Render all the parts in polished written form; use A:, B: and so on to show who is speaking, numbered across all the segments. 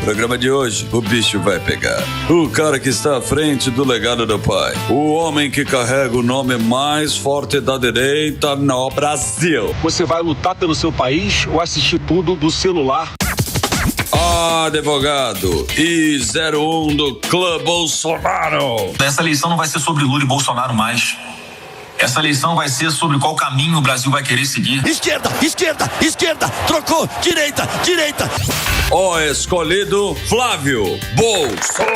A: Programa de hoje, o bicho vai pegar. O cara que está à frente do legado do pai. O homem que carrega o nome mais forte da direita no Brasil.
B: Você vai lutar pelo seu país ou assistir tudo do celular?
A: Advogado e 01 do Clã Bolsonaro.
C: Essa eleição não vai ser sobre Lula e Bolsonaro mais. Essa eleição vai ser sobre qual caminho o Brasil vai querer seguir.
D: Esquerda, esquerda, esquerda, trocou, direita, direita.
A: O escolhido Flávio Bolsonaro.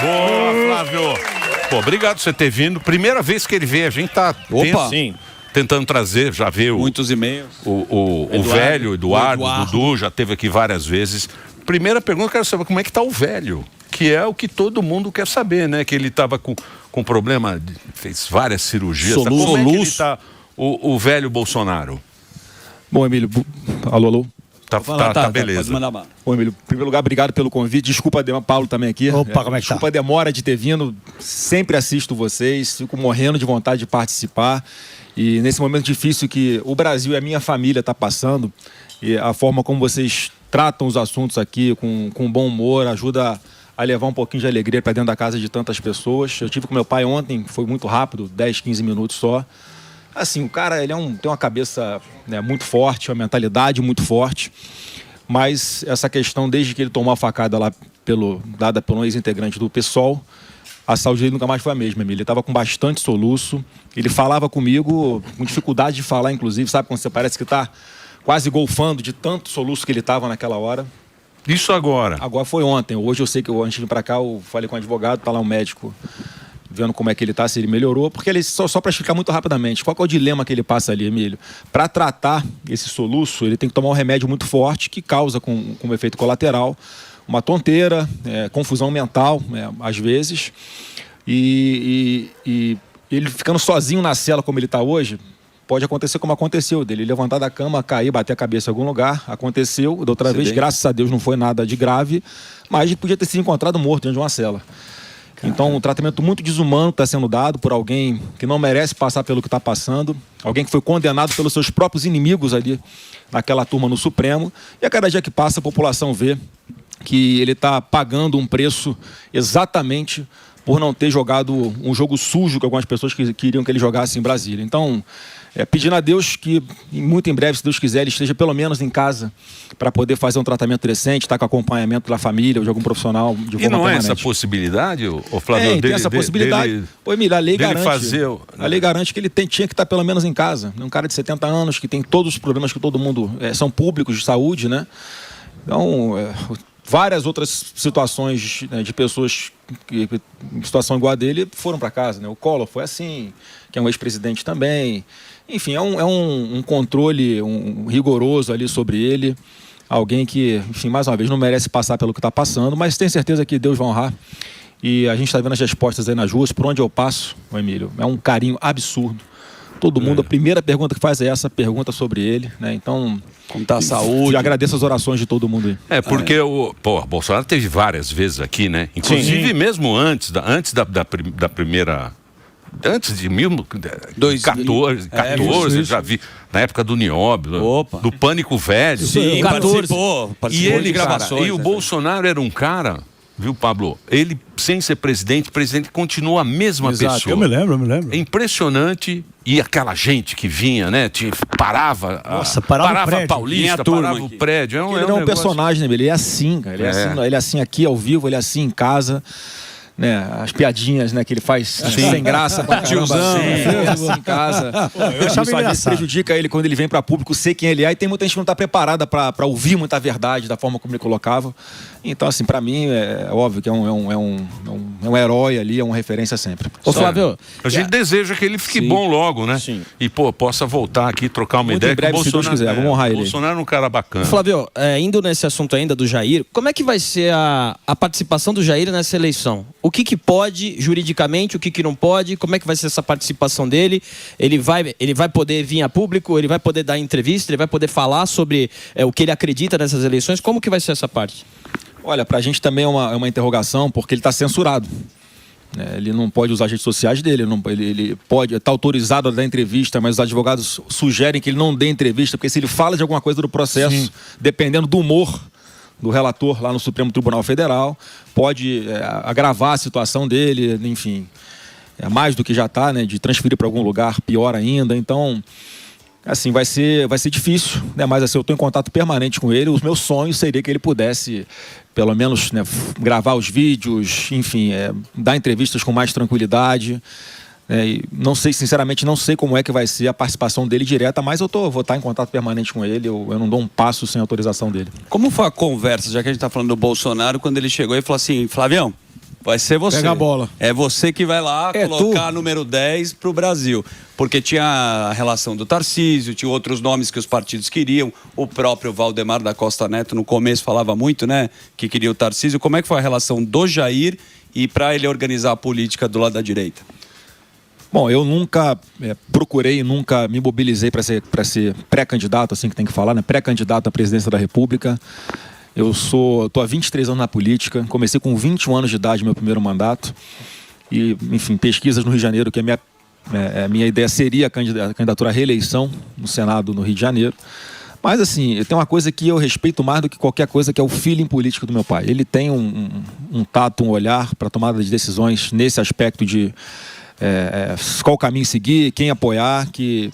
E: Boa, Flávio. Pô, obrigado por você ter vindo. Primeira vez que ele vem, a gente tá tentando trazer, já veio
F: muitos e-mails.
E: O velho, Eduardo, Dudu, já esteve aqui várias vezes. Primeira pergunta, eu quero saber como é que tá o velho, que é o que todo mundo quer saber, né? Que ele estava com problema, fez várias cirurgias. Como é que ele tá, o velho Bolsonaro?
G: Bom, Emílio, alô?
E: Tá, beleza.
G: Bom, Emílio, em primeiro lugar, obrigado pelo convite. Desculpa, Paulo também aqui.
H: Opa, como é que
G: Desculpa a demora de ter vindo. Sempre assisto vocês, fico morrendo de vontade de participar. E nesse momento difícil que o Brasil e a minha família está passando, e a forma como vocês tratam os assuntos aqui com bom humor ajuda a levar um pouquinho de alegria para dentro da casa de tantas pessoas. Eu tive com meu pai ontem, foi muito rápido, 10, 15 minutos só. Assim, o cara ele tem uma cabeça, né, muito forte, uma mentalidade muito forte, mas essa questão, desde que ele tomou a facada lá dada pelo ex-integrante do PSOL, a saúde dele nunca mais foi a mesma, Emília. Ele estava com bastante soluço, ele falava comigo, com dificuldade de falar, inclusive, sabe quando você parece que está quase golfando de tanto soluço que ele estava naquela hora.
E: Isso agora?
G: Agora foi ontem. Hoje eu sei que antes de vir para cá eu falei com o advogado, está lá um médico vendo como é que ele está, se ele melhorou, porque ele só para explicar muito rapidamente, qual que é o dilema que ele passa ali, Emílio? Para tratar esse soluço, ele tem que tomar um remédio muito forte que causa com efeito colateral uma tonteira, confusão mental, às vezes, e ele ficando sozinho na cela como ele está hoje, pode acontecer como aconteceu, dele levantar da cama, cair, bater a cabeça em algum lugar. Aconteceu da outra vez, graças a Deus não foi nada de grave, mas ele podia ter sido encontrado morto dentro de uma cela. Então, um tratamento muito desumano está sendo dado por alguém que não merece passar pelo que está passando, alguém que foi condenado pelos seus próprios inimigos ali naquela turma no Supremo, e a cada dia que passa a população vê que ele está pagando um preço exatamente por não ter jogado um jogo sujo que algumas pessoas queriam que ele jogasse em Brasília. Então, pedindo a Deus que, muito em breve, se Deus quiser, ele esteja pelo menos em casa para poder fazer um tratamento decente, estar com acompanhamento da família ou de algum profissional de forma permanente.
E: E não é essa possibilidade, Flávio?
G: Tem essa possibilidade. Ô, Emílio, a lei garante.
E: A
G: lei garante que ele tinha que estar pelo menos em casa. Um cara de 70 anos que tem todos os problemas que todo mundo são públicos de saúde, né? Então, várias outras situações, né, de pessoas que, em situação igual a dele, foram para casa, né? O Collor foi assim, que é um ex-presidente também. Enfim, é um controle rigoroso ali sobre ele. Alguém que, enfim, mais uma vez, não merece passar pelo que está passando, mas tenho certeza que Deus vai honrar. E a gente está vendo as respostas aí nas ruas, por onde eu passo, Emílio, é um carinho absurdo. Todo mundo, a primeira pergunta que faz é essa pergunta sobre ele, né? Então,
F: como está a saúde?
G: Agradeço as orações de todo mundo aí.
E: Porque o Bolsonaro teve várias vezes aqui, né? Inclusive mesmo antes da primeira... Antes de 2014, já vi, na época do Nióbio, do Pânico Velho.
F: Sim, participou
E: e ele,
F: de gravações.
E: E o Bolsonaro era um cara, viu, Pablo? Ele, sem ser presidente continua a mesma pessoa.
H: Eu me lembro.
E: É impressionante. E aquela gente que vinha, né? Parava a Paulista, parava o prédio.
G: Ele é um personagem, né? Ele é assim, cara. Ele é assim aqui ao vivo, ele é assim em casa. Né, as piadinhas, né, que ele faz sem graça pra tiozão, assim em casa. Isso às vezes prejudica ele quando ele vem para público, sei quem ele é, e tem muita gente que não está preparada para ouvir muita verdade da forma como ele colocava. Então, assim, para mim é óbvio que é um herói ali, é uma referência sempre.
E: Ô, Flávio, a gente deseja que ele fique bom logo, né? Sim. E, possa voltar aqui, trocar uma ideia.
G: Muito em breve, se Deus quiser, vamos honrar ele.
E: Bolsonaro é um cara bacana.
I: Flávio, indo nesse assunto ainda do Jair, como é que vai ser a participação do Jair nessa eleição? O que pode juridicamente, o que não pode, como é que vai ser essa participação dele? Ele vai poder vir a público, ele vai poder dar entrevista, ele vai poder falar sobre o que ele acredita nessas eleições? Como que vai ser essa parte?
G: Olha, pra gente também é uma interrogação, porque ele está censurado. né? Ele não pode usar as redes sociais dele, ele pode estar autorizado a dar entrevista, mas os advogados sugerem que ele não dê entrevista, porque se ele fala de alguma coisa do processo, dependendo do humor do relator lá no Supremo Tribunal Federal, pode agravar a situação dele, enfim, mais do que já está, né, de transferir para algum lugar pior ainda. Então, assim, vai ser difícil, né? Mas assim, eu estou em contato permanente com ele. Os meus sonhos seria que ele pudesse, pelo menos, né, gravar os vídeos, enfim, dar entrevistas com mais tranquilidade. E não sei, sinceramente, não sei como é que vai ser a participação dele direta, mas vou estar em contato permanente com ele. Eu não dou um passo sem autorização dele.
F: Como foi a conversa, já que a gente está falando do Bolsonaro, quando ele chegou e falou assim: Flavião, vai ser você.
H: Pega a bola.
F: É você que vai lá colocar número 10 para o Brasil. Porque tinha a relação do Tarcísio, tinha outros nomes que os partidos queriam. O próprio Valdemar da Costa Neto, no começo, falava muito, né? Que queria o Tarcísio. Como é que foi a relação do Jair e para ele organizar a política do lado da direita?
G: Bom, eu nunca procurei, nunca me mobilizei para ser pré-candidato, assim que tem que falar, né? Pré-candidato à presidência da República. Eu estou há 23 anos na política, comecei com 21 anos de idade, meu primeiro mandato. E, enfim, pesquisas no Rio de Janeiro, que a minha ideia seria a candidatura à reeleição no Senado no Rio de Janeiro. Mas, assim, tem uma coisa que eu respeito mais do que qualquer coisa, que é o feeling político do meu pai. Ele tem um tato, um olhar para tomada de decisões nesse aspecto de qual caminho seguir, quem apoiar, que...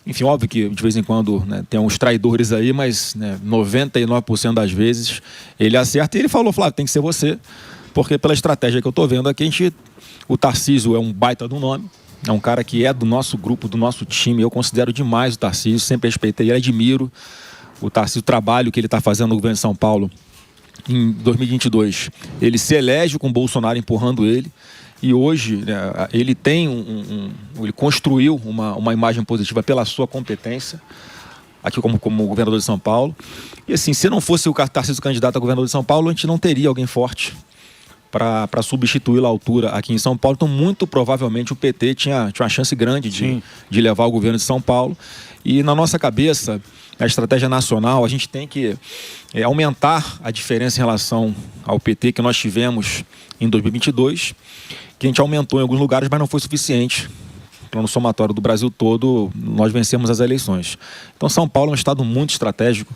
G: Enfim, óbvio que de vez em quando, né, tem uns traidores aí, mas, né, 99% das vezes ele acerta. E ele falou: Flávio, tem que ser você, porque pela estratégia que eu estou vendo aqui, o Tarcísio é um baita do nome, é um cara que é do nosso grupo, do nosso time. Eu considero demais o Tarcísio, sempre respeitei e admiro o Tarcísio, o trabalho que ele está fazendo no governo de São Paulo. Em 2022, ele se elege com o Bolsonaro empurrando ele. E hoje, né, ele tem ele construiu uma imagem positiva pela sua competência, aqui como governador de São Paulo. E assim, se não fosse o Tarcísio candidato a governador de São Paulo, a gente não teria alguém forte para substituí-lo à altura aqui em São Paulo. Então, muito provavelmente, o PT tinha uma chance grande de levar o governo de São Paulo. E na nossa cabeça, na estratégia nacional, a gente tem que aumentar a diferença em relação ao PT que nós tivemos em 2022, que a gente aumentou em alguns lugares, mas não foi suficiente. No somatório do Brasil todo, nós vencemos as eleições. Então, São Paulo é um estado muito estratégico,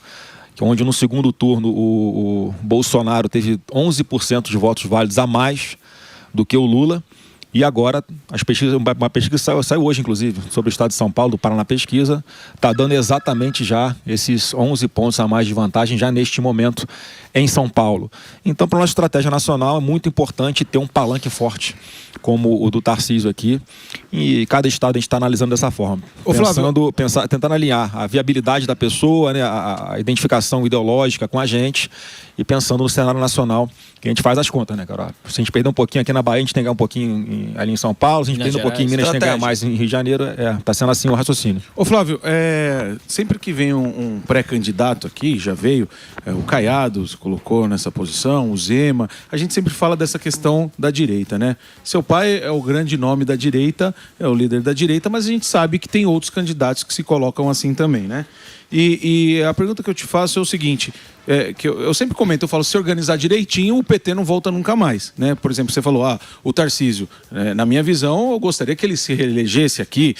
G: onde no segundo turno o Bolsonaro teve 11% de votos válidos a mais do que o Lula. E agora, uma pesquisa saiu hoje, inclusive, sobre o estado de São Paulo, do Paraná Pesquisa, está dando exatamente já esses 11 pontos a mais de vantagem, já neste momento, em São Paulo. Então, para a nossa estratégia nacional, é muito importante ter um palanque forte, como o do Tarcísio aqui. E cada estado a gente está analisando dessa forma. Tentando alinhar a viabilidade da pessoa, né, a identificação ideológica com a gente, e pensando no cenário nacional, que a gente faz as contas, né, cara? Se a gente perder um pouquinho aqui na Bahia, a gente tem que ganhar um pouquinho ali em São Paulo. Se a gente perder um pouquinho em Minas, a gente tem que ganhar mais em Rio de Janeiro. Tá sendo assim o raciocínio.
H: Ô Flávio, sempre que vem um pré-candidato aqui, já veio o Caiado, se colocou nessa posição, o Zema, a gente sempre fala dessa questão da direita, né? Seu pai é o grande nome da direita, é o líder da direita, mas a gente sabe que tem outros candidatos que se colocam assim também, né? E a pergunta que eu te faço é o seguinte, que eu sempre comento, eu falo, se organizar direitinho, o PT não volta nunca mais, né? Por exemplo, você falou, o Tarcísio, na minha visão, eu gostaria que ele se reelegesse aqui,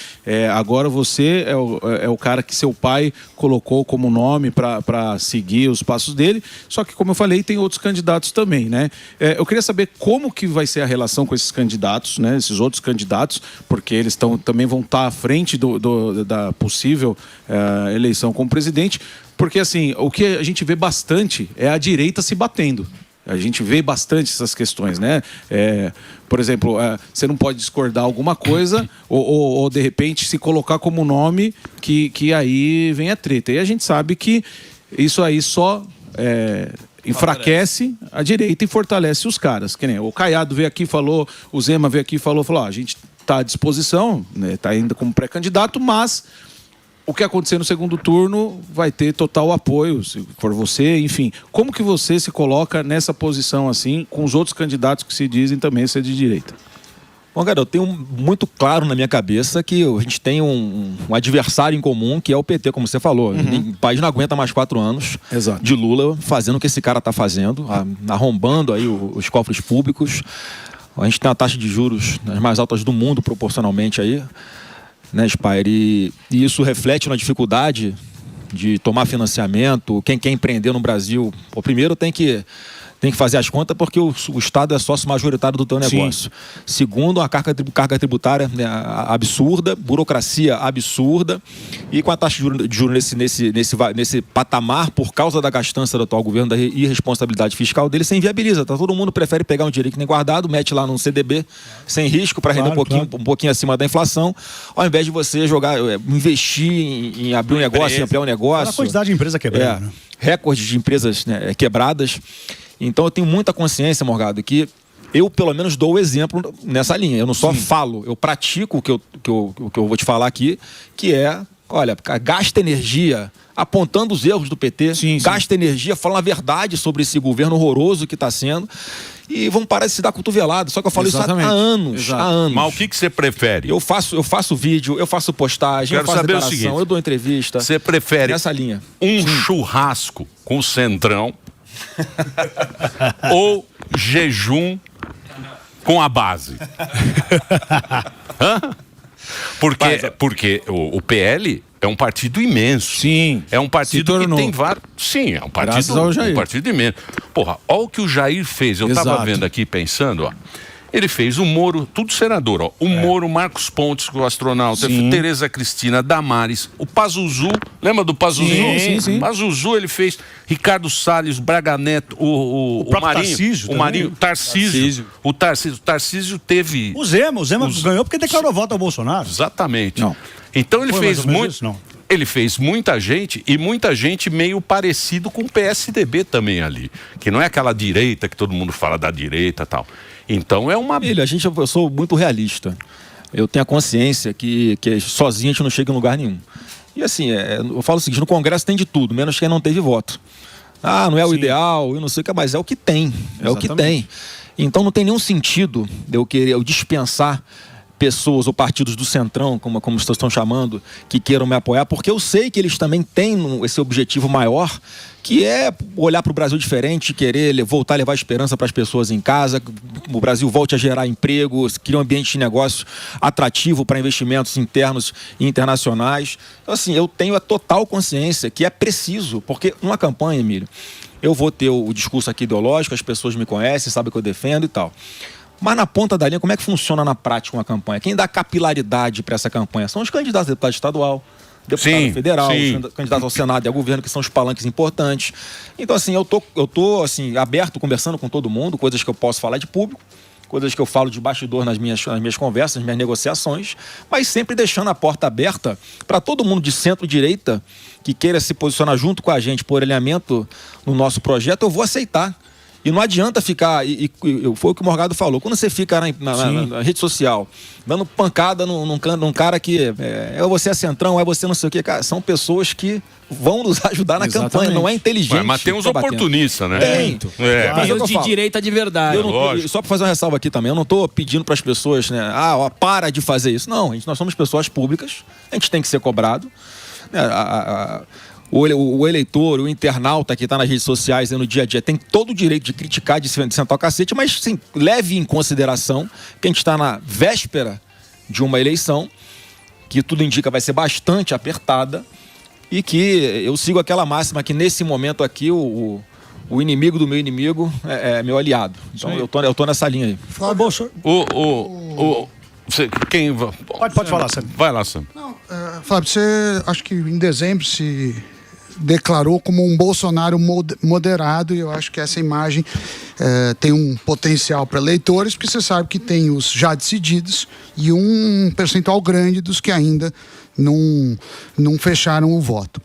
H: agora você é o cara que seu pai colocou como nome para seguir os passos dele, só que, como eu falei, tem outros candidatos também, né? Eu queria saber como que vai ser a relação com esses candidatos, né? Esses outros candidatos, porque eles também vão estar à frente da possível eleição como presidente, porque assim, o que a gente vê bastante é a direita se batendo. A gente vê bastante essas questões, né? Por exemplo, você não pode discordar alguma coisa ou de repente se colocar como nome que aí vem a treta. E a gente sabe que isso aí só enfraquece a direita e fortalece os caras. Que nem o Caiado veio aqui e falou, o Zema veio aqui e falou, a gente está à disposição, está ainda como pré-candidato, mas o que acontecer no segundo turno vai ter total apoio, se for você, enfim. Como que você se coloca nessa posição assim, com os outros candidatos que se dizem também ser de direita?
G: Bom, cara, eu tenho muito claro na minha cabeça que a gente tem um adversário em comum, que é o PT, como você falou. O país não aguenta mais 4 anos de Lula fazendo o que esse cara está fazendo, arrombando aí os cofres públicos. A gente tem uma taxa de juros das mais altas do mundo, proporcionalmente aí, né, Spire? E isso reflete na dificuldade de tomar financiamento. Quem quer empreender no Brasil, primeiro tem que fazer as contas, porque o Estado é sócio majoritário do teu negócio. Sim. Segundo, a carga tributária, né, absurda, burocracia absurda, e com a taxa de juros nesse patamar, por causa da gastança do atual governo, da irresponsabilidade fiscal dele, você inviabiliza. Todo mundo prefere pegar um dinheiro que nem guardado, mete lá num CDB, sem risco, para render um pouquinho acima da inflação, ao invés de você investir em abrir um negócio, em ampliar um negócio.
J: A quantidade de empresa quebrada. Né?
G: Recorde de empresas, né, quebradas. Então eu tenho muita consciência, Morgado, que eu pelo menos dou o exemplo nessa linha. Eu não só falo, eu pratico o que eu vou te falar aqui, que é, olha, gasta energia apontando os erros do PT, gasta energia falando a verdade sobre esse governo horroroso que está sendo, e vão parar de se dar cotovelado. Só que eu falo isso há anos.
E: Mas o que você prefere?
G: Eu faço vídeo, eu faço postagem, eu faço declaração, eu dou entrevista.
E: Você prefere
G: nessa linha
E: churrasco com Centrão ou jejum com a base? Porque o PL é um partido imenso.
J: Sim.
E: É um partido que tem vários. Sim, é um partido imenso. Porra, olha o que o Jair fez. Eu tava vendo aqui pensando, ó. Ele fez o Moro, tudo senador, ó. O Moro, Marcos Pontes, o astronauta, Tereza Cristina, Damares, o Pazuzu, lembra do Pazuzu?
J: Sim.
E: Pazuzu ele fez, Ricardo Salles, Braga Neto, o Marinho, Tarcísio. O Tarcísio teve...
J: O Zema ganhou porque declarou voto ao Bolsonaro.
E: Exatamente. Não. Então ele fez muito... Não. Ele fez muita gente, e muita gente meio parecido com o PSDB também ali. Que não é aquela direita que todo mundo fala da direita e tal. Então é uma...
G: Eu sou muito realista. Eu tenho a consciência que sozinho a gente não chega em lugar nenhum. E assim, eu falo o seguinte, no Congresso tem de tudo, menos quem não teve voto. Não é o ideal, eu não sei o que, mas é o que tem. É o que tem. Então não tem nenhum sentido eu dispensar pessoas ou partidos do Centrão, como vocês estão chamando, que queiram me apoiar, porque eu sei que eles também têm esse objetivo maior, que é olhar para o Brasil diferente, querer voltar a levar esperança para as pessoas em casa, o Brasil volte a gerar empregos, criar um ambiente de negócio atrativo para investimentos internos e internacionais. Então, assim, eu tenho a total consciência que é preciso, porque numa campanha, Emílio, eu vou ter o discurso aqui ideológico, as pessoas me conhecem, sabem que eu defendo e tal. Mas na ponta da linha, como é que funciona na prática uma campanha? Quem dá capilaridade para essa campanha são os candidatos a deputado estadual, deputado federal, os candidatos ao Senado e ao governo, que são os palanques importantes. Então, assim, eu tô assim, aberto, conversando com todo mundo, coisas que eu posso falar de público, coisas que eu falo de bastidor nas minhas conversas, nas minhas negociações, mas sempre deixando a porta aberta para todo mundo de centro-direita que queira se posicionar junto com a gente por alinhamento no nosso projeto, eu vou aceitar. E não adianta ficar, foi o que o Morgado falou, quando você fica na rede social, dando pancada num cara que você é Centrão, você não sei o quê, cara, são pessoas que vão nos ajudar na campanha, não é inteligente.
E: Mas tem uns oportunistas, né?
G: Tem.
I: Mas de direita de verdade.
G: Só para fazer uma ressalva aqui também, eu não estou pedindo para as pessoas, né, para de fazer isso. Não, nós somos pessoas públicas, a gente tem que ser cobrado. O eleitor, o internauta que está nas redes sociais no dia a dia tem todo o direito de criticar, de sentar o cacete, mas sim, leve em consideração que a gente está na véspera de uma eleição que tudo indica vai ser bastante apertada e que eu sigo aquela máxima que nesse momento aqui o inimigo do meu inimigo é meu aliado. Então eu tô nessa linha aí.
J: Pode falar, Sam.
E: Vai lá, Sam.
K: Fábio, você acho que em dezembro se declarou como um Bolsonaro moderado, e eu acho que essa imagem tem um potencial para eleitores, porque você sabe que tem os já decididos e um percentual grande dos que ainda não fecharam o voto.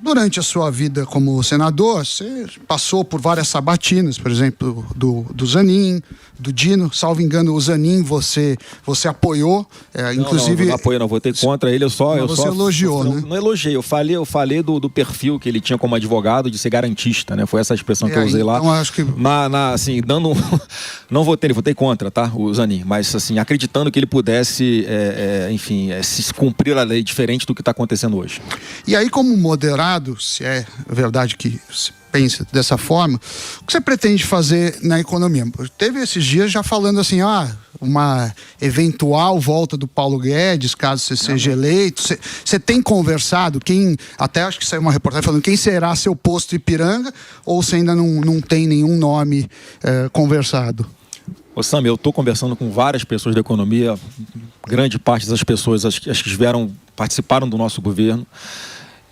K: Durante a sua vida como senador, você passou por várias sabatinas, por exemplo, do Zanin, do Dino, salvo engano, o Zanin você apoiou, inclusive...
G: Não apoiei, não, votei contra ele,
K: você elogiou, né?
G: Não elogiei, eu falei do perfil que ele tinha como advogado de ser garantista, né? Foi essa a expressão que eu usei lá.
K: Então, acho que...
G: assim, não votei contra, tá? O Zanin, mas assim, acreditando que ele pudesse, se cumprir a lei diferente do que está acontecendo hoje.
K: E aí, como moderado, se é verdade que pensa dessa forma, o que você pretende fazer na economia? Teve esses dias já falando assim, uma eventual volta do Paulo Guedes, caso você seja eleito. Você tem conversado, até acho que saiu uma reportagem falando quem será seu posto Ipiranga, ou você ainda não tem nenhum nome conversado?
G: Ô Sam, eu estou conversando com várias pessoas da economia, grande parte das pessoas as que participaram do nosso governo,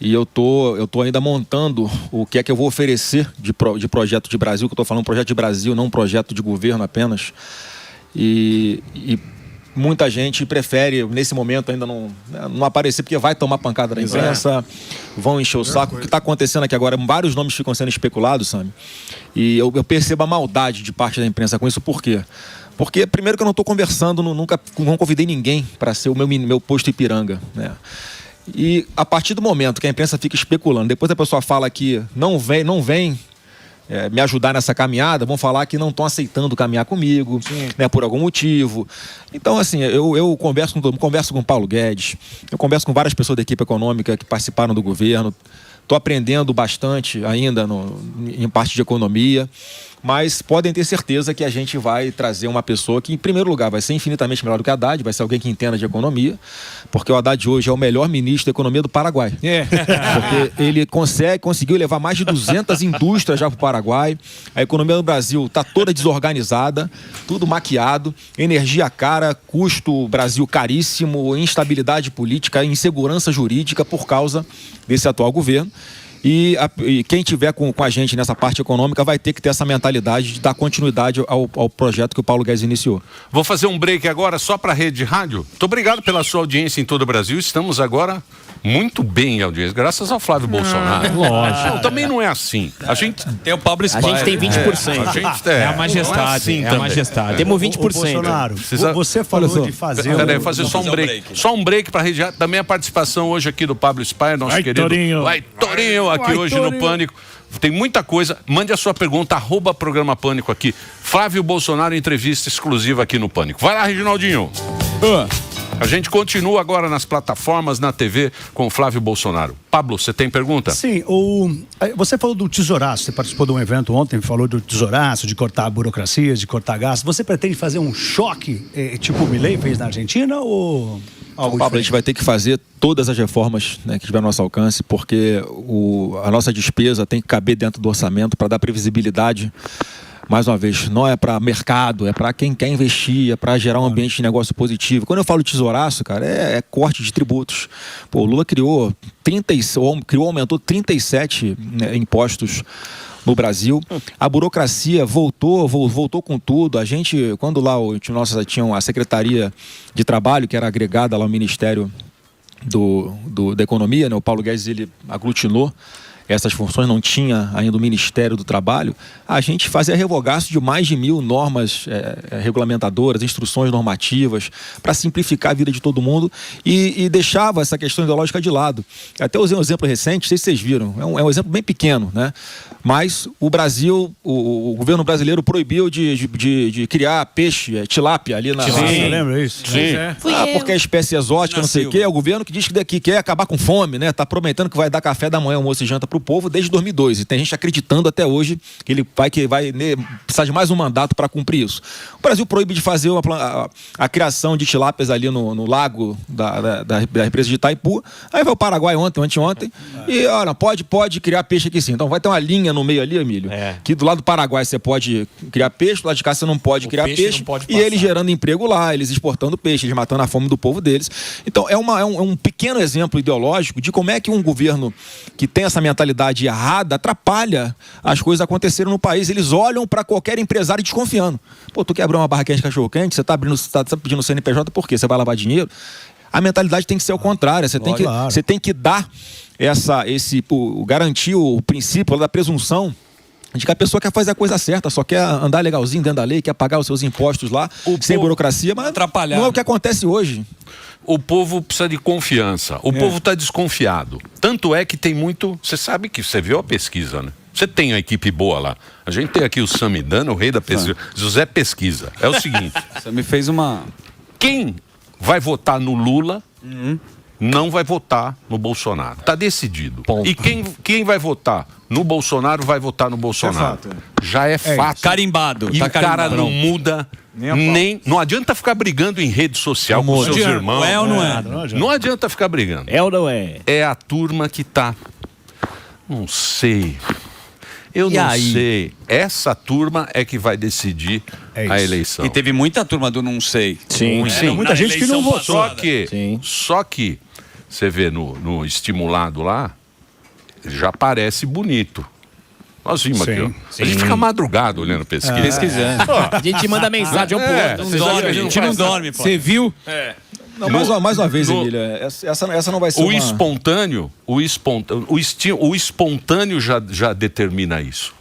G: e eu tô ainda montando o que é que eu vou oferecer de projeto de Brasil, que eu estou falando projeto de Brasil, não um projeto de governo apenas. E muita gente prefere, nesse momento, ainda não aparecer, porque vai tomar pancada da imprensa, vão encher o saco. O que está acontecendo aqui agora, vários nomes ficam sendo especulados, sabe? E eu percebo a maldade de parte da imprensa com isso. Por quê? Porque, primeiro, que eu não estou conversando, não convidei ninguém para ser o meu posto Ipiranga, né? E a partir do momento que a imprensa fica especulando, depois a pessoa fala que não vem me ajudar nessa caminhada, vão falar que não estão aceitando caminhar comigo, né, por algum motivo. Então, assim, eu converso com o Paulo Guedes, eu converso com várias pessoas da equipe econômica que participaram do governo, estou aprendendo bastante ainda em parte de economia, mas podem ter certeza que a gente vai trazer uma pessoa que, em primeiro lugar, vai ser infinitamente melhor do que o Haddad, vai ser alguém que entenda de economia, porque o Haddad hoje é o melhor ministro da economia do Paraguai. Porque ele conseguiu levar mais de 200 indústrias já para o Paraguai. A economia do Brasil está toda desorganizada, tudo maquiado, energia cara, custo Brasil caríssimo, instabilidade política, insegurança jurídica por causa desse atual governo. E quem tiver com a gente nessa parte econômica vai ter que ter essa mentalidade de dar continuidade ao projeto que o Paulo Guedes iniciou.
E: Vou fazer um break agora só para a Rede Rádio. Muito obrigado pela sua audiência em todo o Brasil. Estamos agora muito bem em audiência, graças ao Flávio Bolsonaro.
I: Lógico.
E: Não, também não é assim. A gente
F: tem o Pablo Spy.
I: A gente tem 20%.
E: A gente
J: é a majestade.
E: É a majestade.
I: Temos 20%.
J: Bolsonaro, você falou de fazer...
E: Peraí, fazer só um break. Só um break para a Rede Rádio. Também a participação hoje aqui do Pablo Spy, nosso querido... Vai, Torinho, aqui hoje no Pânico. Tem muita coisa. Mande a sua pergunta, @programa Pânico aqui. Flávio Bolsonaro, entrevista exclusiva aqui no Pânico. Vai lá, Reginaldinho. A gente continua agora nas plataformas, na TV, com o Flávio Bolsonaro. Pablo, você tem pergunta?
J: Sim, você falou do tesouraço, você participou de um evento ontem, falou do tesouraço, de cortar burocracias, de cortar gastos. Você pretende fazer um choque, tipo o Milei fez na Argentina, ou...
G: Pablo, a gente vai ter que fazer todas as reformas, né, que tiver ao nosso alcance, porque a nossa despesa tem que caber dentro do orçamento para dar previsibilidade. Mais uma vez, não é para mercado, é para quem quer investir, é para gerar um ambiente de negócio positivo. Quando eu falo tesouraço, cara, é corte de tributos. Pô, o Lula aumentou 37 impostos no Brasil. A burocracia voltou com tudo. A gente, quando lá tinha a Secretaria de Trabalho, que era agregada lá ao Ministério da Economia, né? O Paulo Guedes, ele aglutinou essas funções, não tinha ainda o Ministério do Trabalho. A gente fazia revogaço de mais de 1.000 normas regulamentadoras, instruções normativas, para simplificar a vida de todo mundo e deixava essa questão ideológica de lado. Até usei um exemplo recente, não sei se vocês viram, é um exemplo bem pequeno, né? Mas o Brasil, o governo brasileiro proibiu de criar peixe, tilápia ali na...
J: Você lembra isso?
E: Sim.
G: Porque é espécie exótica, não sei o quê. É o governo que diz que quer acabar com fome, né? Tá prometendo que vai dar café da manhã, almoço e janta pro povo desde 2002. E tem gente acreditando até hoje que ele vai precisar de mais um mandato para cumprir isso. O Brasil proíbe de fazer a criação de tilápias ali no lago da represa de Itaipu. Aí vai o Paraguai anteontem, e olha, pode criar peixe aqui sim. Então vai ter uma linha no meio ali, Emílio, que do lado do Paraguai você pode criar peixe, do lado de cá você não pode criar peixe, e eles gerando emprego lá, eles exportando peixe, eles matando a fome do povo deles. Então é um pequeno exemplo ideológico de como é que um governo que tem essa mentalidade errada atrapalha as coisas acontecerem no país. Eles olham para qualquer empresário desconfiando. Pô, tu quer abrir uma barraquinha de cachorro-quente, você tá pedindo CNPJ por quê? Você vai lavar dinheiro? A mentalidade tem que ser ao contrário. Você tem que dar garantir o princípio da presunção de que a pessoa quer fazer a coisa certa, só quer andar legalzinho dentro da lei, quer pagar os seus impostos lá, sem burocracia, mas
F: atrapalhar,
G: não é o que acontece hoje.
E: O povo precisa de confiança. O povo está desconfiado. Tanto é que tem muito... Você sabe que você viu a pesquisa, né? Você tem uma equipe boa lá. A gente tem aqui o Samidana, o rei da pesquisa. José Pesquisa. É o seguinte...
F: Você me fez uma...
E: Quem vai votar no Lula não vai votar no Bolsonaro. Está decidido. E quem vai votar no Bolsonaro vai votar no Bolsonaro. Já é fato.
F: Carimbado.
E: E o cara não muda nem... Não adianta ficar brigando em rede social com seus irmãos.
F: É ou não é?
E: Não adianta ficar brigando.
I: É ou não é?
E: É a turma que tá... Não sei... Eu não sei. Essa turma é que vai decidir a eleição.
F: E teve muita turma do não sei.
E: Sim.
J: Muita gente que não votou.
E: Só que você vê no estimulado lá, já parece bonito. Nós vimos aqui, ó. A gente fica madrugado olhando pesquisa.
F: Pesquisando.
I: A gente manda mensagem ao povo.
F: A gente não dorme, pô.
H: Você viu?
G: Não, mais uma vez, Emília, essa não vai ser
E: o espontâneo já determina isso.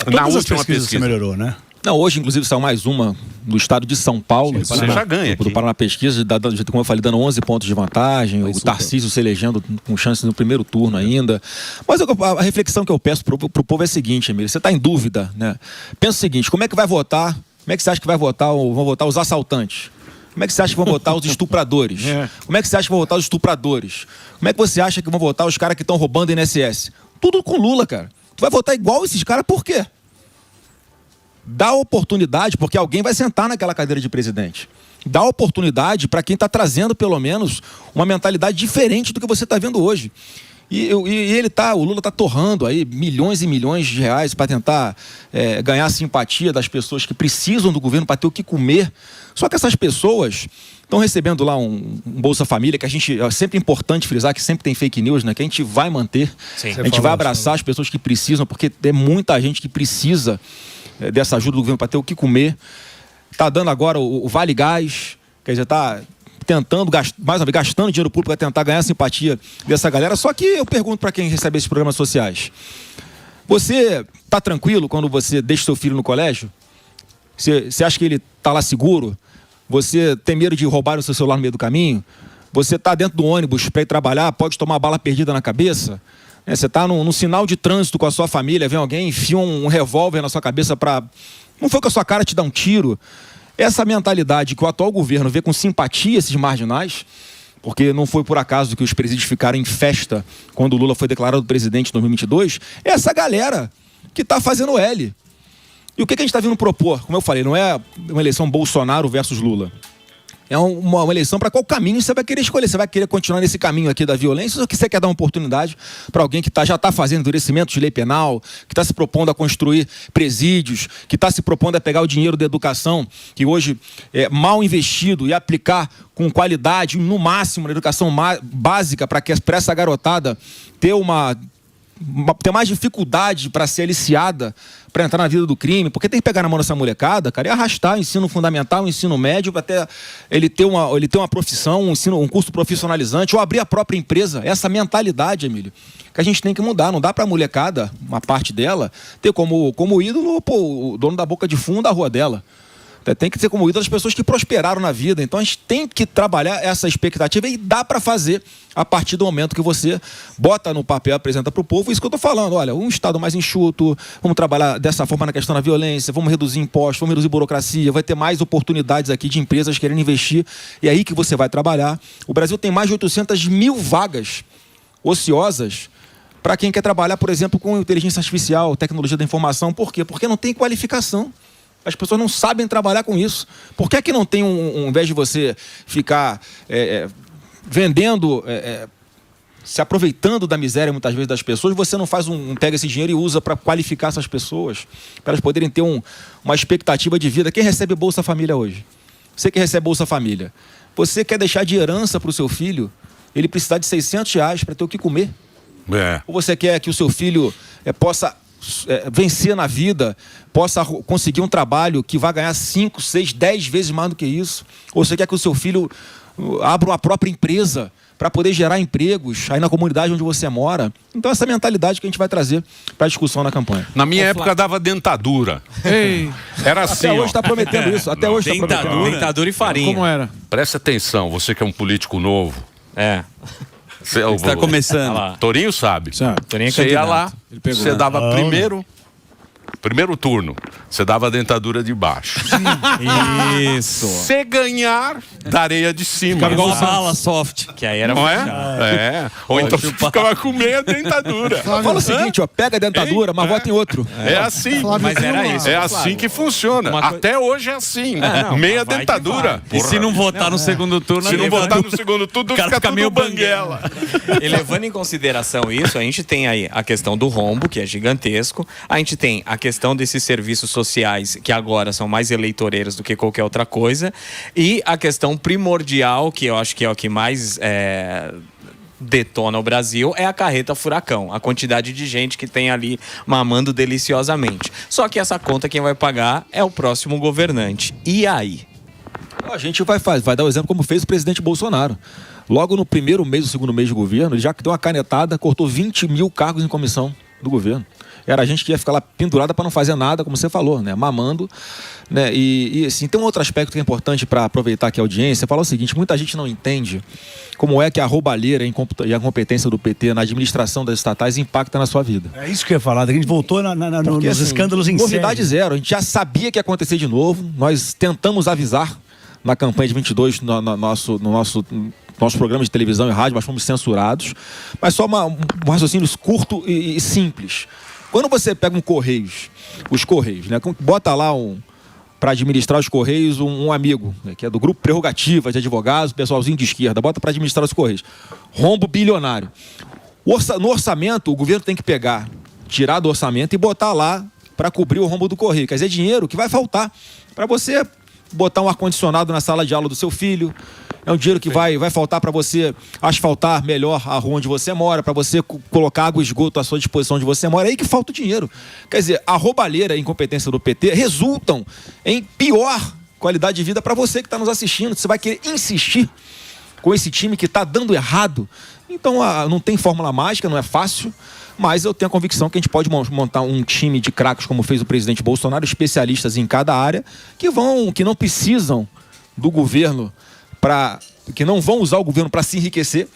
J: Na última pesquisa melhorou, né?
G: Não, hoje, inclusive, saiu mais uma do estado de São Paulo.
E: Você já ganha aqui.
G: Do Paraná Pesquisa, como eu falei, dando 11 pontos de vantagem. O Tarcísio se elegendo com chance no primeiro turno ainda. Mas a reflexão que eu peço pro povo é a seguinte, Emílio. Você está em dúvida, né? Pensa o seguinte, como é que vai votar? Como é que você acha que vão votar os assaltantes? Como é que você acha que vão votar os estupradores? Como é que você acha que vão votar os estupradores? Como é que você acha que vão votar os caras que estão roubando INSS? Tudo com Lula, cara. Tu vai votar igual esses caras por quê? Dá oportunidade, porque alguém vai sentar naquela cadeira de presidente. Dá oportunidade para quem está trazendo, pelo menos, uma mentalidade diferente do que você está vendo hoje. O Lula está torrando aí milhões e milhões de reais para tentar ganhar a simpatia das pessoas que precisam do governo para ter o que comer. Só que essas pessoas estão recebendo lá um Bolsa Família, que é sempre importante frisar que sempre tem fake news, né? Que a gente vai manter. Sim, a gente vai abraçar as pessoas que precisam, porque tem muita gente que precisa dessa ajuda do governo para ter o que comer. Está dando agora o Vale Gás, quer dizer, está tentando, mais uma vez, gastando dinheiro público para tentar ganhar a simpatia dessa galera. Só que eu pergunto para quem recebe esses programas sociais: você está tranquilo quando você deixa seu filho no colégio? Você acha que ele está lá seguro? Você tem medo de roubar o seu celular no meio do caminho? Você está dentro do ônibus para ir trabalhar, pode tomar uma bala perdida na cabeça? Você está num sinal de trânsito com a sua família, vem alguém, enfia um revólver na sua cabeça para... Não foi com a sua cara te dar um tiro. Essa mentalidade que o atual governo vê com simpatia esses marginais, porque não foi por acaso que os presídios ficaram em festa quando o Lula foi declarado presidente em 2022, é essa galera que está fazendo L. E o que a gente está vindo propor? Como eu falei, não é uma eleição Bolsonaro versus Lula. É uma eleição para qual caminho você vai querer escolher. Você vai querer continuar nesse caminho aqui da violência ou que você quer dar uma oportunidade para alguém que já está fazendo endurecimento de lei penal, que está se propondo a construir presídios, que está se propondo a pegar o dinheiro da educação, que hoje é mal investido, e aplicar com qualidade, no máximo, na educação básica, para essa garotada ter mais dificuldade para ser aliciada, para entrar na vida do crime, porque tem que pegar na mão dessa molecada, cara, e arrastar o ensino fundamental, o ensino médio, até ele ter uma profissão, um curso profissionalizante, ou abrir a própria empresa. Essa mentalidade, Emílio, que a gente tem que mudar. Não dá para a molecada, uma parte dela, ter como ídolo o dono da boca de fundo da rua dela. Tem que ser como ídolo as pessoas que prosperaram na vida. Então a gente tem que trabalhar essa expectativa, e dá para fazer a partir do momento que você bota no papel, apresenta para o povo isso que eu estou falando. Olha, um Estado mais enxuto, vamos trabalhar dessa forma na questão da violência, vamos reduzir impostos, vamos reduzir burocracia, vai ter mais oportunidades aqui de empresas querendo investir, e é aí que você vai trabalhar. O Brasil tem mais de 800 mil vagas ociosas para quem quer trabalhar, por exemplo, com inteligência artificial, tecnologia da informação. Por quê? Porque não tem qualificação. As pessoas não sabem trabalhar com isso. Por que é que não tem, ao invés de você ficar vendendo, se aproveitando da miséria muitas vezes das pessoas, você não pega esse dinheiro e usa para qualificar essas pessoas, para elas poderem ter uma expectativa de vida? Quem recebe Bolsa Família hoje? Você que recebe Bolsa Família, você quer deixar de herança para o seu filho ele precisar de R$600 para ter o que comer? Ou você quer que o seu filho possa vencer na vida, possa conseguir um trabalho que vai ganhar 5, 6, 10 vezes mais do que isso? Ou você quer que o seu filho abra uma própria empresa para poder gerar empregos aí na comunidade onde você mora? Então essa mentalidade que a gente vai trazer para a discussão na campanha.
E: Na minha época dava dentadura. Era assim.
G: Até hoje está prometendo isso. Até hoje está prometendo.
F: Dentadura e farinha.
H: Como era?
E: Presta atenção, você que é um político novo. Você
F: está começando.
E: Torinho sabe.
H: Torinho é
E: você ia lá,
H: Ele pegou,
E: você dava primeiro primeiro turno, você dava a dentadura de baixo.
L: Isso.
E: Se ganhar, da areia de cima.
I: Ficava igual bala soft.
L: Que aí era
E: não é? Ou então ficava com meia dentadura.
G: Fala o seguinte, ó, pega a dentadura, mas vota em outro.
E: É assim.
L: Mas era isso.
E: É assim que funciona. Até hoje é assim. Meia dentadura.
F: E se não votar no segundo turno...
E: Se não votar no segundo turno, fica meio banguela.
L: E levando em consideração isso, a gente tem aí a questão do rombo, que é gigantesco. A gente tem a questão desses serviços sociais, que agora são mais eleitoreiros do que qualquer outra coisa. E a questão primordial, que eu acho que é o que mais detona o Brasil, é a carreta furacão. A quantidade de gente que tem ali mamando deliciosamente. Só que essa conta quem vai pagar é o próximo governante. E aí?
G: A gente vai dar o exemplo como fez o presidente Bolsonaro. Logo no primeiro mês, no segundo mês de governo, ele já deu uma canetada, cortou 20 mil cargos em comissão do governo. Era a gente que ia ficar lá pendurada para não fazer nada, como você falou, né? Mamando. Né? E assim, tem um outro aspecto que é importante para aproveitar aqui a audiência. Falar o seguinte, muita gente não entende como é que a roubalheira e a incompetência do PT na administração das estatais impacta na sua vida.
J: É isso que eu ia falar, a gente voltou
G: Porque,
J: nos escândalos em
G: novidade zero, a gente já sabia que ia acontecer de novo, nós tentamos avisar na campanha de 22 no nosso programa de televisão e rádio, mas fomos censurados. Mas só um raciocínio curto e simples. Quando você pega os Correios, né, bota lá para administrar os Correios um amigo, né, que é do grupo Prerrogativa de advogados, pessoalzinho de esquerda, bota para administrar os Correios. Rombo bilionário. No orçamento, o governo tem que tirar do orçamento e botar lá para cobrir o rombo do Correio. Quer dizer, dinheiro que vai faltar para você botar um ar-condicionado na sala de aula do seu filho. É um dinheiro que vai faltar para você asfaltar melhor a rua onde você mora, para você colocar água e esgoto à sua disposição onde você mora. É aí que falta o dinheiro. Quer dizer, a roubalheira e a incompetência do PT resultam em pior qualidade de vida para você que está nos assistindo. Você vai querer insistir com esse time que está dando errado. Então, não tem fórmula mágica, não é fácil. Mas eu tenho a convicção que a gente pode montar um time de craques, como fez o presidente Bolsonaro, especialistas em cada área, que não precisam do governo que não vão usar o governo para se enriquecer.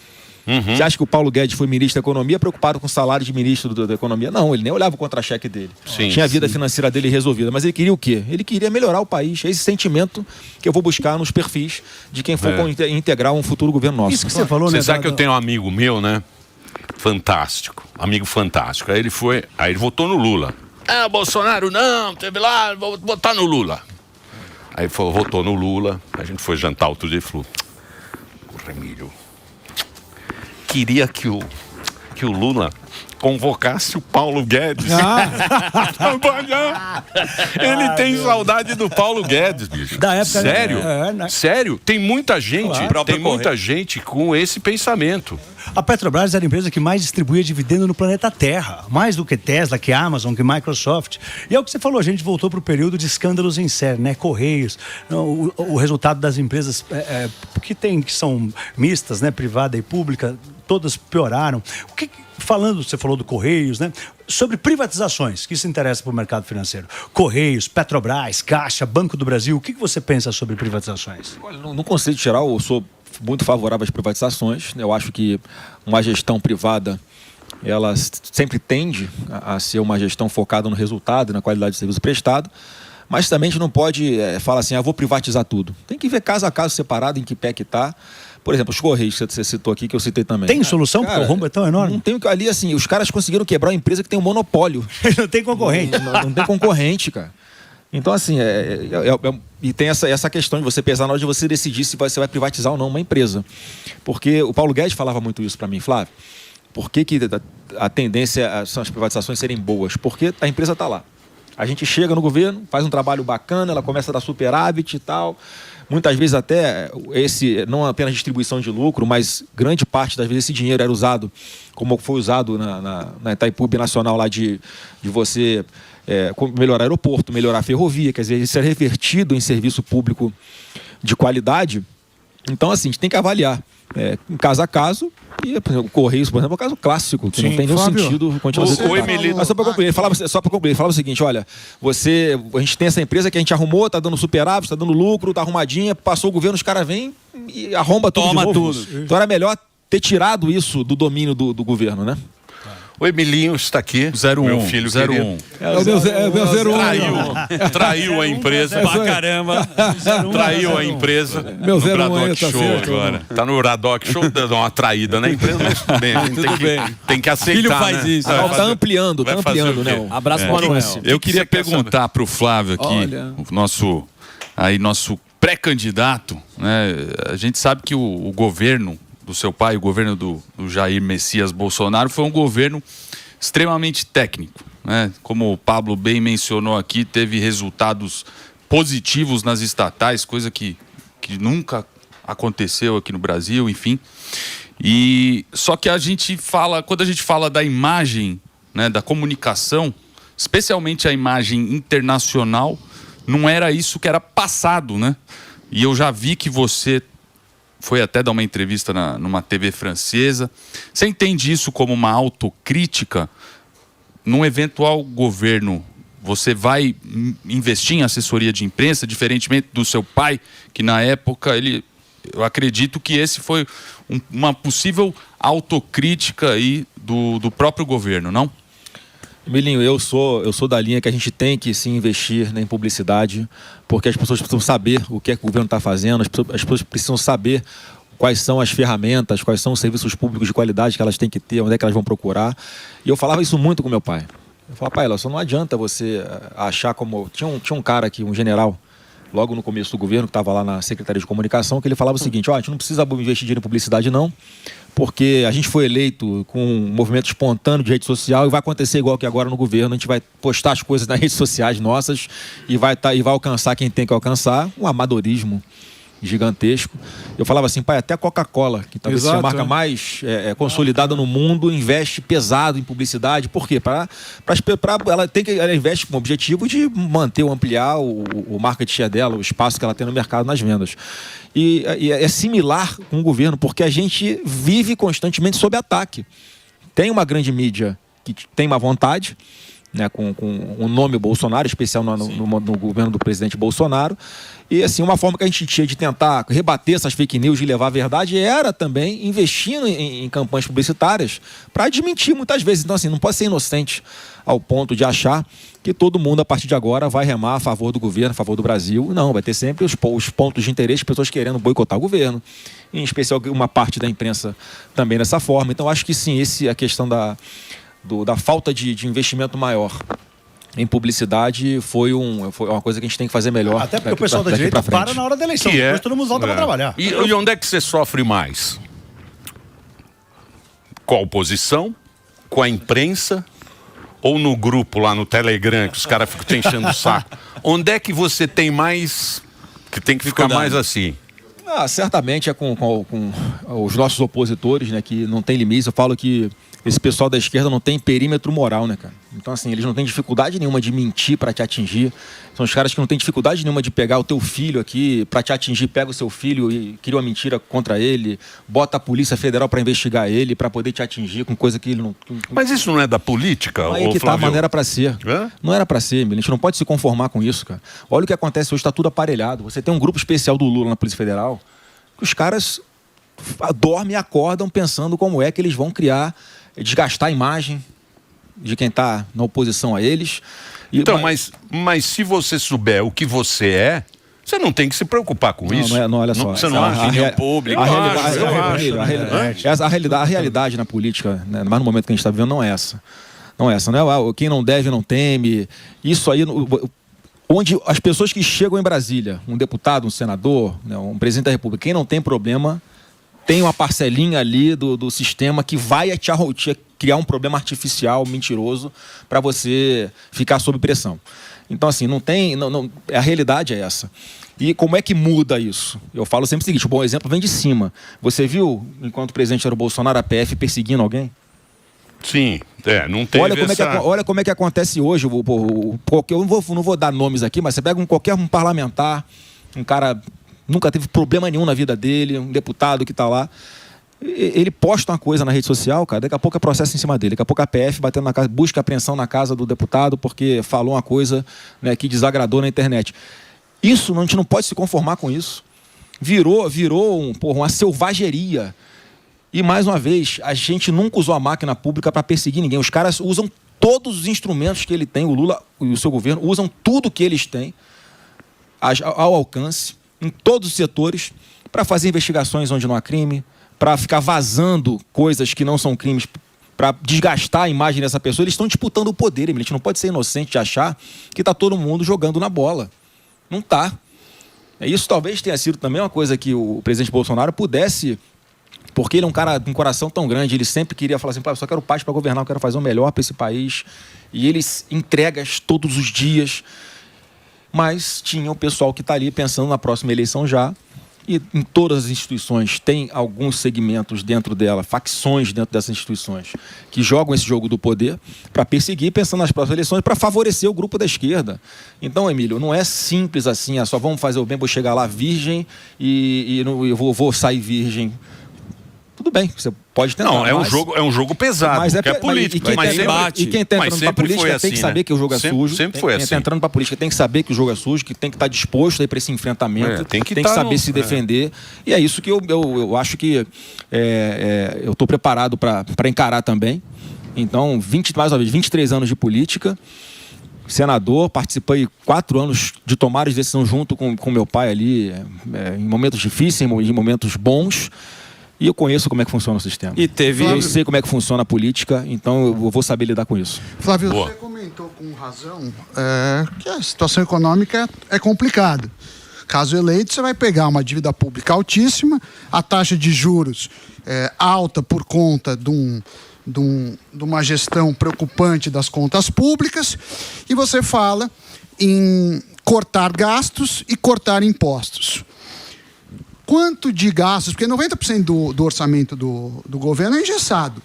G: Você acha que o Paulo Guedes foi ministro da Economia preocupado com o salário de ministro da Economia? Não, ele nem olhava o contra-cheque dele. Tinha a vida financeira dele resolvida. Mas ele queria o quê? Ele queria melhorar o país. É esse sentimento que eu vou buscar nos perfis de quem for integrar um futuro governo nosso.
J: Isso que você falou,
E: né?
J: Você
E: sabe que eu tenho um amigo meu, né? Fantástico. Amigo fantástico. Aí ele votou no Lula. Bolsonaro não, teve lá, vou votar no Lula. Aí votou no Lula, a gente foi jantar outro dia e falou: Remílio, queria que o Lula convocasse o Paulo Guedes. Ele tem saudade do Paulo Guedes, bicho.
J: Da época,
E: sério? Sério? Tem muita gente com esse pensamento.
J: A Petrobras era a empresa que mais distribuía dividendo no planeta Terra. Mais do que Tesla, que Amazon, que Microsoft. E é o que você falou, a gente voltou para o período de escândalos em série, né? Correios, o resultado das empresas que são mistas, né? Privada e pública, todas pioraram. Você falou do Correios, né? Sobre privatizações, que isso interessa para o mercado financeiro. Correios, Petrobras, Caixa, Banco do Brasil. O que você pensa sobre privatizações?
G: Olha, no conceito geral, eu sou muito favorável às privatizações. Eu acho que uma gestão privada, ela sempre tende a ser uma gestão focada no resultado, na qualidade do serviço prestado. Mas também a gente não pode falar assim, vou privatizar tudo. Tem que ver caso a caso separado, em que pé que está. Por exemplo, os Correios que você citou aqui, que eu citei também.
J: Tem solução? Porque o rombo é tão enorme.
G: Não tem ali, assim, os caras conseguiram quebrar uma empresa que tem um monopólio.
J: Não tem concorrente.
G: Não tem concorrente, cara. Então, assim, e tem essa questão de você pesar na hora de você decidir se você vai privatizar ou não uma empresa. Porque o Paulo Guedes falava muito isso para mim, Flávio. Por que a tendência são as privatizações serem boas? Porque a empresa está lá. A gente chega no governo, faz um trabalho bacana, ela começa a dar superávit e tal. Muitas vezes até não apenas distribuição de lucro, mas grande parte das vezes esse dinheiro era usado, como foi usado na Itaipu Nacional lá de você melhorar aeroporto, melhorar a ferrovia, quer dizer, isso é revertido em serviço público de qualidade. Então, assim, a gente tem que avaliar caso a caso. E, por exemplo, o Correios, por exemplo, é um caso clássico, que não tem nenhum sentido continuar. Mas só para concluir, ele falava o seguinte: olha, a gente tem essa empresa que a gente arrumou, tá dando superávit, tá dando lucro, tá arrumadinha, passou o governo, os caras vêm e arromba tudo de novo. Então era melhor ter tirado isso do domínio do governo, né?
E: O Emilinho está aqui.
M: 01.
E: Meu filho
M: 01.
N: É o meu 01.
E: Traiu a empresa.
F: Pra caramba.
E: Traiu a empresa.
N: Meu
E: no
N: 01
E: Bradock
N: aí, tá
E: Show
N: certo,
E: agora. Tá no Bradock Show, dando uma traída na empresa, mas tudo bem. A gente tem que aceitar,
F: Filho faz
E: né?
F: isso.
G: Tá ampliando,
E: vai fazer o quê?
G: né?
I: Abraço pro Manuel.
M: Eu queria perguntar para o Flávio aqui,
N: Olha.
M: o nosso pré-candidato, né? A gente sabe que o governo do seu pai, o governo do Jair Messias Bolsonaro, foi um governo extremamente técnico, né? Como o Pablo bem mencionou aqui, teve resultados positivos nas estatais, coisa que nunca aconteceu aqui no Brasil, enfim. E só que quando a gente fala da imagem, né, da comunicação, especialmente a imagem internacional, não era isso que era passado, né? E eu já vi que você foi até dar uma entrevista numa TV francesa. Você entende isso como uma autocrítica? Num eventual governo, você vai investir em assessoria de imprensa, diferentemente do seu pai, que na época, eu acredito que esse foi uma possível autocrítica aí do próprio governo, não?
G: Emilinho, eu sou da linha que a gente tem que sim investir em publicidade, porque as pessoas precisam saber o que é que o governo está fazendo, as pessoas precisam saber quais são as ferramentas, quais são os serviços públicos de qualidade que elas têm que ter, onde é que elas vão procurar. E eu falava isso muito com meu pai. Eu falava, pai, só não adianta você achar como... Tinha um cara aqui, um general, logo no começo do governo, que estava lá na Secretaria de Comunicação, que ele falava o seguinte, a gente não precisa investir dinheiro em publicidade não, porque a gente foi eleito com um movimento espontâneo de rede social e vai acontecer igual que agora no governo, a gente vai postar as coisas nas redes sociais nossas e vai alcançar quem tem que alcançar, um amadorismo gigantesco. Eu falava assim, pai, até a Coca-Cola, que talvez seja a marca mais consolidada no mundo, investe pesado em publicidade. Por quê? Ela investe com o objetivo de manter ou ampliar o market share dela, o espaço que ela tem no mercado nas vendas. E é similar com o governo, porque a gente vive constantemente sob ataque. Tem uma grande mídia que tem uma vontade, né, com o nome Bolsonaro, especial no governo do presidente Bolsonaro. E assim, uma forma que a gente tinha de tentar rebater essas fake news e levar a verdade era também investindo em campanhas publicitárias para desmentir muitas vezes. Então assim, não pode ser inocente ao ponto de achar que todo mundo a partir de agora vai remar a favor do governo, a favor do Brasil. Não, vai ter sempre os pontos de interesse, pessoas querendo boicotar o governo, em especial uma parte da imprensa também dessa forma. Então acho que sim, a questão da falta de investimento maior em publicidade foi uma coisa que a gente tem que fazer melhor.
J: Até porque o pessoal da direita para na hora da eleição, depois todo mundo volta para trabalhar.
E: E onde é que você sofre mais? Com a oposição? Com a imprensa? Ou no grupo lá no Telegram, que os caras ficam te enchendo o saco? Onde é que você tem mais... que tem que ficar mais assim?
G: Certamente é com os nossos opositores, né, que não tem limites. Eu falo que esse pessoal da esquerda não tem perímetro moral, né, cara? Então, assim, eles não têm dificuldade nenhuma de mentir para te atingir. São os caras que não têm dificuldade nenhuma de pegar o teu filho aqui para te atingir, pega o seu filho e cria uma mentira contra ele, bota a Polícia Federal para investigar ele, para poder te atingir com coisa que ele não...
E: Mas isso não é da política,
G: Aí que tá, mas não era para ser. Não era para ser, a gente não pode se conformar com isso, cara. Olha o que acontece hoje, está tudo aparelhado. Você tem um grupo especial do Lula na Polícia Federal, que os caras dormem e acordam pensando como é que eles vão desgastar a imagem de quem está na oposição a eles.
E: Então, mas se você souber o que você é, você não tem que se preocupar com isso.
G: Não, olha só.
E: Você não acha?
G: A realidade na política, né, mas no momento que a gente está vivendo, não é essa. Não é essa, né? Quem não deve, não teme. Isso aí... Onde as pessoas que chegam em Brasília, um deputado, um senador, né, um presidente da República, quem não tem problema, tem uma parcelinha ali do sistema que vai te criar um problema artificial, mentiroso, para você ficar sob pressão. Então, assim, a realidade é essa. E como é que muda isso? Eu falo sempre o seguinte, o bom exemplo vem de cima. Você viu, enquanto o presidente era o Bolsonaro, a PF perseguindo alguém?
E: Sim, não teve
G: olha como é que acontece hoje. Eu não vou dar nomes aqui, mas você pega qualquer parlamentar, um cara nunca teve problema nenhum na vida dele, um deputado que está lá, ele posta uma coisa na rede social, cara, daqui a pouco é processo em cima dele, daqui a pouco a PF batendo na casa, busca apreensão na casa do deputado porque falou uma coisa, né, que desagradou na internet. Isso, a gente não pode se conformar com isso. Virou uma selvageria. E, mais uma vez, a gente nunca usou a máquina pública para perseguir ninguém. Os caras usam todos os instrumentos que ele tem, o Lula e o seu governo usam tudo que eles têm ao alcance, em todos os setores, para fazer investigações onde não há crime, para ficar vazando coisas que não são crimes, para desgastar a imagem dessa pessoa. Eles estão disputando o poder, Emílio. A gente não pode ser inocente de achar que está todo mundo jogando na bola. Não está. Isso talvez tenha sido também uma coisa que o presidente Bolsonaro pudesse, porque ele é um cara com um coração tão grande, ele sempre queria falar assim, eu só quero paz para governar, eu quero fazer o melhor para esse país. E ele entrega todos os dias. Mas tinha o pessoal que está ali pensando na próxima eleição já. E em todas as instituições tem alguns segmentos dentro dela, facções dentro dessas instituições, que jogam esse jogo do poder para perseguir, pensando nas próximas eleições, para favorecer o grupo da esquerda. Então, Emílio, não é simples assim, só vamos fazer o bem, vou chegar lá virgem e eu vou sair virgem. Tudo bem, você pode tentar.
E: Não, é um jogo pesado,
G: mas
E: é político.
G: E quem está entrando para política tem que saber que o jogo é sujo.
E: Sempre foi assim.
G: Quem está entrando para política tem que saber que o jogo é sujo, que tem que estar disposto para esse enfrentamento, tem que saber se defender. E é isso que eu acho que eu estou preparado para encarar também. Então, mais uma vez, 23 anos de política, senador, participei 4 anos de tomar as decisões junto com meu pai ali, em momentos difíceis, em momentos bons. E eu conheço como é que funciona o sistema. Eu sei como é que funciona a política, então eu vou saber lidar com isso.
K: Flávio, você comentou com razão que a situação econômica é complicada. Caso eleito, você vai pegar uma dívida pública altíssima, a taxa de juros alta por conta de uma gestão preocupante das contas públicas, e você fala em cortar gastos e cortar impostos. Quanto de gastos, porque 90% do orçamento do governo é engessado.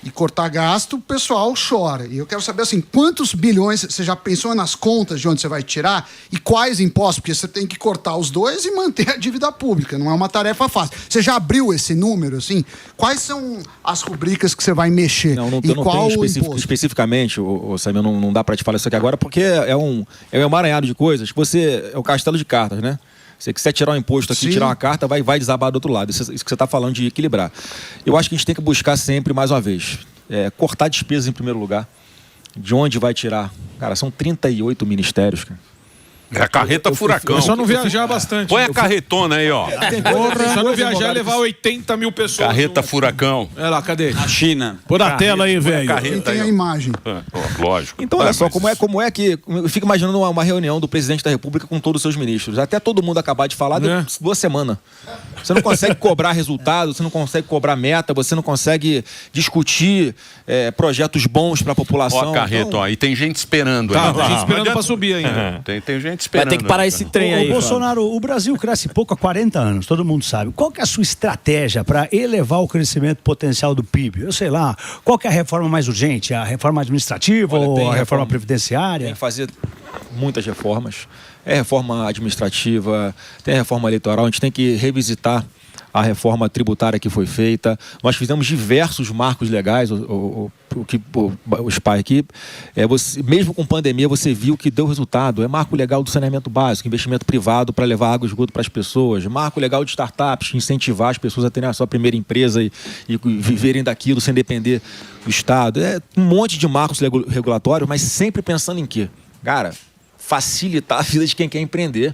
K: E cortar gasto, o pessoal chora. E eu quero saber, assim, quantos bilhões, você já pensou nas contas de onde você vai tirar? E quais impostos? Porque você tem que cortar os dois e manter a dívida pública. Não é uma tarefa fácil. Você já abriu esse número, assim? Quais são as rubricas que você vai mexer?
G: Não tenho especificamente, Samir, não dá para te falar isso aqui agora, porque é um emaranhado de coisas. É o castelo de cartas, né? Se você quiser tirar um imposto aqui, tirar uma carta, vai desabar do outro lado. Isso que você está falando de equilibrar. Eu acho que a gente tem que buscar sempre, mais uma vez, cortar despesas em primeiro lugar. De onde vai tirar? Cara, são 38 ministérios, cara.
E: É a carreta furacão.
H: É só não viajar bastante.
E: Põe a carretona aí, ó.
H: É só não viajar e levar 80 mil pessoas.
E: Carreta furacão.
H: Olha lá, cadê?
F: A China.
H: Por a tela aí, velho.
K: Tem a imagem.
E: Lógico.
G: Então, olha só, como é que... Eu fico imaginando uma reunião do presidente da República com todos os seus ministros. Até todo mundo acabar de falar, deu 2 semanas. Você não consegue cobrar resultado, você não consegue cobrar meta, você não consegue discutir projetos bons para a população.
E: Ó a carreta, ó. E tem gente esperando.
H: Tá, tem gente esperando para subir ainda.
E: Tem gente esperando.
I: Vai ter que parar esse trem aí.
J: Bolsonaro, o Brasil cresce pouco há 40 anos, todo mundo sabe. Qual que é a sua estratégia para elevar o crescimento potencial do PIB? Eu sei lá, qual que é a reforma mais urgente? A reforma administrativa ou a reforma previdenciária?
G: Tem que fazer muitas reformas. Reforma administrativa, tem a reforma eleitoral, a gente tem que revisitar a reforma tributária que foi feita. Nós fizemos diversos marcos legais, o SPAI aqui. Mesmo com pandemia, você viu que deu resultado. É marco legal do saneamento básico, investimento privado para levar água e esgoto para as pessoas. Marco legal de startups, incentivar as pessoas a terem a sua primeira empresa e viverem daquilo sem depender do Estado. É um monte de marcos regulatórios, mas sempre pensando em quê? Cara, facilitar a vida de quem quer empreender.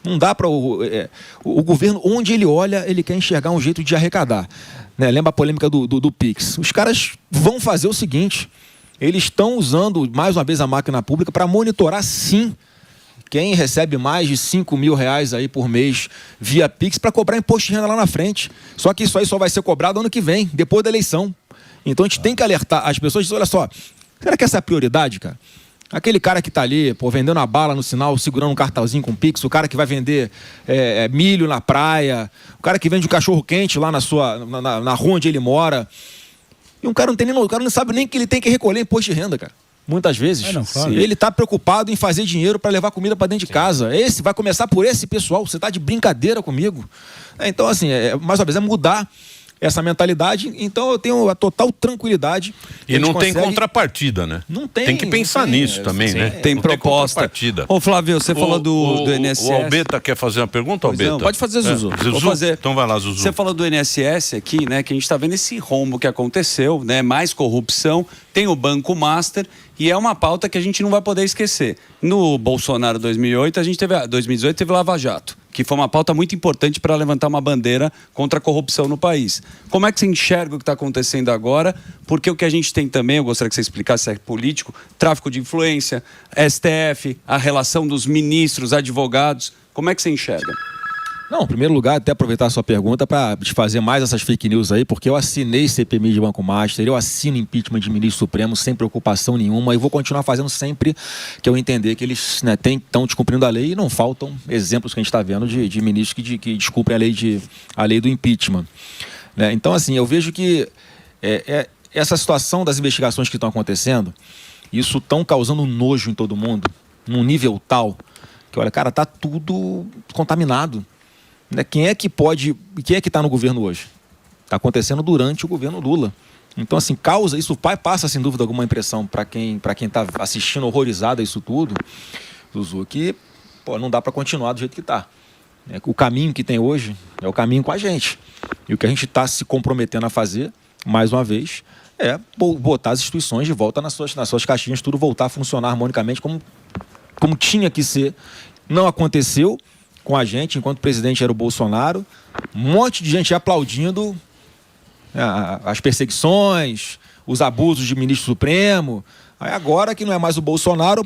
G: Não dá para o governo, onde ele olha, ele quer enxergar um jeito de arrecadar. Né? Lembra a polêmica do Pix? Os caras vão fazer o seguinte, eles estão usando, mais uma vez, a máquina pública para monitorar, sim, quem recebe mais de 5 mil reais aí por mês via Pix para cobrar imposto de renda lá na frente. Só que isso aí só vai ser cobrado ano que vem, depois da eleição. Então a gente tem que alertar as pessoas, olha só, será que essa é a prioridade, cara? Aquele cara que está ali, vendendo a bala no sinal, segurando um cartãozinho com Pix, o cara que vai vender milho na praia, o cara que vende um cachorro-quente lá na rua onde ele mora. E o cara não sabe nem que ele tem que recolher imposto de renda, cara. Muitas vezes. Ele está preocupado em fazer dinheiro para levar comida para dentro de casa. Vai começar por esse pessoal. Você está de brincadeira comigo. Então, assim, mais uma vez, mudar essa mentalidade. Então eu tenho a total tranquilidade.
E: E não tem contrapartida, né?
G: Não tem.
E: Tem que pensar nisso também, né?
F: Tem proposta. Ô, Flávio, você falou do INSS.
E: O Albeta quer fazer uma pergunta, Albeta?
F: Pode fazer, Zuzu.
E: Zuzu?
F: Vou fazer.
E: Então vai lá, Zuzu.
F: Você falou do INSS aqui, né? Que a gente está vendo esse rombo que aconteceu, né? Mais corrupção, tem o Banco Master e é uma pauta que a gente não vai poder esquecer. No Bolsonaro 2018 teve Lava Jato, que foi uma pauta muito importante para levantar uma bandeira contra a corrupção no país. Como é que você enxerga o que está acontecendo agora? Porque o que a gente tem também, eu gostaria que você explicasse se é político, tráfico de influência, STF, a relação dos ministros, advogados. Como é que você enxerga?
G: Não, em primeiro lugar, até aproveitar a sua pergunta para desfazer mais essas fake news aí, porque eu assinei CPMI de Banco Master, eu assino impeachment de ministro supremo sem preocupação nenhuma e vou continuar fazendo sempre que eu entender que eles estão descumprindo a lei e não faltam exemplos que a gente está vendo de ministros que descumprem a lei do impeachment. Né? Então, assim, eu vejo que essa situação das investigações que estão acontecendo, isso estão causando nojo em todo mundo, num nível tal que, olha, cara, tá tudo contaminado. Quem é que está no governo hoje? Está acontecendo durante o governo Lula. Então, assim, isso passa, sem dúvida alguma, impressão para quem está assistindo horrorizado a isso tudo, Zuzu, que não dá para continuar do jeito que está. O caminho que tem hoje é o caminho com a gente. E o que a gente está se comprometendo a fazer, mais uma vez, é botar as instituições de volta nas suas caixinhas, tudo voltar a funcionar harmonicamente como tinha que ser. Não aconteceu com a gente, enquanto o presidente era o Bolsonaro, um monte de gente aplaudindo as perseguições, os abusos de ministro supremo. Aí agora que não é mais o Bolsonaro,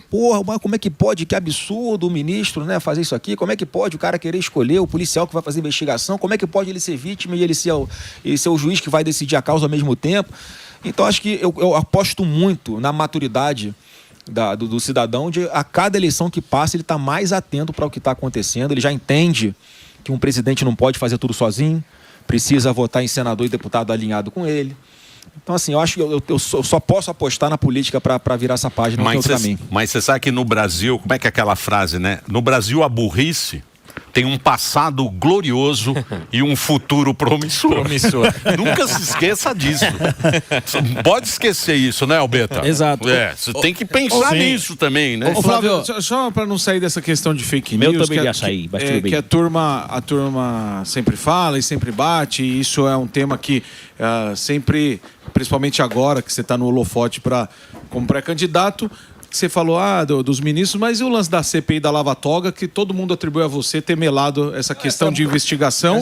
G: mas como é que pode? Que absurdo o ministro, né, fazer isso aqui. Como é que pode o cara querer escolher o policial que vai fazer investigação? Como é que pode ele ser vítima e ele ser o juiz que vai decidir a causa ao mesmo tempo? Então acho que eu aposto muito na maturidade do cidadão, a cada eleição que passa ele está mais atento para o que está acontecendo, ele já entende que um presidente não pode fazer tudo sozinho, precisa votar em senador e deputado alinhado com ele. Então, assim, eu acho que eu só posso apostar na política para virar essa página, não tem outro caminho.
E: Mas você sabe que no Brasil, como é que é aquela frase, né? No Brasil, a burrice tem um passado glorioso e um futuro promissor. Nunca se esqueça disso. Pode esquecer isso, né, Albeta?
I: Exato.
E: Você tem que pensar nisso também, né?
H: Ô, Flávio, só para não sair dessa questão de fake news,
I: Meu também ia sair, mas tudo bem.
H: Que a turma sempre fala e sempre bate, e isso é um tema que sempre, principalmente agora que você está no holofote como pré-candidato, você falou dos ministros, mas e o lance da CPI da Lava Toga, que todo mundo atribui a você ter melado essa questão de investigação?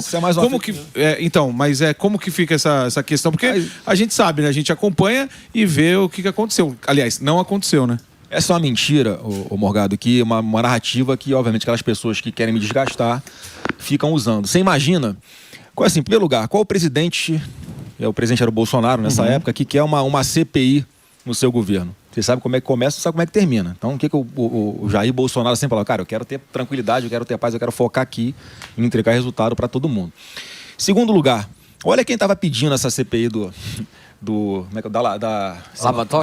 H: Como que fica essa questão? Porque a gente sabe, né? A gente acompanha e vê o que aconteceu. Aliás, não aconteceu, né?
G: Essa é uma mentira, ô Morgado, que uma narrativa que, obviamente, aquelas pessoas que querem me desgastar ficam usando. Você imagina, em primeiro lugar, qual o presidente, o presidente era o Bolsonaro nessa época, que quer uma CPI no seu governo? Você sabe como é que começa, você sabe como é que termina. Então, o que o Jair Bolsonaro sempre falou? Cara, eu quero ter tranquilidade, eu quero ter paz, eu quero focar aqui em entregar resultado para todo mundo. Segundo lugar, olha quem estava pedindo essa CPI da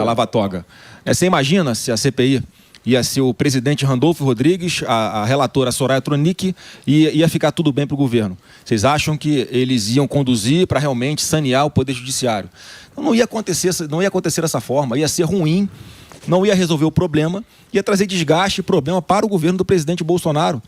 G: Lava Toga. Você imagina se a CPI ia ser o presidente Randolfo Rodrigues, a relatora Soraya Tronic, e ia ficar tudo bem para o governo? Vocês acham que eles iam conduzir para realmente sanear o Poder Judiciário? Não ia acontecer dessa forma, ia ser ruim, não ia resolver o problema, ia trazer desgaste e problema para o governo do presidente Bolsonaro.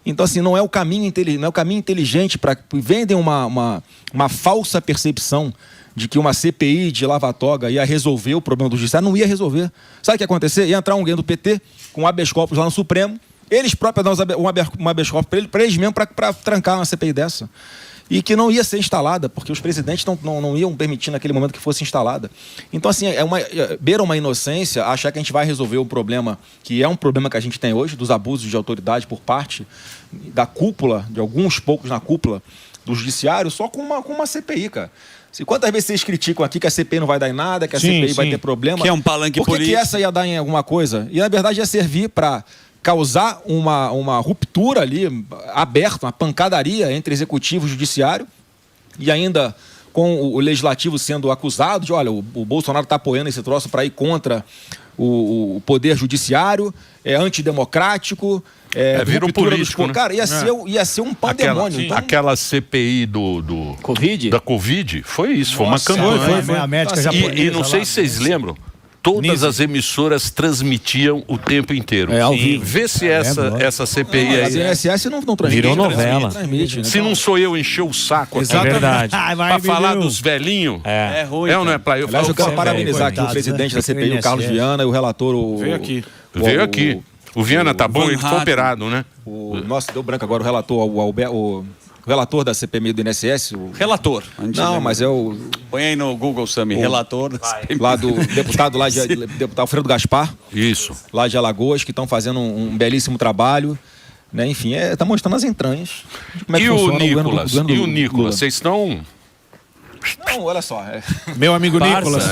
G: Então, assim, não é o caminho inteligente para vendem uma falsa percepção de que uma CPI de Lava Toga ia resolver o problema do judiciário. Não ia resolver. Sabe o que ia acontecer? Ia entrar alguém do PT com habeas corpus lá no Supremo, eles próprios dar um habeas corpus para eles mesmo, para trancar uma CPI dessa. E que não ia ser instalada, porque os presidentes não iam permitir naquele momento que fosse instalada. Então, assim, beira uma inocência achar que a gente vai resolver o problema, que é um problema que a gente tem hoje, dos abusos de autoridade por parte da cúpula, de alguns poucos na cúpula do judiciário, só com uma CPI, cara. Quantas vezes vocês criticam aqui que a CPI não vai dar em nada, que a CPI vai ter problema?
F: Que é um palanque político.
G: Por que essa ia dar em alguma coisa? E, na verdade, ia servir para causar uma ruptura ali, aberta, uma pancadaria entre executivo e judiciário, e ainda com o legislativo sendo acusado de, olha, o Bolsonaro está apoiando esse troço para ir contra o poder judiciário, é antidemocrático,
E: Vira um político, né?
G: Cara, ia ser um pandemônio. Então...
E: Aquela CPI do
I: Covid?
E: Da Covid, foi isso, foi uma campanha.
J: Foi a médica japonesa.
E: E não sei se vocês lembram, todas as emissoras transmitiam o tempo inteiro.
I: Ao vivo.
E: Vê se essa CPI aí...
G: A INSS não transmite.
L: Virou novela.
E: Se não sou eu encher o saco aqui.
L: É verdade.
E: Pra falar dos velhinhos.
F: É ruim.
E: É ou não é pra eu
G: Aliás, eu quero
E: falar?
G: parabenizar aqui o presidente da CPI, o Carlos Viana, e o relator...
E: Veio aqui. O Viana tá bom, ele foi operado, né?
G: Nossa, deu branco agora o relator, o relator da CPMI do INSS.
F: Relator.
G: Não, mas é o...
F: Põe aí no Google, Sami, relator.
G: Lá do deputado deputado Alfredo Gaspar.
E: Isso.
G: Lá de Alagoas, que estão fazendo um belíssimo trabalho. Né? Enfim, tá mostrando as entranhas. Como é que
E: E
G: funciona
E: o Nicolas? Vocês estão...
G: Não, olha só.
H: Meu amigo Nicolas.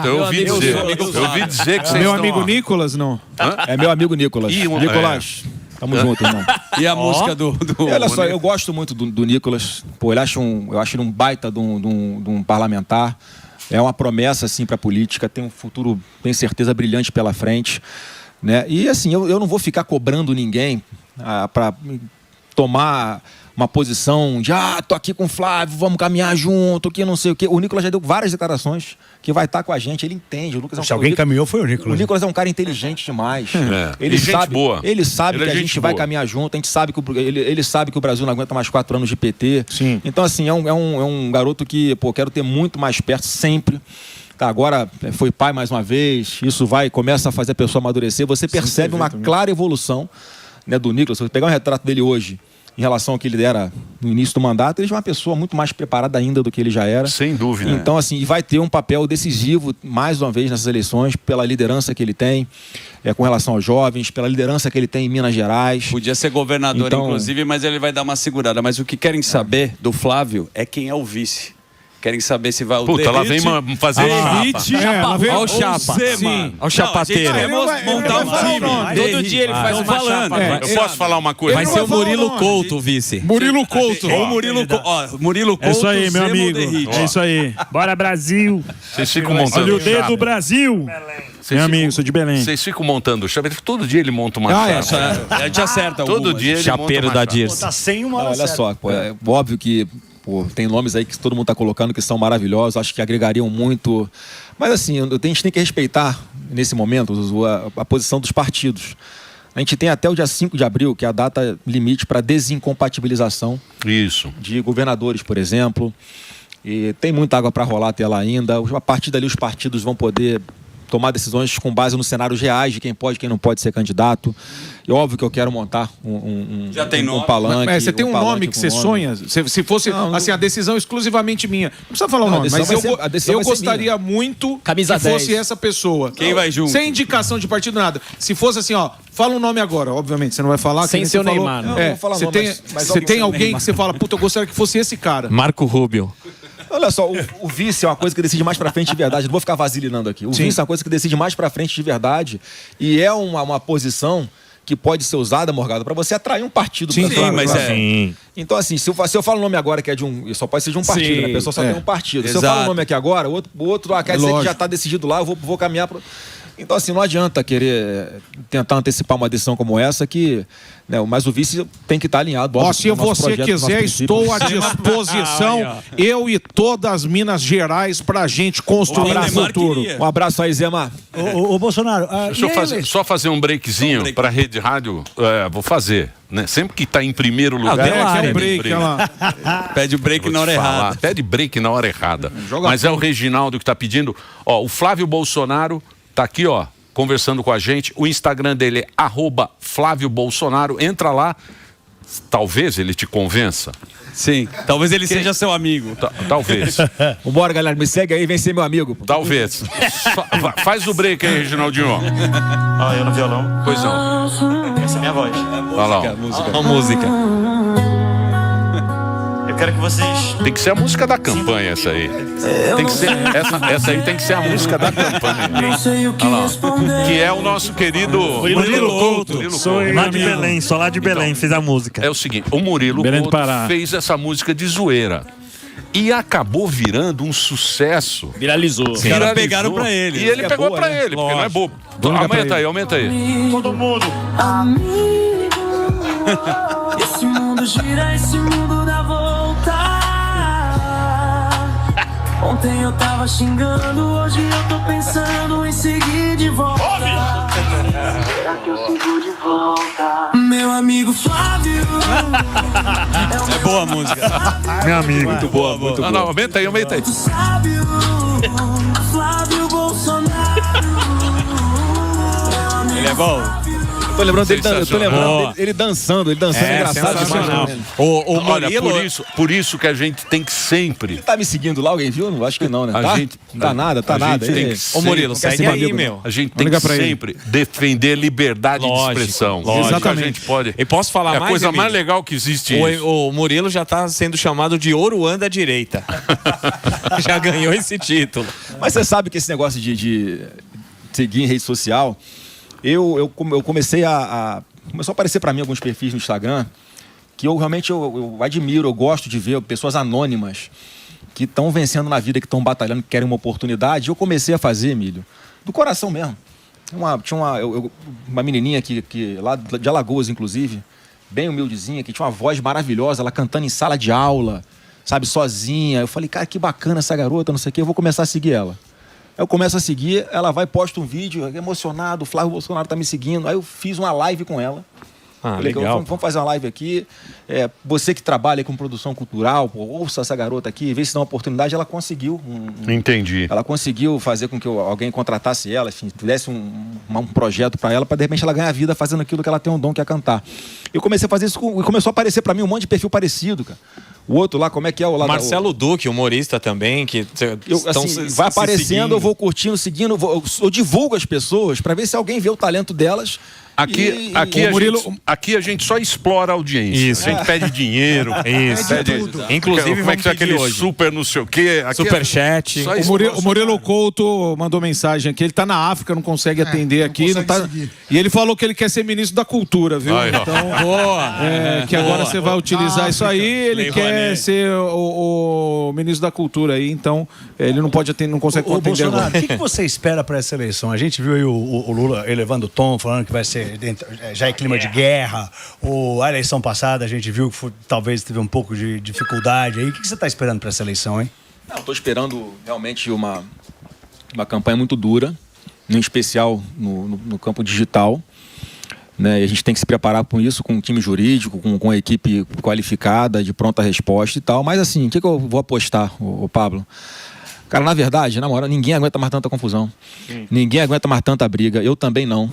E: Eu ouvi dizer que vocês
H: Meu
E: estão...
H: amigo Nicolas, não.
G: É meu amigo Nicolas. Nicolas, tamo junto, irmão.
F: E a música do...
G: Olha só, eu gosto muito do Nicolas. Pô, eu acho ele um baita de um parlamentar. É uma promessa, assim, pra política. Tem um futuro, tenho certeza, brilhante pela frente. Né? E, assim, eu não vou ficar cobrando ninguém pra tomar... uma posição de, tô aqui com o Flávio, vamos caminhar junto, que não sei o quê. O Nicolas já deu várias declarações que vai estar com a gente, ele entende. O Lucas é um
J: Se alguém caminhou, foi o Nicolas.
G: O Nicolas é um cara inteligente demais.
E: Ele sabe, boa.
G: Ele sabe
E: Ele
G: que a gente vai caminhar junto, a gente sabe que ele sabe que o Brasil não aguenta mais 4 anos de PT.
H: Sim.
G: Então, assim, é um garoto que, quero ter muito mais perto sempre. Tá, agora foi pai mais uma vez, isso começa a fazer a pessoa amadurecer. Você percebe uma clara evolução, né, do Nicolas. Se você pegar um retrato dele hoje, em relação ao que ele era no início do mandato, ele já é uma pessoa muito mais preparada ainda do que ele já era.
E: Sem dúvida.
G: Então, assim, vai ter um papel decisivo, mais uma vez, nessas eleições, pela liderança que ele tem, com relação aos jovens, pela liderança que ele tem em Minas Gerais.
F: Podia ser governador,
G: Então...
F: inclusive, mas ele vai dar uma segurada. Mas o que querem saber do Flávio é quem é o vice. Querem saber se vai o
E: Puta, ela vem fazer
F: chapa. Olha o chapa.
L: Olha o chapateiro.
F: Montar um time.
L: Todo dia ele faz uma chapa.
E: Eu posso falar uma coisa?
L: Vai ser o Murilo Couto, o vice.
H: Murilo Couto.
F: Ou Murilo Couto.
N: É isso aí, meu amigo. É isso aí. Bora, Brasil.
E: Vocês ficam montando
N: Olha o dedo do Brasil. Meu amigo, sou de Belém.
E: Vocês ficam montando chapa. Todo dia ele monta uma chapa.
F: A gente acerta.
E: Todo dia ele
L: chapeiro da Dirce.
J: Tá sem uma hora
G: Olha
J: certa.
G: só, é óbvio que tem nomes aí que todo mundo está colocando que são maravilhosos, acho que agregariam muito. Mas assim, a gente tem que respeitar, nesse momento, a posição dos partidos. A gente tem até o dia 5 de abril, que é a data limite para desincompatibilização de governadores, por exemplo. E tem muita água para rolar até lá ainda. A partir dali os partidos vão poder tomar decisões com base nos cenários reais de quem pode e quem não pode ser candidato. E óbvio que eu quero montar
F: Já tem nome.
G: palanque.
H: Mas você tem um nome que você sonha? Se fosse assim, a decisão exclusivamente minha. Não precisa falar o nome, mas eu gostaria muito
I: Camisa
H: que fosse
I: 10.
H: essa pessoa.
F: Quem vai junto?
H: Sem indicação de partido, nada. Se fosse assim, fala um nome agora, obviamente, você não vai falar.
I: Sem ser o Neymar.
G: Não vou falar
H: você
G: nome,
H: tem,
G: mas
H: você tem alguém que você fala, puta, eu gostaria que fosse esse cara.
L: Marco Rubio.
G: Olha só, o vice é uma coisa que decide mais pra frente de verdade. Não vou ficar vasilinando aqui. O vice é uma coisa que decide mais pra frente de verdade. E é uma posição que pode ser usada, Morgado, pra você atrair um partido.
F: Sim, mas
G: Então, assim, se eu falo o nome agora que é de só pode ser de um partido, né? A pessoa só tem um partido. Se eu falo o nome aqui agora, o outro quer dizer que já tá decidido lá, eu vou caminhar pro... Então, assim, não adianta querer tentar antecipar uma decisão como essa mas o vice tem que estar alinhado.
H: Se você quiser, estou à disposição, eu e todas Minas Gerais, pra gente construir o futuro.
G: Um abraço aí, Zema.
J: Ô Bolsonaro,
E: deixa eu só fazer um breakzinho para a Rede Rádio. Vou fazer, né? Sempre que está em primeiro lugar.
H: Quer um break,
F: Pede break na hora errada.
E: Pede break na hora errada. Mas é o Reginaldo que está pedindo. O Flávio Bolsonaro tá aqui, conversando com a gente. O Instagram dele é @Flávio Bolsonaro. Entra lá. Talvez ele te convença.
F: Sim, talvez ele seja seu amigo.
E: Talvez.
G: Vambora, galera, me segue aí, vem ser meu amigo.
E: Talvez. Faz o break aí, Reginaldinho.
O: Eu no violão.
E: Pois não.
O: Essa é a minha voz.
E: Olha lá.
L: Música.
O: Eu quero que vocês...
E: Tem que ser a música da campanha essa aí. Tem que ser, essa aí tem que ser a música da campanha. Olha lá. Que é o nosso querido
O: Murilo Couto.
N: Sou
O: lá de Belém, só lá de Belém, fiz a música.
E: É o seguinte, o Murilo Couto fez essa música de zoeira. E acabou virando um sucesso.
I: Viralizou.
F: Os caras pegaram pra ele.
E: E ele pegou pra ele, porque não é bobo. Aumenta aí.
O: Todo mundo.
P: Esse mundo gira, esse mundo dá volta. Ontem eu tava xingando, hoje eu tô pensando em seguir de volta. Será que eu sigo de volta? Meu amigo Flávio.
F: É boa a música.
O: Meu amigo.
E: Muito boa, muito boa. Não, aumenta aí.
P: Sábio, Flávio Bolsonaro.
F: Ele é bom.
G: Tô lembrando dele dançando, é engraçado demais.
E: O Murilo... Olha, por isso que a gente tem que sempre...
G: Ele tá me seguindo lá, alguém viu? Acho que não, né? Tá nada.
E: Ô
L: Murilo, segue aí, meu.
E: A gente tem que sempre defender liberdade de expressão.
L: Exatamente.
E: A gente pode...
L: E posso falar mais,
E: É a coisa
L: Emílio?
E: mais legal que existe.
L: O Murilo já tá sendo chamado de Oruan da direita. Já ganhou esse título.
G: Mas você sabe que esse negócio de seguir em rede social... Eu comecei começou a aparecer para mim alguns perfis no Instagram que eu realmente eu admiro, eu gosto de ver pessoas anônimas que estão vencendo na vida, que estão batalhando, que querem uma oportunidade. Eu comecei a fazer, Emílio, do coração mesmo. Tinha uma menininha que lá de Alagoas, inclusive, bem humildezinha, que tinha uma voz maravilhosa, ela cantando em sala de aula, sabe, sozinha. Eu falei, cara, que bacana essa garota, não sei o quê, eu vou começar a seguir ela. Eu começo a seguir, ela vai e posta um vídeo, emocionado, o Flávio Bolsonaro tá me seguindo. Aí eu fiz uma live com ela. Falei,
L: legal.
G: Vamos fazer uma live aqui. Você que trabalha com produção cultural, ouça essa garota aqui, vê se dá uma oportunidade. Ela conseguiu.
E: Entendi.
G: Ela conseguiu fazer com que alguém contratasse ela, enfim, tivesse um projeto para ela, para de repente ela ganhar vida fazendo aquilo que ela tem um dom, que é cantar. Eu comecei a fazer isso e começou a aparecer para mim um monte de perfil parecido, cara. O outro lá, como é que é o lado?
L: Marcelo Duque, humorista também, que
G: vai aparecendo, eu vou curtindo, seguindo, eu divulgo as pessoas para ver se alguém vê o talento delas.
E: Aqui a gente só explora a audiência.
L: Isso.
E: A gente pede dinheiro.
L: Isso.
E: Inclusive, como é que é aquele hoje? Super não sei o quê.
L: Superchat.
H: O Murilo Couto mandou mensagem aqui. Ele tá na África, não consegue atender aqui. Não tá... E ele falou que ele quer ser ministro da cultura, viu? Então,
L: boa.
H: Que agora você vai utilizar isso aí. Ele quer ser o ministro da cultura aí. Então, ele não pode atender, não consegue atender
J: Bolsonaro,
H: agora.
J: o que você espera para essa eleição? A gente viu aí o Lula elevando o tom, falando que vai ser já é clima de guerra. A eleição passada a gente viu que talvez teve um pouco de dificuldade aí. O que você está esperando para essa eleição, hein?
G: Estou esperando realmente uma campanha muito dura, em especial no campo digital. Né? E a gente tem que se preparar com isso, com um time jurídico, com a equipe qualificada, de pronta resposta e tal. Mas assim, o que eu vou apostar, o Pablo? Cara, na verdade, na moral, ninguém aguenta mais tanta confusão. Ninguém aguenta mais tanta briga. Eu também não.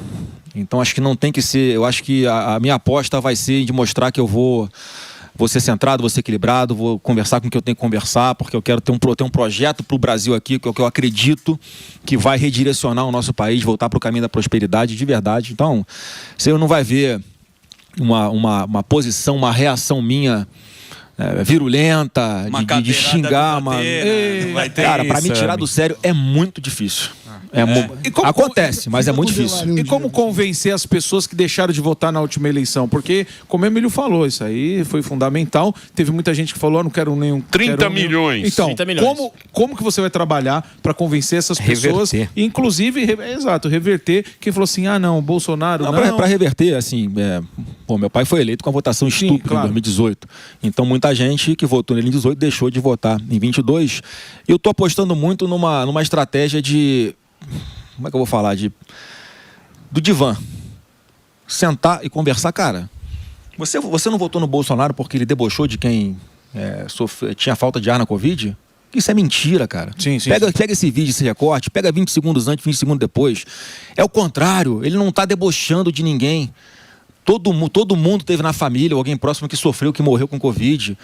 G: Então acho que não tem que ser... Eu acho que a minha aposta vai ser de mostrar que eu vou ser centrado, vou ser equilibrado, vou conversar com o que eu tenho que conversar, porque eu quero ter um projeto para o Brasil aqui, que eu acredito que vai redirecionar o nosso país, voltar para o caminho da prosperidade de verdade. Então, você não vai ver uma posição, uma reação minha... virulenta, de xingar, cara, para me tirar do sério é muito difícil. Acontece, mas é muito difícil.
H: E como convencer as pessoas que deixaram de votar na última eleição? Porque, como o Emílio falou, isso aí foi fundamental. Teve muita gente que falou, não quero nenhum...
E: 30 milhões.
H: Então,
I: 30 milhões.
H: Como que você vai trabalhar para convencer essas pessoas? Inclusive, reverter quem falou assim, não, Bolsonaro não.
G: Para reverter, assim, meu pai foi eleito com a votação estúpida em 2018. Então, muita gente que votou nele em 2018 deixou de votar em 22. Eu tô apostando muito numa estratégia de... Como é que eu vou falar? Do divã. Sentar e conversar, cara. Você não votou no Bolsonaro porque ele debochou de quem tinha falta de ar na Covid? Isso é mentira, cara.
H: Sim.
G: Pega esse vídeo, esse recorte, pega 20 segundos antes, 20 segundos depois. É o contrário, ele não tá debochando de ninguém. Todo mundo teve na família ou alguém próximo que sofreu, que morreu com Covid.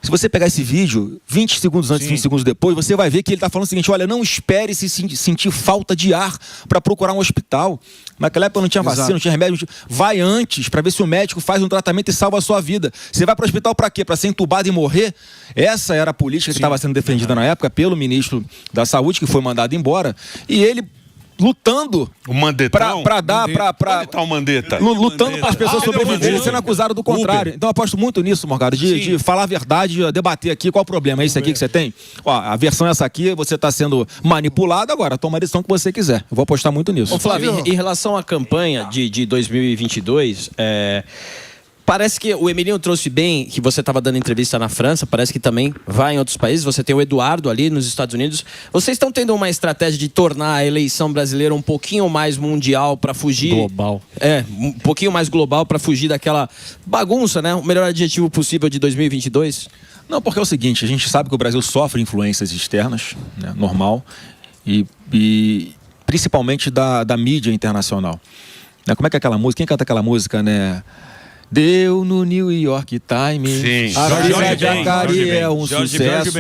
G: Se você pegar esse vídeo, 20 segundos antes, 20 segundos depois, você vai ver que ele está falando o seguinte, olha, não espere se sentir falta de ar para procurar um hospital. Naquela época não tinha vacina, não tinha remédio. Vai antes para ver se o médico faz um tratamento e salva a sua vida. Você vai para o hospital para quê? Para ser entubado e morrer? Essa era a política que estava sendo defendida na época pelo ministro da Saúde, que foi mandado embora. E ele... lutando
E: o Mandetão
G: para dar
E: onde tá o Mandetta?
G: Lutando para as pessoas sobreviverem, sendo acusado do contrário. Então eu aposto muito nisso, Morgado, de falar a verdade, de debater aqui qual o problema. É isso aqui que você tem? A versão é essa aqui, você está sendo manipulado, agora toma a decisão que você quiser. Eu vou apostar muito nisso.
I: Ô Flávio, em relação à campanha de 2022, Parece que o Emílio trouxe bem que você estava dando entrevista na França, parece que também vai em outros países. Você tem o Eduardo ali nos Estados Unidos. Vocês estão tendo uma estratégia de tornar a eleição brasileira um pouquinho mais mundial para fugir...
O: Global.
I: Um pouquinho mais global para fugir daquela bagunça, né? O melhor adjetivo possível de 2022?
G: Não, porque é o seguinte, a gente sabe que o Brasil sofre influências externas, né, normal, e principalmente da mídia internacional. Né, como é que é aquela música? Quem canta aquela música, né? Deu no New York Times.
E: Sim.
G: A feira de Acari é um sucesso.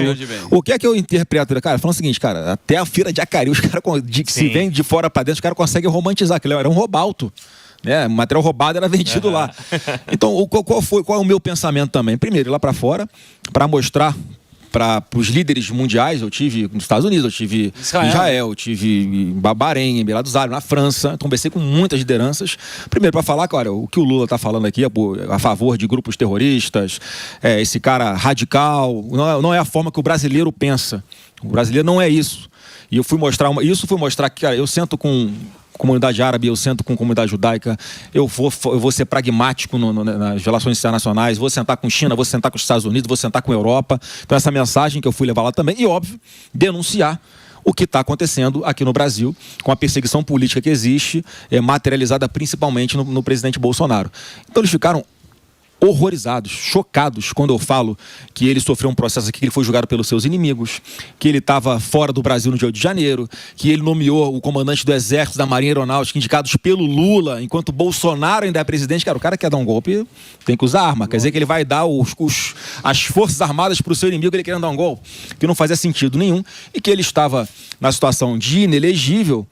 G: O que é que eu interpreto? Cara, falando o seguinte, cara, até a feira de Acari, os caras que se vem de fora para dentro, os caras conseguem romantizar aquilo. Era um roubalto. Né? O material roubado era vendido lá. Então, qual é o meu pensamento também? Primeiro, ir lá para fora, para mostrar para os líderes mundiais. Eu tive nos Estados Unidos, eu tive em Israel, eu tive em Bahrein, em Emirados Árabes, na França. Conversei com muitas lideranças. Primeiro, para falar, cara, o que o Lula está falando aqui é a favor de grupos terroristas, esse cara radical. Não é a forma que o brasileiro pensa. O brasileiro não é isso. E eu fui mostrar que, cara, eu sento com comunidade árabe, eu sento com comunidade judaica, eu vou ser pragmático nas relações internacionais, vou sentar com China, vou sentar com os Estados Unidos, vou sentar com a Europa. Então essa mensagem que eu fui levar lá também, e óbvio, denunciar o que está acontecendo aqui no Brasil, com a perseguição política que existe, materializada principalmente no presidente Bolsonaro. Então eles ficaram horrorizados, chocados, quando eu falo que ele sofreu um processo aqui, que ele foi julgado pelos seus inimigos, que ele estava fora do Brasil no dia 8 de janeiro, que ele nomeou o comandante do Exército, da Marinha Aeronáutica, indicados pelo Lula, enquanto Bolsonaro ainda é presidente. Cara, o cara quer dar um golpe, tem que usar arma. Quer dizer que ele vai dar as Forças Armadas para o seu inimigo, ele querendo dar um golpe, que não fazia sentido nenhum, e que ele estava na situação de inelegível,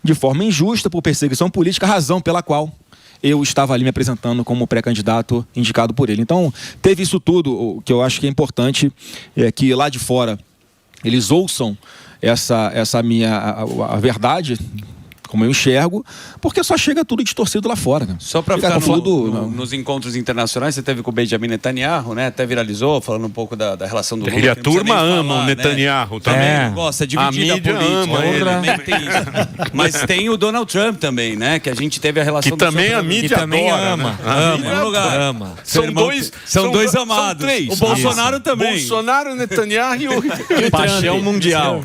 G: de forma injusta, por perseguição política, razão pela qual eu estava ali me apresentando como pré-candidato indicado por ele. Então, teve isso tudo. O que eu acho que é importante é que lá de fora eles ouçam essa minha a verdade, como eu enxergo, porque só chega tudo distorcido lá fora. Né?
F: Só para ficar nos encontros internacionais, você teve com o Benjamin Netanyahu, né? Até viralizou, falando um pouco da relação do Lula.
E: E a turma ama o Netanyahu, né?
F: Também gosta, dividida a mídia ama ele. Tem isso. Mas tem o Donald Trump também, né? Que a gente teve a relação...
E: Que também a mídia adora,
F: ama.
E: Né?
F: Ama. São dois amados.
E: São três.
F: O Bolsonaro também.
E: Bolsonaro, Netanyahu e o
F: Paixão mundial.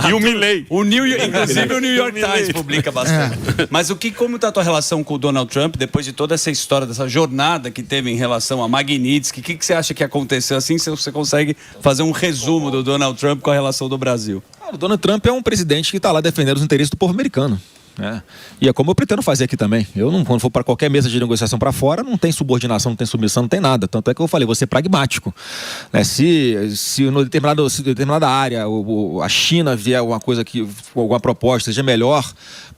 E: E o Milley.
F: Inclusive o New York Times publica bastante. Mas como está a tua relação com o Donald Trump depois de toda essa história, dessa jornada que teve em relação a Magnitsky? O que você acha que aconteceu assim? Se você consegue fazer um resumo do Donald Trump com a relação do Brasil?
G: O Donald Trump é um presidente que está lá defendendo os interesses do povo americano. E é como eu pretendo fazer aqui também. Eu não, quando for para qualquer mesa de negociação para fora, não tem subordinação, não tem submissão, não tem nada. Tanto é que eu falei, vou ser pragmático. Se em determinada área a China vier alguma proposta seja melhor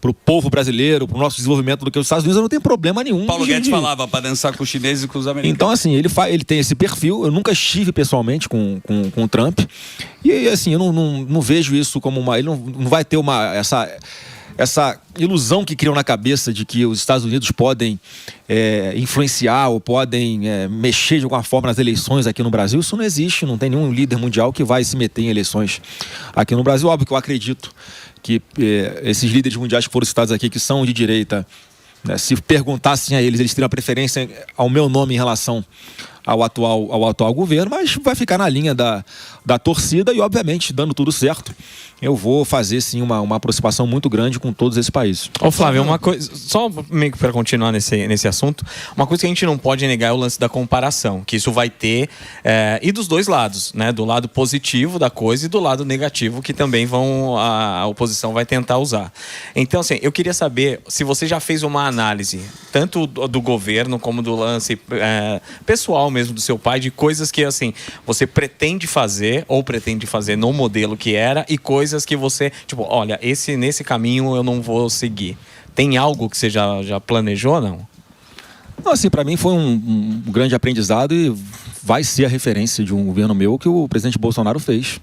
G: para o povo brasileiro, para o nosso desenvolvimento do que os Estados Unidos, eu não tenho problema nenhum.
F: Paulo Guedes falava para dançar com os chineses e com os americanos.
G: Então, assim, ele tem esse perfil. Eu nunca estive pessoalmente com o Trump. E, assim, eu não vejo isso como uma... Ele não vai ter essa ilusão que criam na cabeça de que os Estados Unidos podem influenciar ou podem mexer de alguma forma nas eleições aqui no Brasil. Isso não existe, não tem nenhum líder mundial que vai se meter em eleições aqui no Brasil. Óbvio que eu acredito que esses líderes mundiais que foram citados aqui, que são de direita, né, se perguntassem a eles teriam preferência ao meu nome em relação ao atual governo, mas vai ficar na linha da torcida e, obviamente, dando tudo certo, eu vou fazer, sim, uma aproximação muito grande com todos esses países.
L: Ô Flávio, uma coisa, só meio que para continuar nesse assunto, uma coisa que a gente não pode negar é o lance da comparação, que isso vai ter, e dos dois lados, né? Do lado positivo da coisa e do lado negativo, que também a oposição vai tentar usar. Então, assim, eu queria saber se você já fez uma análise, tanto do governo como do lance pessoal mesmo do seu pai, de coisas que, assim, você pretende fazer ou pretende fazer no modelo que era e coisas que você, tipo, olha, nesse caminho eu não vou seguir. Tem algo que você já planejou, não?
G: Não, assim, para mim foi um grande aprendizado e vai ser a referência de um governo meu que o presidente Bolsonaro fez.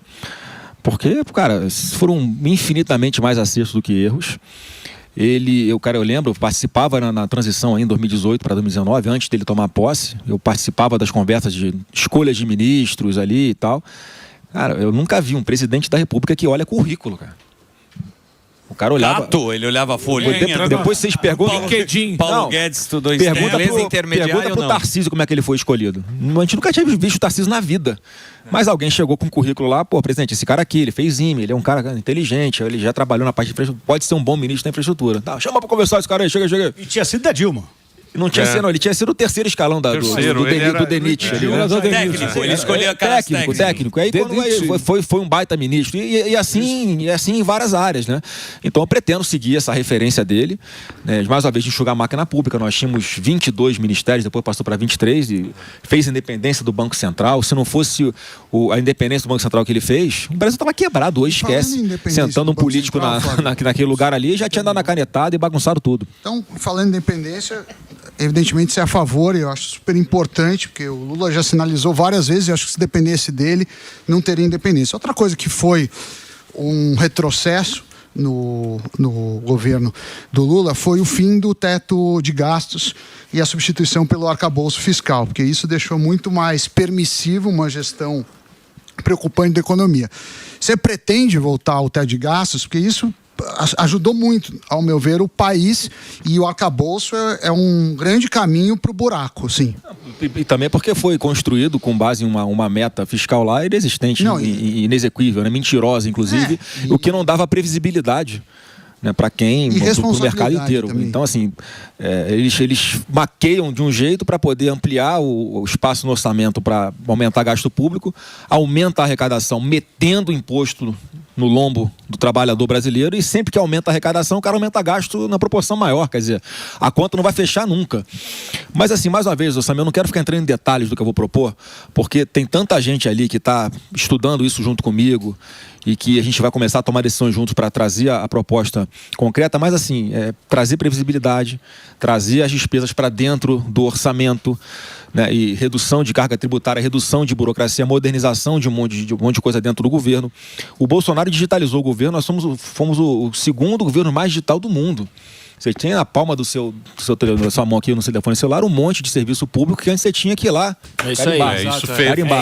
G: Porque, cara, foram infinitamente mais acertos do que erros. Eu lembro, eu participava na transição aí em 2018 para 2019, antes dele tomar posse. Eu participava das conversas de escolhas de ministros ali e tal. Cara, eu nunca vi um presidente da República que olha currículo, cara. O cara olhava...
F: Gato, ele olhava a folha.
G: Depois vocês perguntam...
F: Paulo Guedes estudou
G: Pergunta
F: intermediário
G: pro
F: ou não?
G: Tarcísio como é que ele foi escolhido. A gente nunca tinha visto o Tarcísio na vida. Mas alguém chegou com um currículo lá, pô, presidente, esse cara aqui, ele fez IME, ele é um cara inteligente, ele já trabalhou na parte de infraestrutura, pode ser um bom ministro da infraestrutura. Tá, chama pra conversar esse cara aí, chega.
J: E tinha sido da Dilma.
G: Não tinha sido, não, ele tinha sido o terceiro escalão do DENIT.
F: Ele escolhia caras
G: técnico. Aí quando foi um baita ministro. E assim em várias áreas, né? Então eu pretendo seguir essa referência dele, né? Mais uma vez, de enxugar a máquina pública. Nós tínhamos 22 ministérios, depois passou para 23 e fez a independência do Banco Central. Se não fosse a independência do Banco Central que ele fez, o Brasil estava quebrado hoje, esquece. Sentando um político naquele lugar ali, já tinha dado na canetada e bagunçado tudo.
K: Então, falando em independência, evidentemente você é a favor, e eu acho super importante, porque o Lula já sinalizou várias vezes, e eu acho que se dependesse dele, não teria independência. Outra coisa que foi um retrocesso no governo do Lula foi o fim do teto de gastos e a substituição pelo arcabouço fiscal, porque isso deixou muito mais permissivo uma gestão preocupante da economia. Você pretende voltar ao teto de gastos? Porque isso ajudou muito, ao meu ver, o país, e o arcabouço é um grande caminho para o buraco, sim.
G: E também porque foi construído com base em uma meta fiscal lá inexistente, inexequível, né? Mentirosa, inclusive, o que não dava previsibilidade, né, para quem, pro mercado inteiro. Também. Então, assim, eles maqueiam de um jeito para poder ampliar o espaço no orçamento para aumentar gasto público, aumenta a arrecadação, metendo imposto no lombo do trabalhador brasileiro, e sempre que aumenta a arrecadação, o cara aumenta gasto na proporção maior, quer dizer, a conta não vai fechar nunca. Mas assim, mais uma vez, eu não quero ficar entrando em detalhes do que eu vou propor, porque tem tanta gente ali que está estudando isso junto comigo, e que a gente vai começar a tomar decisões juntos para trazer a proposta concreta, mas assim, trazer previsibilidade, trazer as despesas para dentro do orçamento, né, e redução de carga tributária, redução de burocracia, modernização de um monte de coisa dentro do governo. O Bolsonaro digitalizou o governo, nós fomos o segundo governo mais digital do mundo. Você tinha na palma da sua mão aqui no seu telefone celular um monte de serviço público que antes você tinha que ir lá.
I: É isso aí.
G: É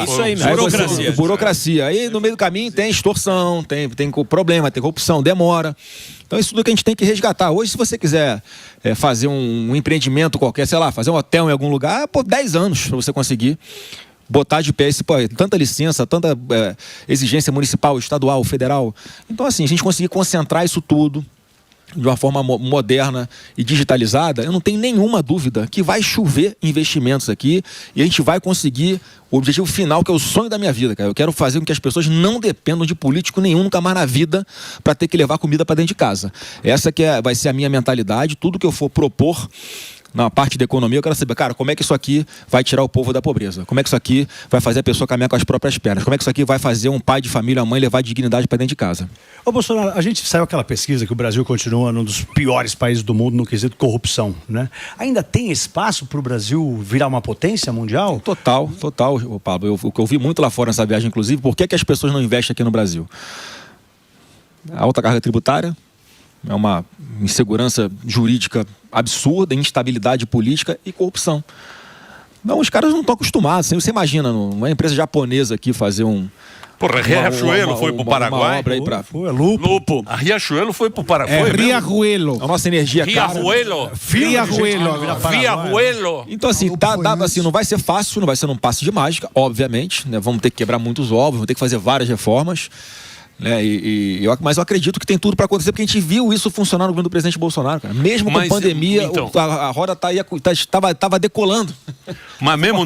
G: isso aí mesmo. Burocracia. Aí no meio do caminho tem extorsão, tem problema, tem corrupção, demora. Então isso tudo que a gente tem que resgatar. Hoje, se você quiser fazer um empreendimento qualquer, sei lá, fazer um hotel em algum lugar, 10 anos para você conseguir botar de pé tanta licença, tanta exigência municipal, estadual, federal. Então assim, a gente conseguir concentrar isso tudo de uma forma moderna e digitalizada, eu não tenho nenhuma dúvida que vai chover investimentos aqui e a gente vai conseguir o objetivo final, que é o sonho da minha vida, cara. Eu quero fazer com que as pessoas não dependam de político nenhum nunca mais na vida para ter que levar comida para dentro de casa. Essa vai ser a minha mentalidade. Tudo que eu for propor na parte da economia, eu quero saber, cara, como é que isso aqui vai tirar o povo da pobreza? Como é que isso aqui vai fazer a pessoa caminhar com as próprias pernas? Como é que isso aqui vai fazer um pai de família, a mãe, levar dignidade para dentro de casa?
J: Ô Bolsonaro, a gente saiu aquela pesquisa que o Brasil continua um dos piores países do mundo no quesito corrupção, né? Ainda tem espaço para o Brasil virar uma potência mundial?
G: Total, Pablo. Eu vi muito lá fora nessa viagem, inclusive, por que as pessoas não investem aqui no Brasil? Alta carga tributária, é uma insegurança jurídica absurda, instabilidade política e corrupção. Não, os caras não estão acostumados. Você imagina uma empresa japonesa aqui fazer
E: Porra, Riachuelo foi pro Paraguai?
J: Foi Lupo.
E: A Riachuelo foi pro Paraguai.
G: Riachuelo. A nossa energia
E: Riachuelo.
G: Riachuelo. Então assim, dado assim, não vai ser fácil, não vai ser num passe de mágica, obviamente, né? Vamos ter que quebrar muitos ovos, vamos ter que fazer várias reformas. Né? Mas eu acredito que tem tudo para acontecer, porque a gente viu isso funcionar no governo do presidente Bolsonaro, cara. Mesmo com pandemia, então, a roda estava decolando.
E: Mas mesmo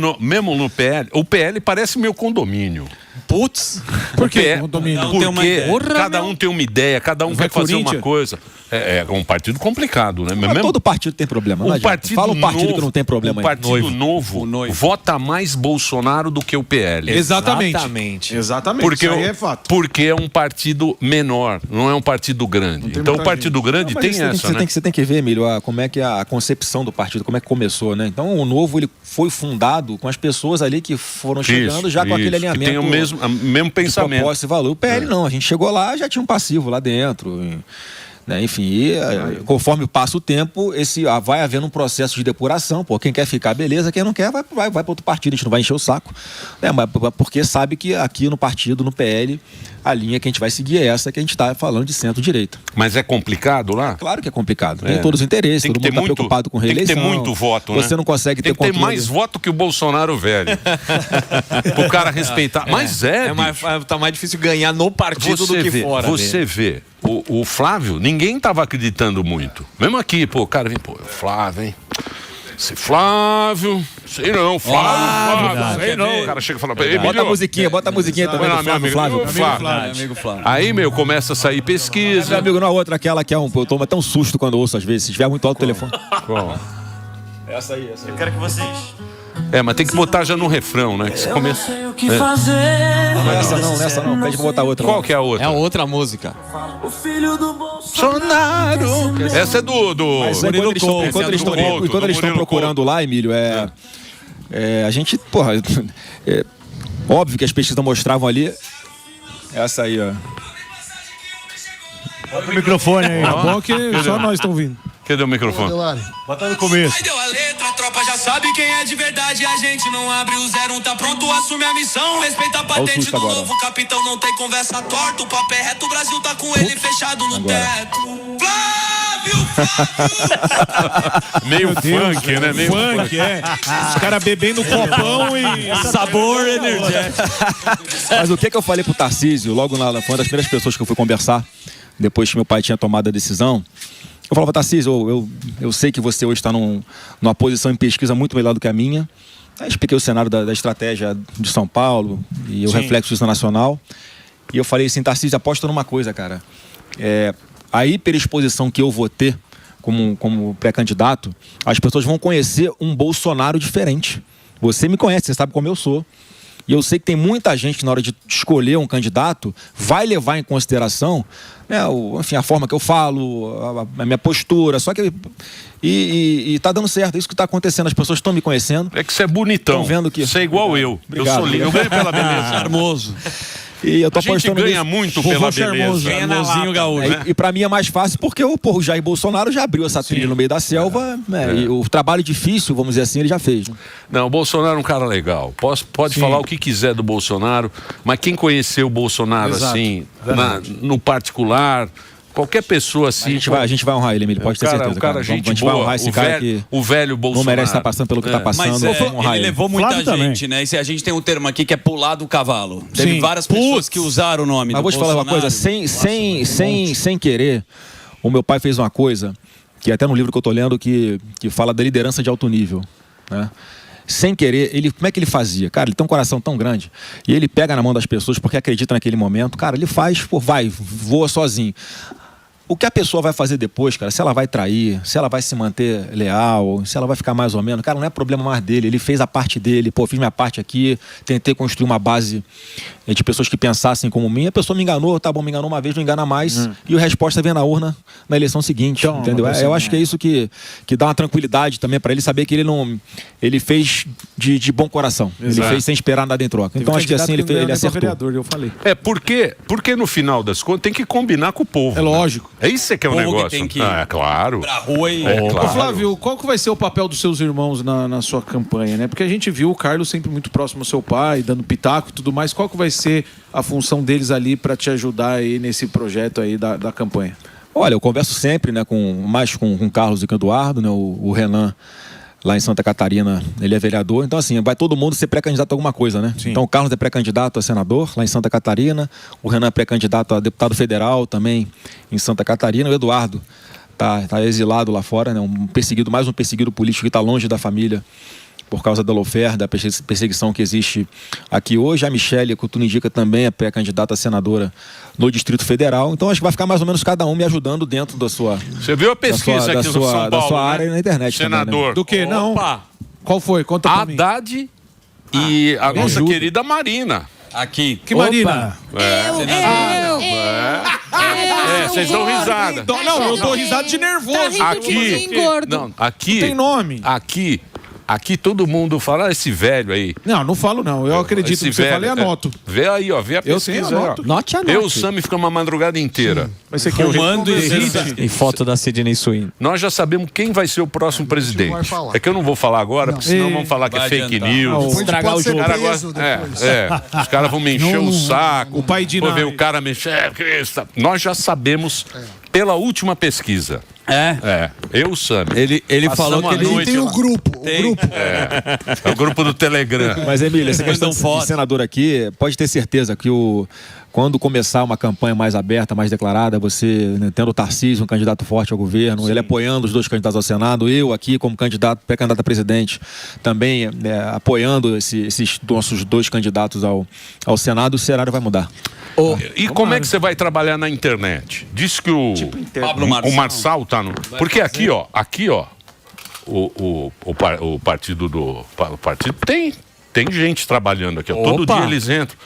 E: no PL, o PL parece meu condomínio.
F: Putz!
E: Por quê? Porque cada um tem uma ideia, cada um quer fazer uma coisa. É um partido complicado, né?
G: Mas todo partido tem problema. Fala um partido que não tem problema.
E: O Partido Novo vota mais Bolsonaro do que o PL.
H: Exatamente.
E: Porque,
H: isso aí é fato.
E: Porque é um partido menor, não é um partido grande. Então o partido grande tem essa, né?
G: Você tem que ver, Emílio, como é que é a concepção do partido, como é que começou, né? Então o Novo, ele foi fundado com as pessoas ali que foram chegando já com aquele alinhamento.
E: Que tem o mesmo pensamento.
G: Propósito e valor. O PL não, a gente chegou lá, já tinha um passivo lá dentro. Né? Enfim, conforme passa o tempo, vai havendo um processo de depuração. Pô, quem quer ficar, beleza. Quem não quer, vai para outro partido. A gente não vai encher o saco. Né? Mas porque sabe que aqui no partido, no PL, a linha que a gente vai seguir é essa que a gente está falando de centro-direita.
E: Mas é complicado lá?
G: Claro que é complicado. Tem todos os interesses, todo mundo está preocupado com reeleição.
E: Tem que ter muito voto, né?
G: Você não consegue ter
E: controle. Tem que ter mais voto que o Bolsonaro velho. O cara respeitar. Mas
L: tá mais difícil ganhar no partido do que fora.
E: Você vê. O Flávio, ninguém tava acreditando muito. Mesmo aqui, o cara vem, Flávio, hein? Sei Flávio, sei não, Flávio, sei não. O cara chega e fala,
G: bota a musiquinha também do Flávio.
E: Flávio. Aí, começa a sair pesquisa.
G: Meu amigo, não, outra, aquela que eu tomo até um susto quando eu ouço às vezes, se tiver muito alto o telefone. Essa aí.
O: Eu quero que vocês...
E: mas tem que botar já no refrão, né? Que você começa.
P: O que fazer?
G: Nessa não. Pede pra botar outra.
E: Qual que é a outra?
L: É a outra música.
P: O filho do Bolsonaro.
E: Essa é do
G: Mas enquanto eles estão procurando lá, Emílio, a gente, óbvio que as pesquisas mostravam ali. Essa aí, ó.
J: Bota o microfone aí.
H: É bom que só nós estamos ouvindo.
E: Cadê o microfone?
J: Bota no começo.
P: Deu a letra, a tropa já sabe quem é de verdade. A gente não abre o 01, tá pronto, assume a missão. Respeita a patente do novo capitão, não tem conversa torta. O papo é reto, o Brasil tá com ele fechado no teto. Flávio!
E: Meio funk, né? Meio
H: funk, Os caras bebendo copão e
F: sabor energético.
G: Mas o que eu falei pro Tarcísio, logo foi uma das primeiras pessoas que eu fui conversar, depois que meu pai tinha tomado a decisão. Eu falava, Tarcísio, eu sei que você hoje está numa posição em pesquisa muito melhor do que a minha. Aí expliquei o cenário da estratégia de São Paulo e o reflexo disso nacional. E eu falei assim, Tarcísio, aposta numa coisa, cara. A hiperexposição que eu vou ter como pré-candidato, as pessoas vão conhecer um Bolsonaro diferente. Você me conhece, você sabe como eu sou. E eu sei que tem muita gente que na hora de escolher um candidato vai levar em consideração, né, a forma que eu falo, a minha postura, só que e tá dando certo, é isso que tá acontecendo, as pessoas estão me conhecendo.
E: É que você é bonitão,
G: vendo que...
E: você é igual eu.
G: Obrigado,
E: eu sou lindo, eu ganho pela beleza.
F: Charmoso.
G: E eu tô
E: a gente ganha muito pela beleza.
F: Ganha na lata, gaúcho.
G: E pra mim é mais fácil porque o Jair Bolsonaro já abriu essa trilha no meio da selva, e o trabalho difícil, vamos dizer assim, ele já fez. Né?
E: Não, o Bolsonaro é um cara legal. Pode falar o que quiser do Bolsonaro, mas quem conheceu o Bolsonaro assim, no particular... Qualquer pessoa assim...
G: A gente vai honrar ele, Emílio, pode ter certeza.
E: O cara,
G: a gente vai honrar esse cara que
E: o velho Bolsonaro.
G: Não merece estar passando pelo que está passando.
F: Mas ele levou muita gente, né? E a gente tem um termo aqui que é pular do cavalo. Teve várias pessoas que usaram o nome do Bolsonaro.
G: Mas vou te falar uma coisa, sem querer, o meu pai fez uma coisa, que até no livro que eu tô lendo, que fala da liderança de alto nível, né? Sem querer, como é que ele fazia? Cara, ele tem um coração tão grande. E ele pega na mão das pessoas porque acredita naquele momento. Cara, ele faz, voa sozinho. O que a pessoa vai fazer depois, cara, se ela vai trair, se ela vai se manter leal, se ela vai ficar mais ou menos, cara, não é problema mais dele. Ele fez a parte dele, fiz minha parte aqui, tentei construir uma base de pessoas que pensassem como mim. A pessoa me enganou, tá bom, me enganou uma vez, não engana mais. E a resposta vem na urna na eleição seguinte, entendeu? Eu acho que é isso que dá uma tranquilidade também para ele saber que ele fez de bom coração. Exato. Ele fez sem esperar nada em troca. Então acho que assim ele acertou.
H: Vereador, eu falei.
E: Porque no final das contas tem que combinar com o povo.
H: É lógico.
E: É isso que é o negócio.
F: Que tem que
E: é claro.
F: Pra rua e...
E: claro.
H: Ô, Flávio, qual que vai ser o papel dos seus irmãos na sua campanha, né? Porque a gente viu o Carlos sempre muito próximo ao seu pai, dando pitaco e tudo mais. Qual que vai ser a função deles ali para te ajudar aí nesse projeto aí da campanha?
G: Olha, eu converso sempre, né, mais com o Carlos e com o Eduardo, né, o Renan lá em Santa Catarina, ele é vereador, então assim, vai todo mundo ser pré-candidato a alguma coisa, né? Sim. Então o Carlos é pré-candidato a senador lá em Santa Catarina, o Renan é pré-candidato a deputado federal também em Santa Catarina, o Eduardo tá exilado lá fora, né? Mais um perseguido político que está longe da família por causa da lawfare, da perseguição que existe aqui hoje. A Michele, que tu indica, também é pré-candidata a senadora no Distrito Federal. Então acho que vai ficar mais ou menos cada um me ajudando dentro da sua...
E: Você viu a pesquisa aqui no São Paulo,
G: da sua
E: né?
G: área e na internet.
E: Senador.
G: Também, né?
H: Do que? Não. Qual foi? Conta pra mim.
E: Haddad e a nossa querida Marina.
F: Aqui.
H: Que Marina?
E: Vocês dão risada.
H: Não, eu dou risada de nervoso.
E: Aqui. Não tem nome. Aqui. Aqui todo mundo fala, esse velho aí.
H: Não falo não. Eu acredito
E: Esse
H: que você
E: velho,
H: fala e anoto.
E: Vê aí, ó. Vê a
H: Eu
E: pesquisa
H: tenho,
E: aí, ó.
H: anoto.
I: Note, anote.
E: Eu e o Sami ficamos uma madrugada inteira.
H: Vai ser que eu
F: Comando e
L: E foto da Sidney Sweeney.
E: Nós já sabemos quem vai ser o próximo presidente.
K: vai falar.
E: É que eu não vou falar agora, porque senão vão falar que é
F: Vai
E: fake
F: adiantar.
E: news.
K: Depois
I: Estragar
K: pode
I: o
K: ser
I: jogo.
K: preso depois.
E: Os caras vão me encher o saco.
H: O pai de
E: Vou ver
H: Nai.
E: o cara mexer. Nós já sabemos pela última pesquisa. Eu e o Sami.
F: Ele falou que ele
K: Tem o grupo. O grupo.
E: É o grupo do Telegram.
G: Mas, Emília, essa questão
F: Mandam foto.
G: de senador aqui, pode ter certeza que quando começar uma campanha mais aberta, mais declarada, você, né, tendo o Tarcísio, um candidato forte ao governo, ele apoiando os dois candidatos ao Senado, eu aqui como pré-candidato a presidente, também apoiando esses nossos dois candidatos ao Senado, o cenário vai mudar.
E: E como é que você vai trabalhar na internet? Diz que o Marçal tá no... Porque aqui, ó, o partido tem gente trabalhando aqui, ó. Todo dia eles entram.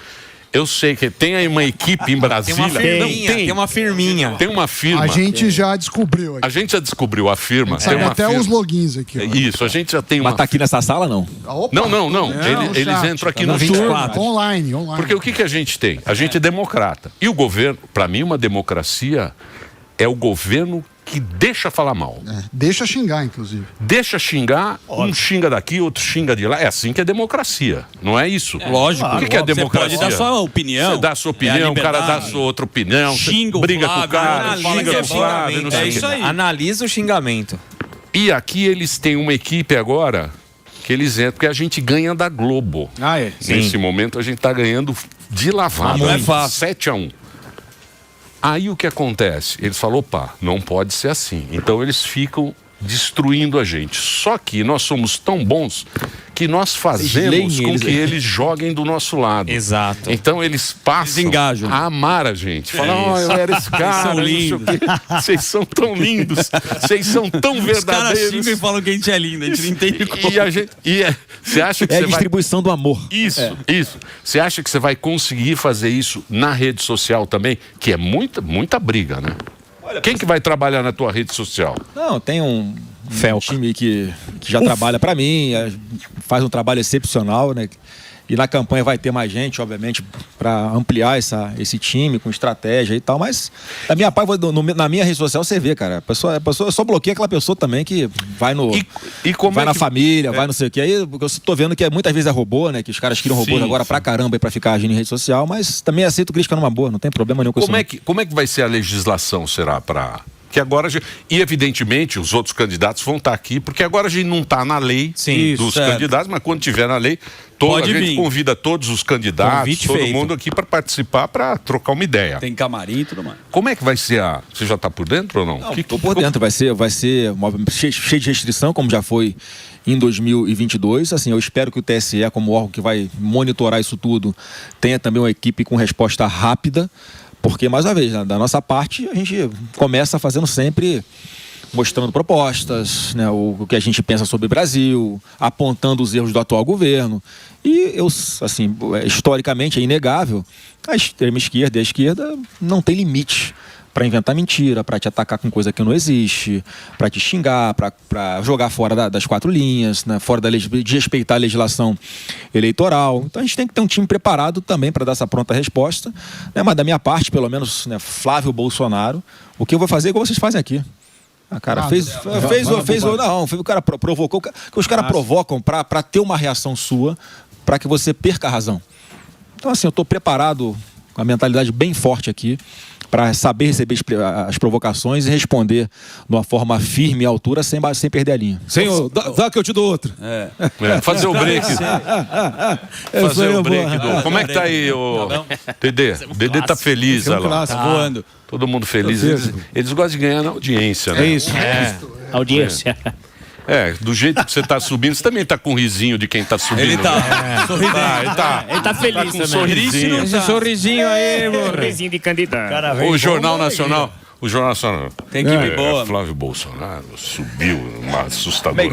E: Eu sei que tem aí uma equipe em Brasília.
L: Tem uma firminha.
E: Tem uma firma.
K: A gente já descobriu aqui.
E: A gente já descobriu a firma.
K: Sabe
E: tem uma
K: até
E: firma.
K: os logins aqui. Ó.
E: Isso, a gente já tem uma...
G: Mas tá aqui nessa sala, não?
K: Opa.
E: Não. Eles
K: chat.
E: entram aqui
K: Tá
E: no
K: turma.
E: chat.
K: Online.
E: Porque o que a gente tem? A gente é democrata. E o governo, para mim, uma democracia é o governo que deixa falar mal.
K: Deixa xingar, inclusive.
E: Deixa xingar, um xinga daqui, outro xinga de lá. É assim que é democracia, não é isso?
F: Lógico.
E: O que é democracia?
F: Você pode dar sua opinião.
E: Você dá a sua opinião, o cara dá a sua outra opinião.
F: Xinga o
E: briga
F: Flávio,
E: com o cara,
F: analisa
E: xinga com
F: o
E: o Flávio.
F: xingamento. É isso aí.
L: Analisa o xingamento.
E: E aqui eles têm uma equipe agora que eles entram, porque a gente ganha da Globo. Nesse momento a gente está ganhando de lavada.
F: Não é fácil.
E: 7-1. Aí o que acontece? Eles falam, opa, não pode ser assim. Então eles ficam destruindo a gente. Só que nós somos tão bons que nós fazemos com que eles joguem do nosso lado.
L: Exato.
E: Então eles passam a amar a gente. Falam, eu era esse cara, não sei o quê. Vocês são tão lindos, vocês são tão verdadeiros.
F: Os caras xingam e falam que a gente é lindo, a gente não entende como.
E: Você acha que
G: É
E: você
G: a distribuição do amor.
E: Isso. Você acha que você vai conseguir fazer isso na rede social também? Que é muita briga, né? Quem que vai trabalhar na tua rede social?
G: Não, tem um time que já trabalha para mim, faz um trabalho excepcional, né? E na campanha vai ter mais gente, obviamente, para ampliar esse time com estratégia e tal. Mas da minha parte, na minha rede social, você vê, cara. A pessoa só bloqueia aquela pessoa também que vai vai na família, vai não sei o que. Aí eu tô vendo que muitas vezes é robô, né? Que os caras criam robôs agora pra caramba para ficar agindo em rede social. Mas também aceito crítica numa boa, não tem problema nenhum com isso.
E: Como é que vai ser a legislação, será, para... Que agora, e evidentemente os outros candidatos vão estar aqui, porque agora a gente não está na lei dos candidatos, mas quando tiver na lei, a gente convida todos os candidatos, todo mundo aqui para participar, para trocar uma ideia.
F: Tem camarim e tudo mais.
E: Como é que vai ser Você já está por dentro ou não?
G: Estou por dentro, vai ser cheio de restrição, como já foi em 2022. Assim, eu espero que o TSE, como órgão que vai monitorar isso tudo, tenha também uma equipe com resposta rápida. Porque, mais uma vez, da nossa parte, a gente começa fazendo sempre, mostrando propostas, né, o que a gente pensa sobre o Brasil, apontando os erros do atual governo. E, historicamente, é inegável, a extrema esquerda e a esquerda não tem limite para inventar mentira, para te atacar com coisa que não existe, para te xingar, para jogar fora das quatro linhas, né, fora de respeitar a legislação eleitoral. Então a gente tem que ter um time preparado também para dar essa pronta resposta, né, mas da minha parte, pelo menos, né, Flávio Bolsonaro, o que eu vou fazer é igual vocês fazem aqui. O cara o cara provocou, os caras provocam para ter uma reação sua, para que você perca a razão. Então, assim, eu estou preparado com a mentalidade bem forte aqui, para saber receber as provocações e responder de uma forma firme e à altura, sem perder a linha.
H: Senhor, dá que eu te dou outra.
E: Fazer o break. Fazer o break. Como é que tá aí, Dedê? Dedê tá feliz, olha lá.
F: Tá voando.
E: Todo mundo feliz. Eles gostam de ganhar na audiência, né?
H: É isso.
N: Audiência.
E: Do jeito que você tá subindo, você também tá com um risinho de quem tá subindo.
F: Ele tá sorrindo.
N: Ele tá feliz
E: com um
N: também.
E: sorrisinho.
I: Esse sorrisinho aí, mano.
N: Sorrisinho de candidato.
E: O Jornal Nacional. O Jornal Nacional.
F: Tem que ir boa.
E: Flávio Bolsonaro subiu uma assustadora.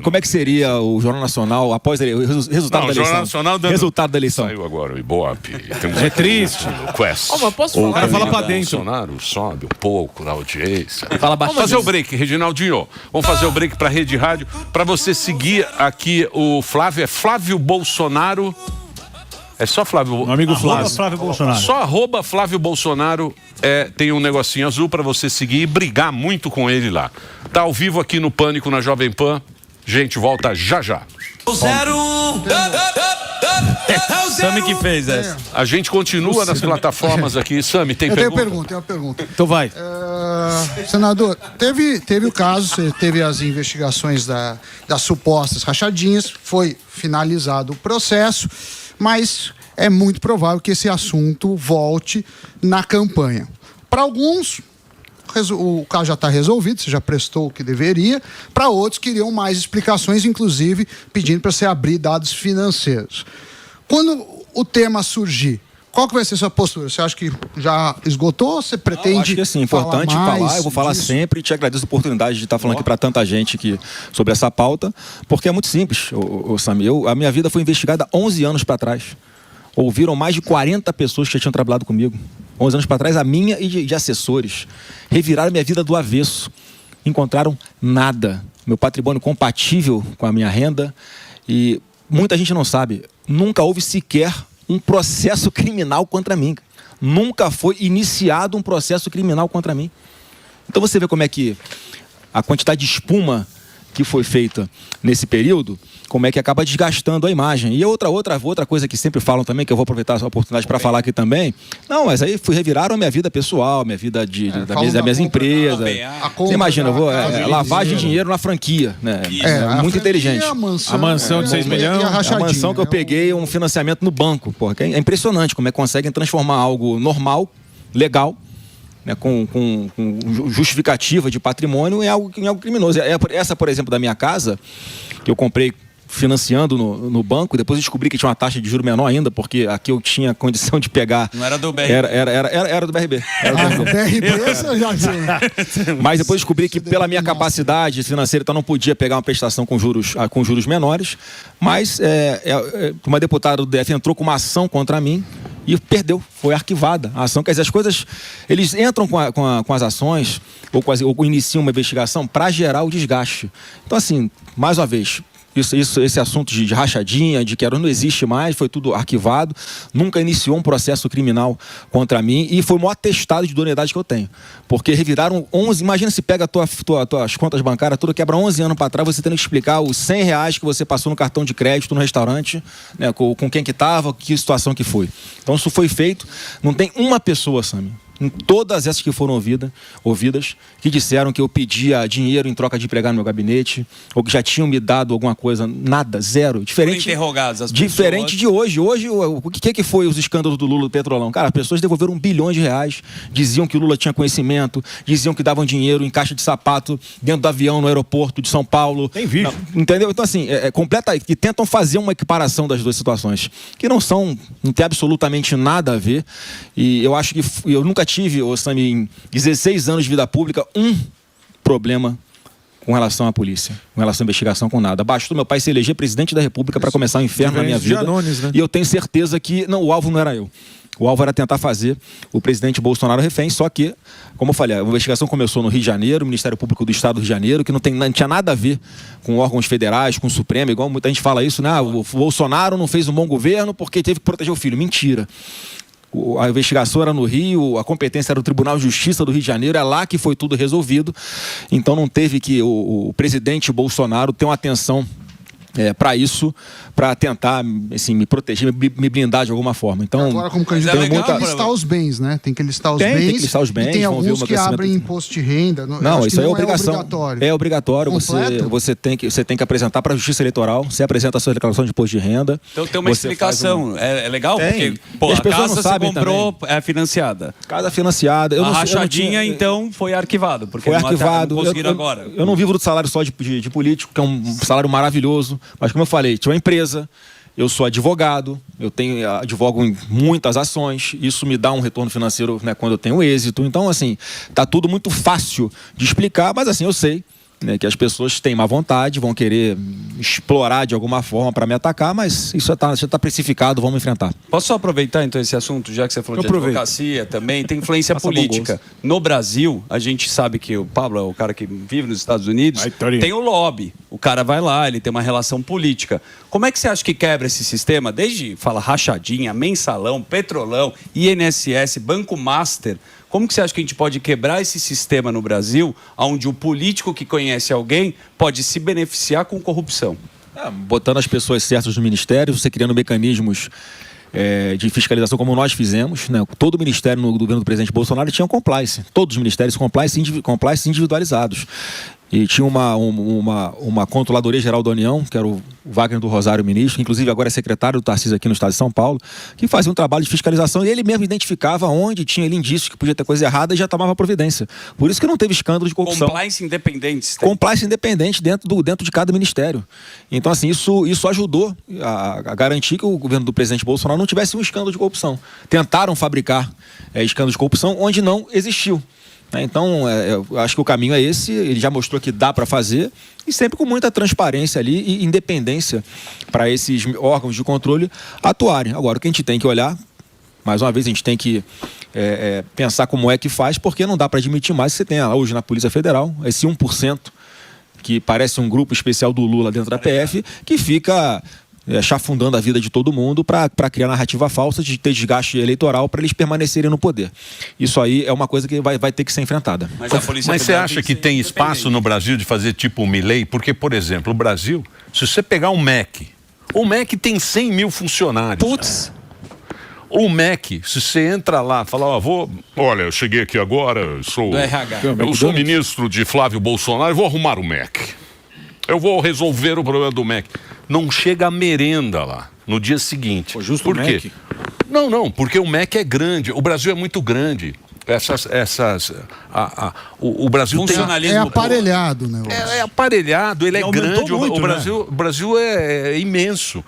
G: Como é que seria o Jornal Nacional após o resultado da eleição?
E: Jornal Nacional dando...
G: Resultado da eleição.
E: Saiu agora o Ibope.
H: É triste.
E: O Quest.
L: Mas posso falar?
H: O cara fala pra dentro.
E: Bolsonaro sobe um pouco na audiência.
I: Fala
E: Vamos fazer o break, Reginaldinho. Vamos fazer o break pra Rede Rádio. Pra você seguir aqui o Flávio. É Flávio Bolsonaro. É só Flávio...
H: Meu amigo Flávio.
J: Flávio Bolsonaro.
E: Só @Flávio Bolsonaro tem um negocinho azul pra você seguir e brigar muito com ele lá. Tá ao vivo aqui no Pânico, na Jovem Pan. Gente, volta já já.
F: Sami que fez essa.
E: A gente continua nas plataformas aqui. Sami, tem pergunta?
K: Tenho uma pergunta.
H: Então vai.
K: Senador, teve o caso, você teve as investigações das supostas rachadinhas, foi finalizado o processo, mas é muito provável que esse assunto volte na campanha. Para alguns, o caso já está resolvido, você já prestou o que deveria. Para outros, queriam mais explicações, inclusive pedindo para você abrir dados financeiros. Quando o tema surgir, qual que vai ser a sua postura? Você acha que já esgotou? Você pretende
G: acho que assim, importante falar, eu vou falar sempre e te agradeço a oportunidade de estar falando aqui para tanta gente sobre essa pauta, porque é muito simples, Sami. A minha vida foi investigada 11 anos para trás. Ouviram mais de 40 pessoas que já tinham trabalhado comigo. 11 anos para trás, a minha e de assessores. Reviraram minha vida do avesso. Encontraram nada. Meu patrimônio compatível com a minha renda. E muita gente não sabe, nunca houve sequer um processo criminal contra mim. Nunca foi iniciado um processo criminal contra mim. Então você vê como é que a quantidade de espuma que foi feita nesse período, como é que acaba desgastando a imagem. E outra coisa que sempre falam também, que eu vou aproveitar essa oportunidade para falar aqui também. Não, mas aí reviraram a minha vida pessoal, minha vida das minhas empresas. Você imagina, lavagem de dinheiro na franquia, né? Muito inteligente.
H: A mansão de 6 milhões.
G: A mansão que eu peguei um financiamento no banco. Porra, é impressionante como é que conseguem transformar algo normal, legal, né, com justificativa de patrimônio em algo criminoso. Essa, por exemplo, da minha casa, que eu comprei financiando no banco, e depois descobri que tinha uma taxa de juro menor ainda, porque aqui eu tinha condição de pegar...
F: Não era do BRB.
G: Era do BRB.
K: BRB você já viu.
G: Mas depois descobri que pela minha capacidade financeira, então não podia pegar uma prestação com juros menores, mas uma deputada do DF entrou com uma ação contra mim e perdeu, foi arquivada a ação. Quer dizer, as coisas, eles entram com as ações ou iniciam uma investigação para gerar o desgaste. Então assim, mais uma vez, esse assunto de rachadinha, de que não existe mais, foi tudo arquivado, nunca iniciou um processo criminal contra mim e foi o maior atestado de idoneidade que eu tenho. Porque reviraram 11, imagina se pega tuas contas bancárias, tudo quebra 11 anos para trás, você tendo que explicar os R$100 que você passou no cartão de crédito no restaurante, né, com quem que estava, que situação que foi. Então isso foi feito, não tem uma pessoa, Sami, em todas essas que foram ouvidas, que disseram que eu pedia dinheiro em troca de empregar no meu gabinete, ou que já tinham me dado alguma coisa, nada, zero. Diferente de hoje. Hoje, o que foi os escândalos do Lula do Petrolão? Cara, as pessoas devolveram R$1 bilhão, diziam que o Lula tinha conhecimento, diziam que davam dinheiro em caixa de sapato dentro do avião no aeroporto de São Paulo.
J: Tem vídeo.
G: Não, entendeu? Então, assim, que tentam fazer uma equiparação das duas situações, que não tem absolutamente nada a ver, e eu acho que eu nunca tive, Sami, em 16 anos de vida pública, um problema com relação à polícia, com relação à investigação, com nada. Bastou meu pai se eleger presidente da República para começar o inferno na minha vida.
H: Janones, né?
G: E eu tenho certeza que o alvo não era eu. O alvo era tentar fazer o presidente Bolsonaro refém, só que, como eu falei, a investigação começou no Rio de Janeiro, o Ministério Público do Estado do Rio de Janeiro, que não tinha nada a ver com órgãos federais, com o Supremo, igual muita gente fala isso, né? O Bolsonaro não fez um bom governo porque teve que proteger o filho. Mentira. A investigação era no Rio, a competência era o Tribunal de Justiça do Rio de Janeiro, é lá que foi tudo resolvido. Então não teve que o presidente Bolsonaro ter uma atenção para isso, para tentar assim, me proteger, me blindar de alguma forma. Então,
K: agora, como candidato, tem que listar os bens, né? Tem que listar os bens.
G: Tem que listar os bens.
K: E tem alguns que abrem imposto de renda.
G: Não, isso aí é obrigação.
K: É
G: obrigatório. Você tem que apresentar para a Justiça Eleitoral. Você apresenta a sua declaração de imposto de renda.
F: Então tem uma explicação. É legal?
G: Tem.
F: Porque,
G: as
F: a
G: pessoas
F: casa
G: não sabem
F: você comprou
G: também.
F: é financiada.
G: Casa financiada.
F: A rachadinha, então, foi arquivado. Porque
G: foi arquivado.
F: Não conseguiram agora.
G: Eu não vivo do salário só de político, que é um salário maravilhoso. Mas como eu falei, tinha uma empresa, Eu sou advogado, advogo em muitas ações, isso me dá um retorno financeiro, né, quando eu tenho êxito. Então, assim, tá tudo muito fácil de explicar, mas assim, eu sei, né, que as pessoas têm má vontade, vão querer explorar de alguma forma para me atacar, mas isso já está precificado, vamos enfrentar.
F: Posso só aproveitar então esse assunto, já que você falou de advocacia também, tem influência política. No Brasil, a gente sabe que o Pablo é o cara que vive nos Estados Unidos, tem o lobby. O cara vai lá, ele tem uma relação política. Como é que você acha que quebra esse sistema? Desde, fala, rachadinha, mensalão, petrolão, INSS, Banco Master. Como que você acha que a gente pode quebrar esse sistema no Brasil, onde o político que conhece alguém pode se beneficiar com corrupção?
G: Botando as pessoas certas no ministério, você criando mecanismos de fiscalização como nós fizemos, né? Todo o ministério no governo do presidente Bolsonaro tinha um compliance. Todos os ministérios compliance individualizados. E tinha uma controladoria geral da União, que era o Wagner do Rosário, ministro, que inclusive agora é secretário do Tarcísio aqui no estado de São Paulo, que fazia um trabalho de fiscalização e ele mesmo identificava onde tinha indícios que podia ter coisa errada e já tomava providência. Por isso que não teve escândalo de corrupção.
F: Compliance independente.
G: Compliance independente dentro de cada ministério. Então, assim, isso ajudou a garantir que o governo do presidente Bolsonaro não tivesse um escândalo de corrupção. Tentaram fabricar escândalo de corrupção onde não existiu. Então, eu acho que o caminho é esse, ele já mostrou que dá para fazer e sempre com muita transparência ali e independência para esses órgãos de controle atuarem. Agora, o que a gente tem que olhar, mais uma vez, a gente tem que pensar como é que faz, porque não dá para admitir mais que você tenha hoje na Polícia Federal esse 1% que parece um grupo especial do Lula dentro da PF, que fica chafundando a vida de todo mundo para criar narrativa falsa de ter desgaste eleitoral para eles permanecerem no poder. Isso aí é uma coisa que vai ter que ser enfrentada.
E: Mas você acha que tem espaço no Brasil de fazer tipo o Milei? Porque, por exemplo, o Brasil, se você pegar o MEC tem 100 mil funcionários. Putz! O MEC, se você entra lá, fala, olha, eu cheguei aqui agora, eu sou ministro de Flávio Bolsonaro, eu vou arrumar o MEC. Eu vou resolver o problema do MEC. Não chega a merenda lá no dia seguinte. Por quê? Não, porque o MEC é grande. O Brasil é muito grande. O Brasil
K: funcionalismo é aparelhado, né?
E: É aparelhado, ele é grande. Muito, o Brasil é imenso.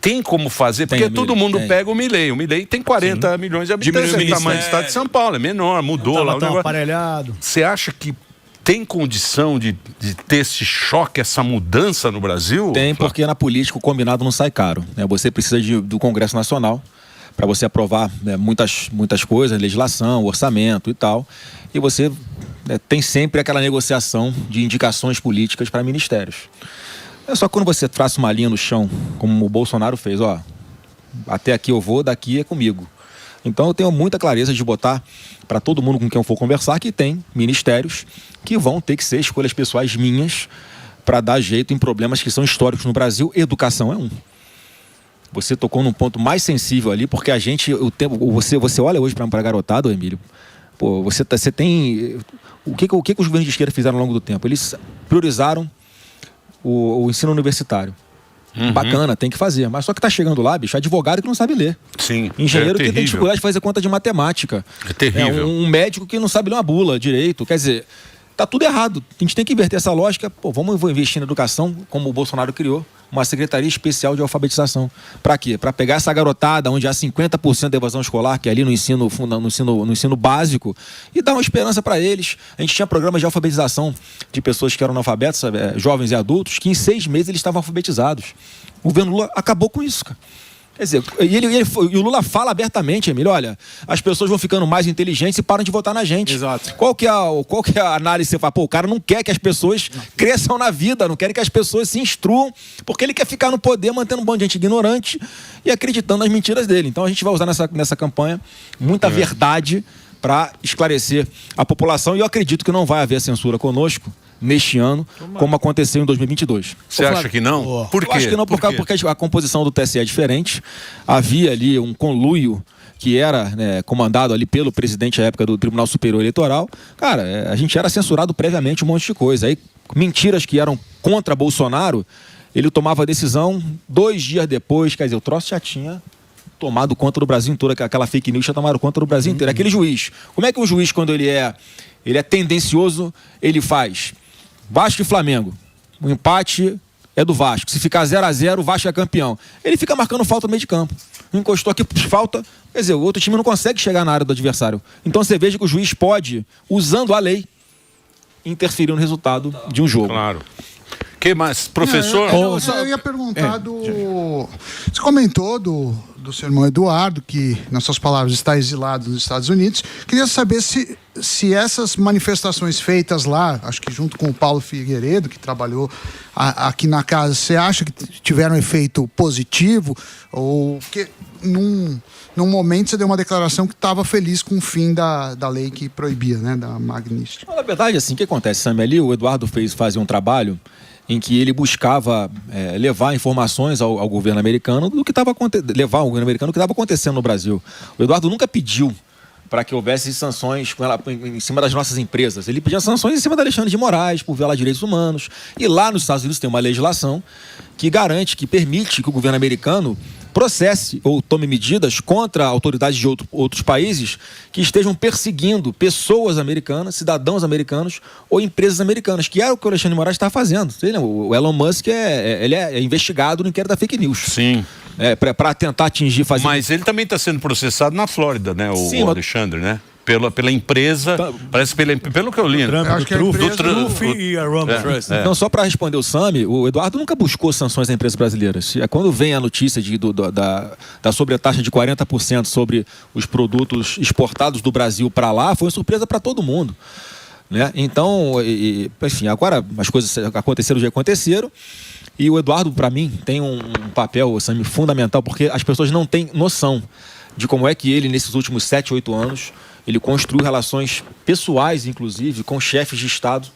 E: Tem como fazer, porque todo mundo pega o Milei. O Milei tem 40 milhões de habitantes. É o tamanho do estado de São Paulo, é menor, mudou lá.
J: Tão aparelhado.
E: Você acha que tem condição de ter esse choque, essa mudança no Brasil?
G: Tem, porque na política o combinado não sai caro. Né? Você precisa do Congresso Nacional para você aprovar, né, muitas coisas, legislação, orçamento e tal. E você tem sempre aquela negociação de indicações políticas para ministérios. É só quando você traça uma linha no chão, como o Bolsonaro fez, até aqui eu vou, daqui é comigo. Então eu tenho muita clareza de botar para todo mundo com quem eu for conversar que tem ministérios que vão ter que ser escolhas pessoais minhas para dar jeito em problemas que são históricos no Brasil. Educação é um. Você tocou num ponto mais sensível ali, porque a gente, você olha hoje para a garotada, Emílio, pô, você tem... O que os governos de esquerda fizeram ao longo do tempo? Eles priorizaram o ensino universitário. Bacana, tem que fazer. Mas só que tá chegando lá, bicho, advogado que não sabe ler.
E: Sim.
G: Engenheiro que tem dificuldade de fazer conta de matemática.
E: É terrível.
G: Um médico que não sabe ler uma bula direito. Quer dizer, tá tudo errado. A gente tem que inverter essa lógica. Pô, vamos investir na educação, como o Bolsonaro criou, uma secretaria especial de alfabetização. Para quê? Para pegar essa garotada onde há 50% de evasão escolar, que é ali no ensino básico, e dar uma esperança para eles. A gente tinha programas de alfabetização de pessoas que eram analfabetas, jovens e adultos, que em 6 meses eles estavam alfabetizados. O governo Lula acabou com isso, cara. Quer dizer, e o Lula fala abertamente, Emílio, olha, as pessoas vão ficando mais inteligentes e param de votar na gente.
H: Exato.
G: Qual que é a análise que você fala? Pô, o cara não quer que as pessoas cresçam na vida, não quer que as pessoas se instruam, porque ele quer ficar no poder mantendo um bando de gente ignorante e acreditando nas mentiras dele. Então a gente vai usar nessa campanha muita verdade para esclarecer a população, e eu acredito que não vai haver censura conosco neste ano, como aconteceu em 2022.
E: Você acha que não? Por quê?
G: Eu acho que não, porque a composição do TSE é diferente. Havia ali um conluio que era comandado ali pelo presidente à época do Tribunal Superior Eleitoral. Cara, a gente era censurado previamente um monte de coisa. Aí, mentiras que eram contra Bolsonaro, ele tomava a decisão 2 dias depois. Quer dizer, o troço já tinha tomado conta do Brasil inteiro, aquela fake news já tomaram conta do Brasil inteiro. Aquele juiz, como é que um juiz, quando ele é tendencioso, ele faz Vasco e Flamengo, um empate é do Vasco. Se ficar 0-0, o Vasco é campeão. Ele fica marcando falta no meio de campo. Encostou aqui, falta. Quer dizer, o outro time não consegue chegar na área do adversário. Então você veja que o juiz pode, usando a lei, interferir no resultado de um jogo.
E: Claro. Que mais? Professor?
K: Eu ia perguntar Você comentou do seu irmão Eduardo, que, nas suas palavras, está exilado nos Estados Unidos. Queria saber se essas manifestações feitas lá, acho que junto com o Paulo Figueiredo, que trabalhou aqui na casa, você acha que tiveram efeito positivo? Ou que num momento você deu uma declaração que estava feliz com o fim da lei que proibia, né, da Magnitsky?
G: Na verdade, assim, o que acontece, Sam? Ali o Eduardo fazia um trabalho em que ele buscava levar informações ao governo americano do que estava acontecendo no Brasil. O Eduardo nunca pediu para que houvesse sanções em cima das nossas empresas. Ele pedia sanções em cima da Alexandre de Moraes por violar direitos humanos. E lá nos Estados Unidos tem uma legislação que garante, que permite que o governo americano processe ou tome medidas contra autoridades de outros países que estejam perseguindo pessoas americanas, cidadãos americanos ou empresas americanas, que é o que o Alexandre de Moraes está fazendo. O Elon Musk ele é investigado no inquérito da fake news.
E: Sim.
G: Para tentar atingir...
E: Mas ele também está sendo processado na Flórida, né? O Alexandre, né? Pela empresa, parece pelo que eu li.
J: Do Trump e a Roma Trust.
G: Então, só para responder o Sami, o Eduardo nunca buscou sanções a empresas brasileiras. Quando vem a notícia da sobretaxa de 40% sobre os produtos exportados do Brasil para lá, foi uma surpresa para todo mundo. Né? Então, enfim, agora as coisas aconteceram, já aconteceram. E o Eduardo, para mim, tem um papel, Sami, fundamental, porque as pessoas não têm noção de como é que ele, nesses últimos 7, 8 anos, ele construiu relações pessoais, inclusive, com chefes de Estado,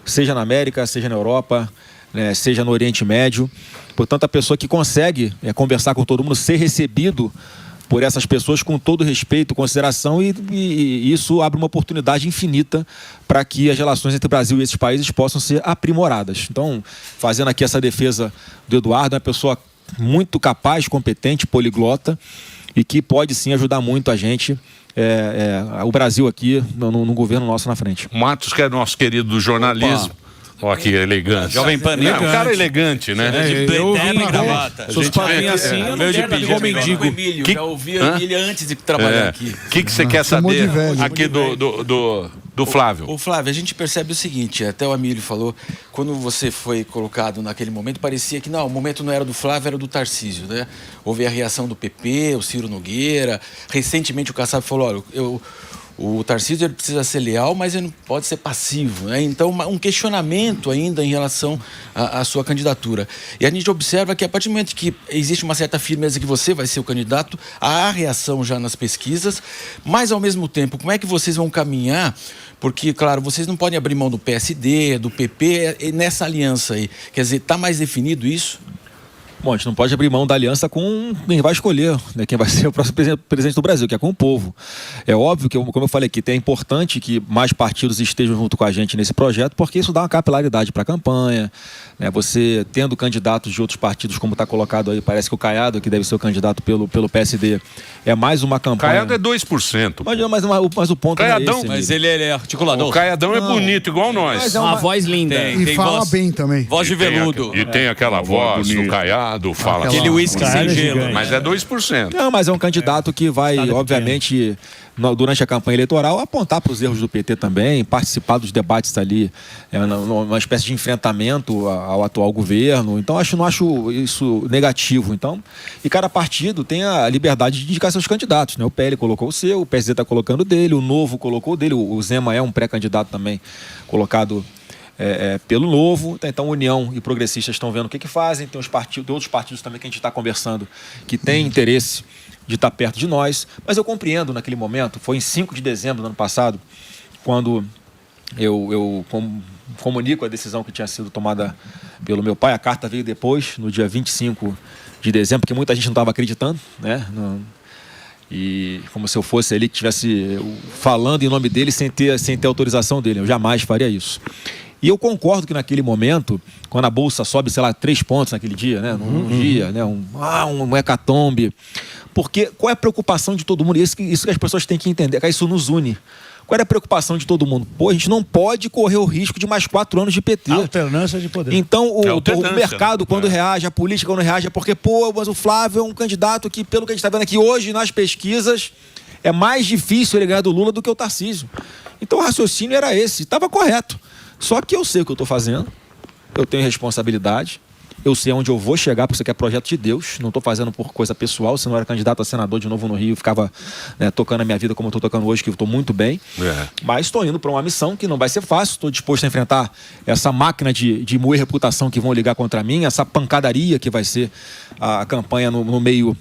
G: seja na América, seja na Europa, né, seja no Oriente Médio. Portanto, a pessoa que consegue conversar com todo mundo, ser recebido por essas pessoas com todo respeito, consideração, e isso abre uma oportunidade infinita para que as relações entre o Brasil e esses países possam ser aprimoradas. Então, fazendo aqui essa defesa do Eduardo, é uma pessoa muito capaz, competente, poliglota, e que pode sim ajudar muito a gente, o Brasil aqui, no governo nosso na frente.
E: Matos, que é nosso querido do jornalismo. Olha que elegante.
F: Jovem Pan, né?
E: É um cara elegante, né?
F: De terno e gravata.
H: Seus padrinhos assim, eu não quero igual mendigo.
Q: Já ouvi ele antes de trabalhar aqui.
E: O que você quer saber aqui do Flávio?
Q: O Flávio, a gente percebe o seguinte, até o Amílio falou, quando você foi colocado naquele momento, parecia que não, o momento não era do Flávio, era do Tarcísio, né? Houve a reação do PP, o Ciro Nogueira, recentemente o Kassab falou, olha, o Tarcísio ele precisa ser leal, mas ele não pode ser passivo, né? Então, um questionamento ainda em relação à sua candidatura. E a gente observa que a partir do momento que existe uma certa firmeza que você vai ser o candidato, há reação já nas pesquisas, mas ao mesmo tempo, como é que vocês vão caminhar? Porque, claro, vocês não podem abrir mão do PSD, do PP, nessa aliança aí. Quer dizer, está mais definido isso?
G: Bom, a gente não pode abrir mão da aliança com quem vai escolher, né, quem vai ser o próximo presidente do Brasil, que é com o povo. É óbvio que, como eu falei aqui, é importante que mais partidos estejam junto com a gente nesse projeto, porque isso dá uma capilaridade para a campanha. Né, você tendo candidatos de outros partidos, como está colocado aí, parece que o Caiado, que deve ser o candidato pelo PSD, é mais uma campanha.
E: Caiado é 2%.
G: Mas o ponto
E: Caiadão,
G: é esse.
F: Mas ele é articulador.
E: O Caiadão é bonito, igual nós.
I: Mas é uma voz linda.
K: E fala bem também.
F: Voz de veludo.
E: E tem aquela voz do Caiado, fala.
F: Aquele uísque sem gelo.
E: Mas é 2%.
G: Não, mas é um candidato que vai, obviamente, durante a campanha eleitoral, apontar para os erros do PT também, participar dos debates ali, uma espécie de enfrentamento ao atual governo. Então, não acho isso negativo. Então, e cada partido tem a liberdade de indicar seus candidatos, né? O PL colocou o seu, o PSD está colocando o dele, o Novo colocou o dele, o Zema é um pré-candidato também colocado pelo Novo. Então, União e Progressistas estão vendo o que fazem. Tem outros partidos também que a gente está conversando que têm interesse de estar perto de nós. Mas eu compreendo naquele momento, foi em 5 de dezembro do ano passado, quando eu comunico a decisão que tinha sido tomada pelo meu pai. A carta veio depois, no dia 25 de dezembro, porque muita gente não estava acreditando, né? E como se eu fosse ali que estivesse falando em nome dele sem ter autorização dele. Eu jamais faria isso. E eu concordo que naquele momento, quando a Bolsa sobe, 3 pontos naquele dia, né? Num dia, né? Um hecatombe. Porque qual é a preocupação de todo mundo? Isso que as pessoas têm que entender, que isso nos une. Qual era a preocupação de todo mundo? Pô, a gente não pode correr o risco de mais 4 anos de PT.
J: Alternância de poder.
G: Então, o mercado, quando reage, a política, quando reage, é porque, mas o Flávio é um candidato que, pelo que a gente está vendo aqui hoje, nas pesquisas, é mais difícil ele ganhar do Lula do que o Tarcísio. Então, o raciocínio era esse. Estava correto. Só que eu sei o que eu estou fazendo. Eu tenho responsabilidade. Eu sei onde eu vou chegar, porque isso aqui é projeto de Deus. Não estou fazendo por coisa pessoal. Se não era candidato a senador de novo no Rio, ficava tocando a minha vida como eu estou tocando hoje, que eu estou muito bem. Mas estou indo para uma missão que não vai ser fácil. Estou disposto a enfrentar essa máquina de moer reputação que vão ligar contra mim, essa pancadaria que vai ser a campanha no meio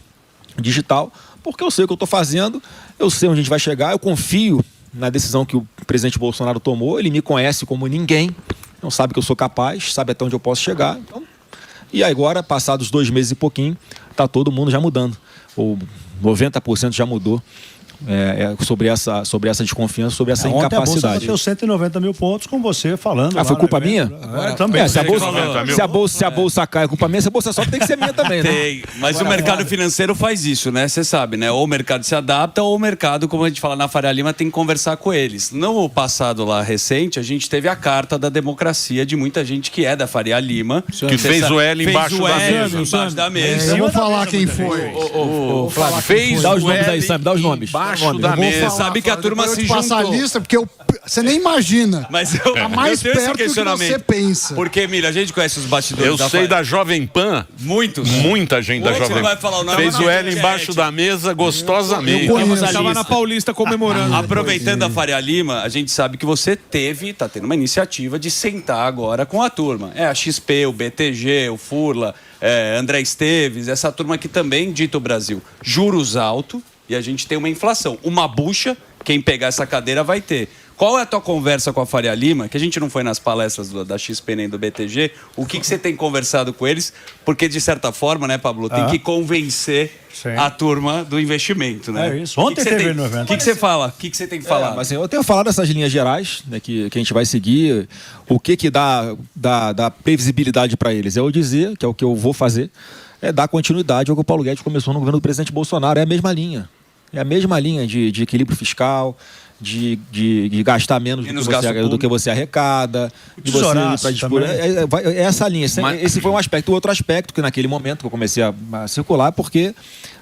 G: digital, porque eu sei o que eu estou fazendo, eu sei onde a gente vai chegar, eu confio na decisão que o presidente Bolsonaro tomou. Ele me conhece como ninguém, não sabe que eu sou capaz, sabe até onde eu posso chegar. Então, e agora, passados 2 meses e pouquinho, está todo mundo já mudando. Ou 90% já mudou sobre essa desconfiança, sobre essa incapacidade.
J: Ontem a Bolsa bateu 190 mil pontos com você falando.
G: Foi culpa minha?
J: Também.
G: Se a bolsa cai, é culpa minha. Se a bolsa sobe, tem que ser minha também, né?
F: Tem, mas o mercado financeiro faz isso, né? Você sabe, né? Ou o mercado se adapta, ou o mercado, como a gente fala na Faria Lima, tem que conversar com eles. No passado lá recente, a gente teve a carta da democracia de muita gente que é da Faria Lima.
E: Que fez o L embaixo
F: da mesa.
K: Eu vou falar quem foi.
G: Flávio, fez dá os nomes aí, Sam, dá os nomes.
E: Embaixo da mesa.
F: Você sabe que a turma se juntou.
K: Passar a lista, porque você nem imagina.
F: Mas eu,
K: tá mais
F: eu tenho esse
K: perto do que
F: questionamento.
K: você pensa.
F: Porque, Emílio, a gente conhece os bastidores
E: Eu sei da Jovem Pan.
F: Muitos.
E: Muita gente da Jovem Pan. Fez o L embaixo da mesa gostosamente.
H: Eu estava na Paulista comemorando.
F: Aproveitando a Faria Lima, a gente sabe que você tá tendo uma iniciativa de sentar agora com a turma. É a XP, o BTG, o Furla, André Esteves, essa turma que também dita o Brasil. Juros altos e a gente tem uma inflação. Uma bucha, quem pegar essa cadeira vai ter. Qual é a tua conversa com a Faria Lima? Que a gente não foi nas palestras da XP nem do BTG. O que você tem conversado com eles? Porque, de certa forma, né, Pablo, tem que convencer a turma do investimento, né?
J: É isso. Ontem teve no evento.
F: O que você fala? O que você tem que falar?
G: Mas eu tenho falado dessas linhas gerais, né, que a gente vai seguir. O que dá previsibilidade para eles? É eu dizer, que é o que eu vou fazer, é dar continuidade ao que o Paulo Guedes começou no governo do presidente Bolsonaro. É a mesma linha. É a mesma linha de equilíbrio fiscal, de gastar menos do que você arrecada, de você ir para disputa. É essa linha. Esse foi um aspecto. O outro aspecto, que naquele momento que eu comecei a circular, porque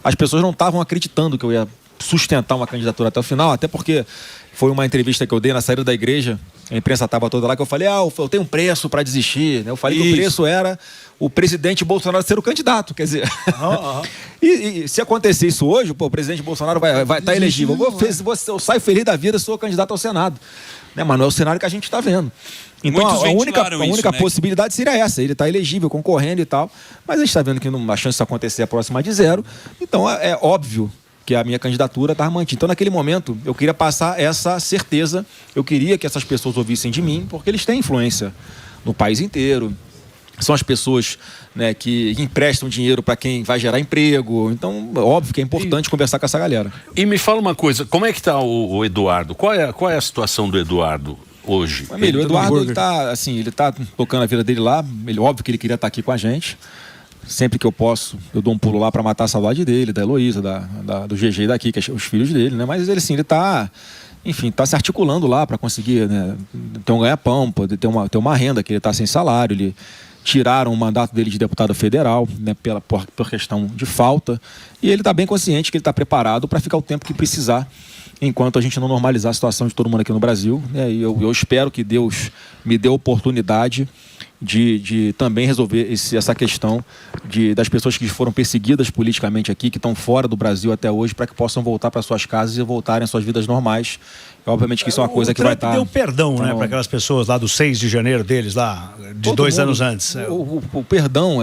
G: as pessoas não estavam acreditando que eu ia sustentar uma candidatura até o final, até porque foi uma entrevista que eu dei na saída da igreja, a imprensa estava toda lá, que eu falei, eu tenho um preço para desistir. Eu falei que o preço era o presidente Bolsonaro ser o candidato, quer dizer... E se acontecer isso hoje, o presidente Bolsonaro vai estar elegível. Eu saio feliz da vida, sou candidato ao Senado. Né? Mas não é o cenário que a gente está vendo. Então a única possibilidade seria essa, ele está elegível, concorrendo e tal. Mas a gente está vendo que a chance disso acontecer é próxima de 0. Então é óbvio que a minha candidatura estava mantida. Então, naquele momento, eu queria passar essa certeza, eu queria que essas pessoas ouvissem de mim, porque eles têm influência no país inteiro. São as pessoas, né, que emprestam dinheiro para quem vai gerar emprego. Então, óbvio que é importante conversar com essa galera.
E: E me fala uma coisa, como é que está o Eduardo? Qual é a situação do Eduardo hoje?
G: O Eduardo, ele tá tocando a vida dele lá. Óbvio que ele queria estar aqui com a gente. Sempre que eu posso, eu dou um pulo lá para matar a saudade dele, da Heloísa, do GG daqui, que é os filhos dele, né? Mas ele, assim, ele tá se articulando lá para conseguir, né, ter um ganha-pão, poder ter uma renda, que ele tá sem salário. Ele tiraram o mandato dele de deputado federal, né, por questão de falta. E ele está bem consciente que ele está preparado para ficar o tempo que precisar, enquanto a gente não normalizar a situação de todo mundo aqui no Brasil. Né? E eu espero que Deus me dê a oportunidade de também resolver essa questão das pessoas que foram perseguidas politicamente aqui, que estão fora do Brasil até hoje, para que possam voltar para suas casas e voltarem às suas vidas normais. E, obviamente que isso é uma coisa que vai estar...
J: O Trump deu perdão, né, para aquelas pessoas lá do 6 de janeiro deles, lá, de 2 anos antes.
G: O perdão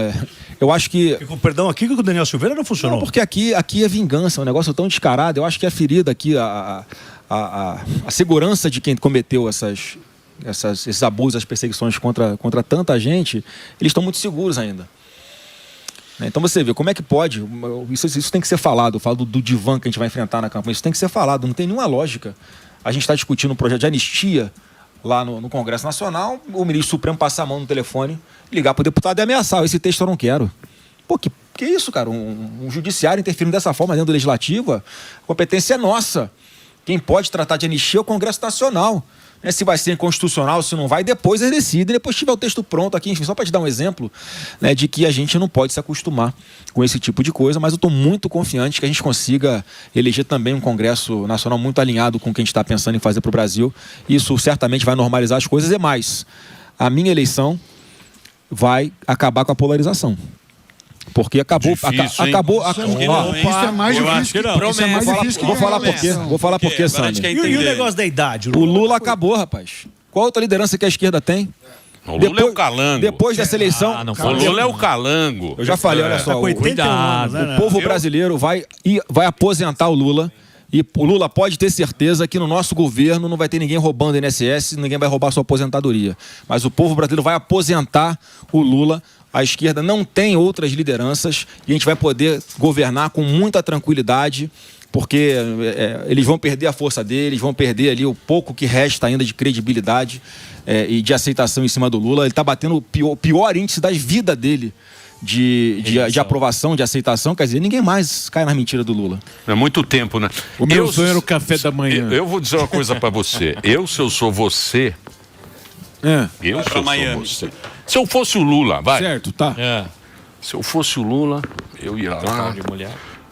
G: eu acho que...
J: O perdão aqui com o Daniel Silveira não funcionou.
G: Não, porque aqui é vingança, é um negócio tão descarado. Eu acho que a ferida aqui, a segurança de quem cometeu esses abusos, as perseguições contra tanta gente, eles estão muito seguros ainda. Então você vê, como é que pode, isso tem que ser falado, eu falo do divã que a gente vai enfrentar na campanha, isso tem que ser falado, não tem nenhuma lógica. A gente está discutindo um projeto de anistia lá no Congresso Nacional, o ministro Supremo passar a mão no telefone, ligar para o deputado e ameaçar, esse texto eu não quero. Pô, que isso, cara? Um judiciário interferindo dessa forma dentro do legislativo, a competência é nossa. Quem pode tratar de anistia é o Congresso Nacional. Se vai ser inconstitucional, se não vai, depois eles decidem, depois tiver o texto pronto aqui, enfim, só para te dar um exemplo, né, de que a gente não pode se acostumar com esse tipo de coisa, mas eu estou muito confiante que a gente consiga eleger também um Congresso Nacional muito alinhado com o que a gente está pensando em fazer para o Brasil. Isso certamente vai normalizar as coisas e mais. A minha eleição vai acabar com a polarização. Porque acabou.
E: Difícil,
K: Isso é mais difícil que
G: Vou falar por quê, Sandro.
J: E o negócio da idade?
G: O Lula acabou, rapaz. Qual outra liderança que a esquerda tem?
E: O Lula é o calango.
G: Depois dessa eleição.
E: O Lula é o calango.
G: Eu já falei, olha só.
J: Cuidado.
G: O povo brasileiro vai aposentar o Lula. E o Lula pode ter certeza que no nosso governo não vai ter ninguém roubando INSS, ninguém vai roubar sua aposentadoria. Mas o povo brasileiro vai aposentar o Lula. A esquerda não tem outras lideranças e a gente vai poder governar com muita tranquilidade, porque eles vão perder a força deles, vão perder ali o pouco que resta ainda de credibilidade e de aceitação em cima do Lula. Ele está batendo o pior índice da vida dele de aprovação, de aceitação. Quer dizer, ninguém mais cai na mentira do Lula.
E: É muito tempo, né?
H: O meu sonho era o café da manhã.
E: Eu vou dizer uma coisa pra você. Se eu sou você... você. Se eu fosse o Lula, vai.
H: Certo, tá.
E: Se eu fosse o Lula, eu ia lá,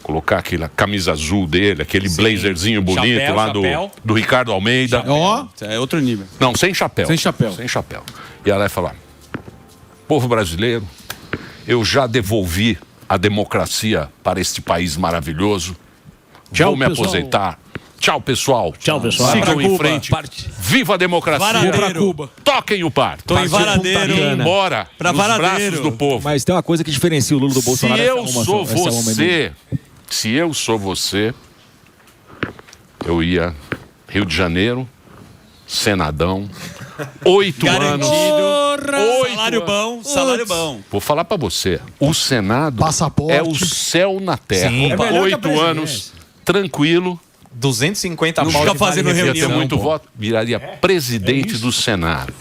E: colocar aquela camisa azul dele, aquele blazerzinho bonito
F: chapéu,
E: lá
F: chapéu.
E: do Ricardo Almeida.
F: É outro nível.
E: Não, sem chapéu.
H: Sem chapéu.
E: Sem chapéu. E ela vai falar: povo brasileiro, eu já devolvi a democracia para este país maravilhoso.
J: Tchau,
E: vou me
J: pessoal.
E: aposentar. Tchau, pessoal.
J: Tchau, pessoal.
E: Sigam em frente. Viva a democracia.
F: Vou pra Cuba.
E: Toquem o par.
F: Tô em Varadeiro.
E: E embora
F: Pra
E: nos
F: Varadeiro.
E: braços do povo.
G: Mas tem uma coisa que diferencia o Lula do Bolsonaro.
E: Se eu sou você, eu ia Rio de Janeiro, Senadão, 8 anos.
F: Salário bom.
E: Vou falar pra você, o Senado
K: Passaporte.
E: é o céu na terra.
L: Sim.
E: 8 anos, tranquilo.
L: 250
F: Não
L: pau
F: fica
L: de
F: fazendo
L: vale
E: Ia
F: reunião.
E: ter muito voto, viraria presidente do Senado.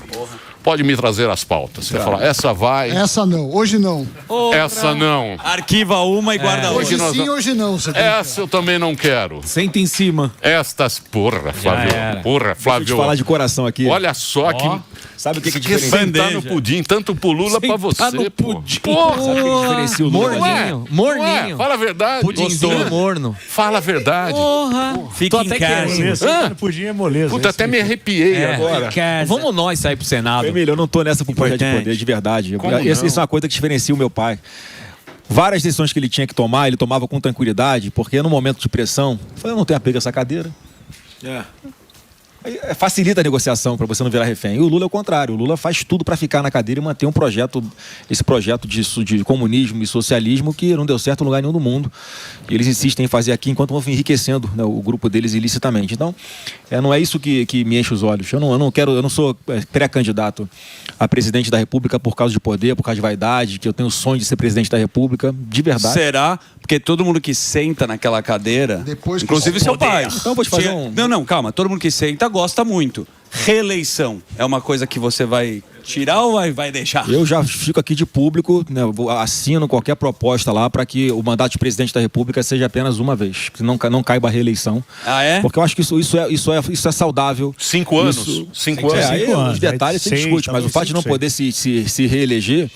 E: Pode me trazer as pautas. Você fala, essa vai,
K: Essa não, hoje não.
E: essa não.
F: Arquiva uma e guarda outra.
K: Hoje
E: nós
K: sim,
E: não-
K: hoje não. Você tem que-
E: Essa eu também não quero.
H: Senta em cima.
E: Estas, porra, Flávio. Porra,
G: Deixa eu te
E: Flávio.
G: falar de coração aqui.
E: Olha só que.
G: Sabe o que
E: Que
G: diferencia?
E: sentar no pudim, tanto pro Lula pra você, pô. Porra,
G: Sabe o que diferencia o Lula?
E: Morninho. Fala a verdade.
L: Pudimzinho morno.
E: Fala a verdade.
F: Fica em casa.
J: Senta no pudim é moleza.
E: Puta, até me arrepiei agora.
L: Vamos nós sair pro Senado.
G: Emílio, eu não tô nessa pro projeto de poder, de verdade.
E: Como
G: Isso
E: não?
G: é uma coisa que diferencia o meu pai. Várias decisões que ele tinha que tomar, ele tomava com tranquilidade, porque no momento de pressão, eu falei, eu não tenho apego a essa cadeira. Aí, facilita a negociação para você não virar refém. E o Lula é o contrário. O Lula faz tudo para ficar na cadeira e manter um projeto, esse projeto de comunismo e socialismo que não deu certo em lugar nenhum do mundo. E eles insistem em fazer aqui enquanto vão enriquecendo, né, o grupo deles ilicitamente. Então, não é isso que me enche os olhos. Eu não sou pré-candidato a presidente da República por causa de poder, por causa de vaidade, que eu tenho o sonho de ser presidente da República, de verdade.
F: Será? Porque todo mundo que senta naquela cadeira,
K: Depois que
F: inclusive seu pai.
G: Então eu vou te fazer
F: Não, calma. Todo mundo que senta gosta muito. Reeleição é uma coisa que você vai tirar ou vai deixar?
G: Eu já fico aqui de público, né, assino qualquer proposta lá para que o mandato de presidente da República seja apenas uma vez, que não caiba a reeleição.
F: Ah, é?
G: Porque eu acho que isso é saudável.
E: 5 anos.
G: Isso-
E: 5 anos.
G: Aí,
J: 5 anos,
G: os detalhes você
J: seis,
G: discute, mas o
J: talvez
G: fato de não
J: 5,
G: poder se reeleger,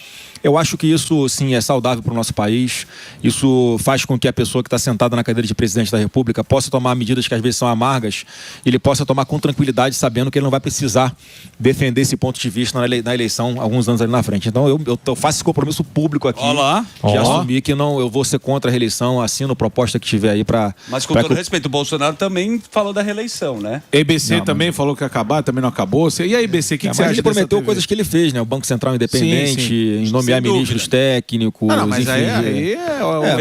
G: eu acho que isso, sim, é saudável para o nosso país. Isso faz com que a pessoa que está sentada na cadeira de presidente da República possa tomar medidas que às vezes são amargas, e ele possa tomar com tranquilidade, sabendo que ele não vai precisar defender esse ponto de vista na eleição alguns anos ali na frente. Então eu faço esse compromisso público aqui
F: Olá.
G: de assumir que eu vou ser contra a reeleição, assino a proposta que tiver aí para...
F: Mas com todo respeito, o Bolsonaro também falou da reeleição, né?
H: EBC também falou que ia acabar, também não acabou. E a EBC, o que você
G: Mas
H: acha
G: ele
H: dessa
G: prometeu
H: TV?
G: coisas que ele fez, né? O Banco Central Independente,
H: Sim,
G: em nomear
H: sem dúvida.
G: ministros técnicos.
H: Não, mas
G: enfim,
H: aí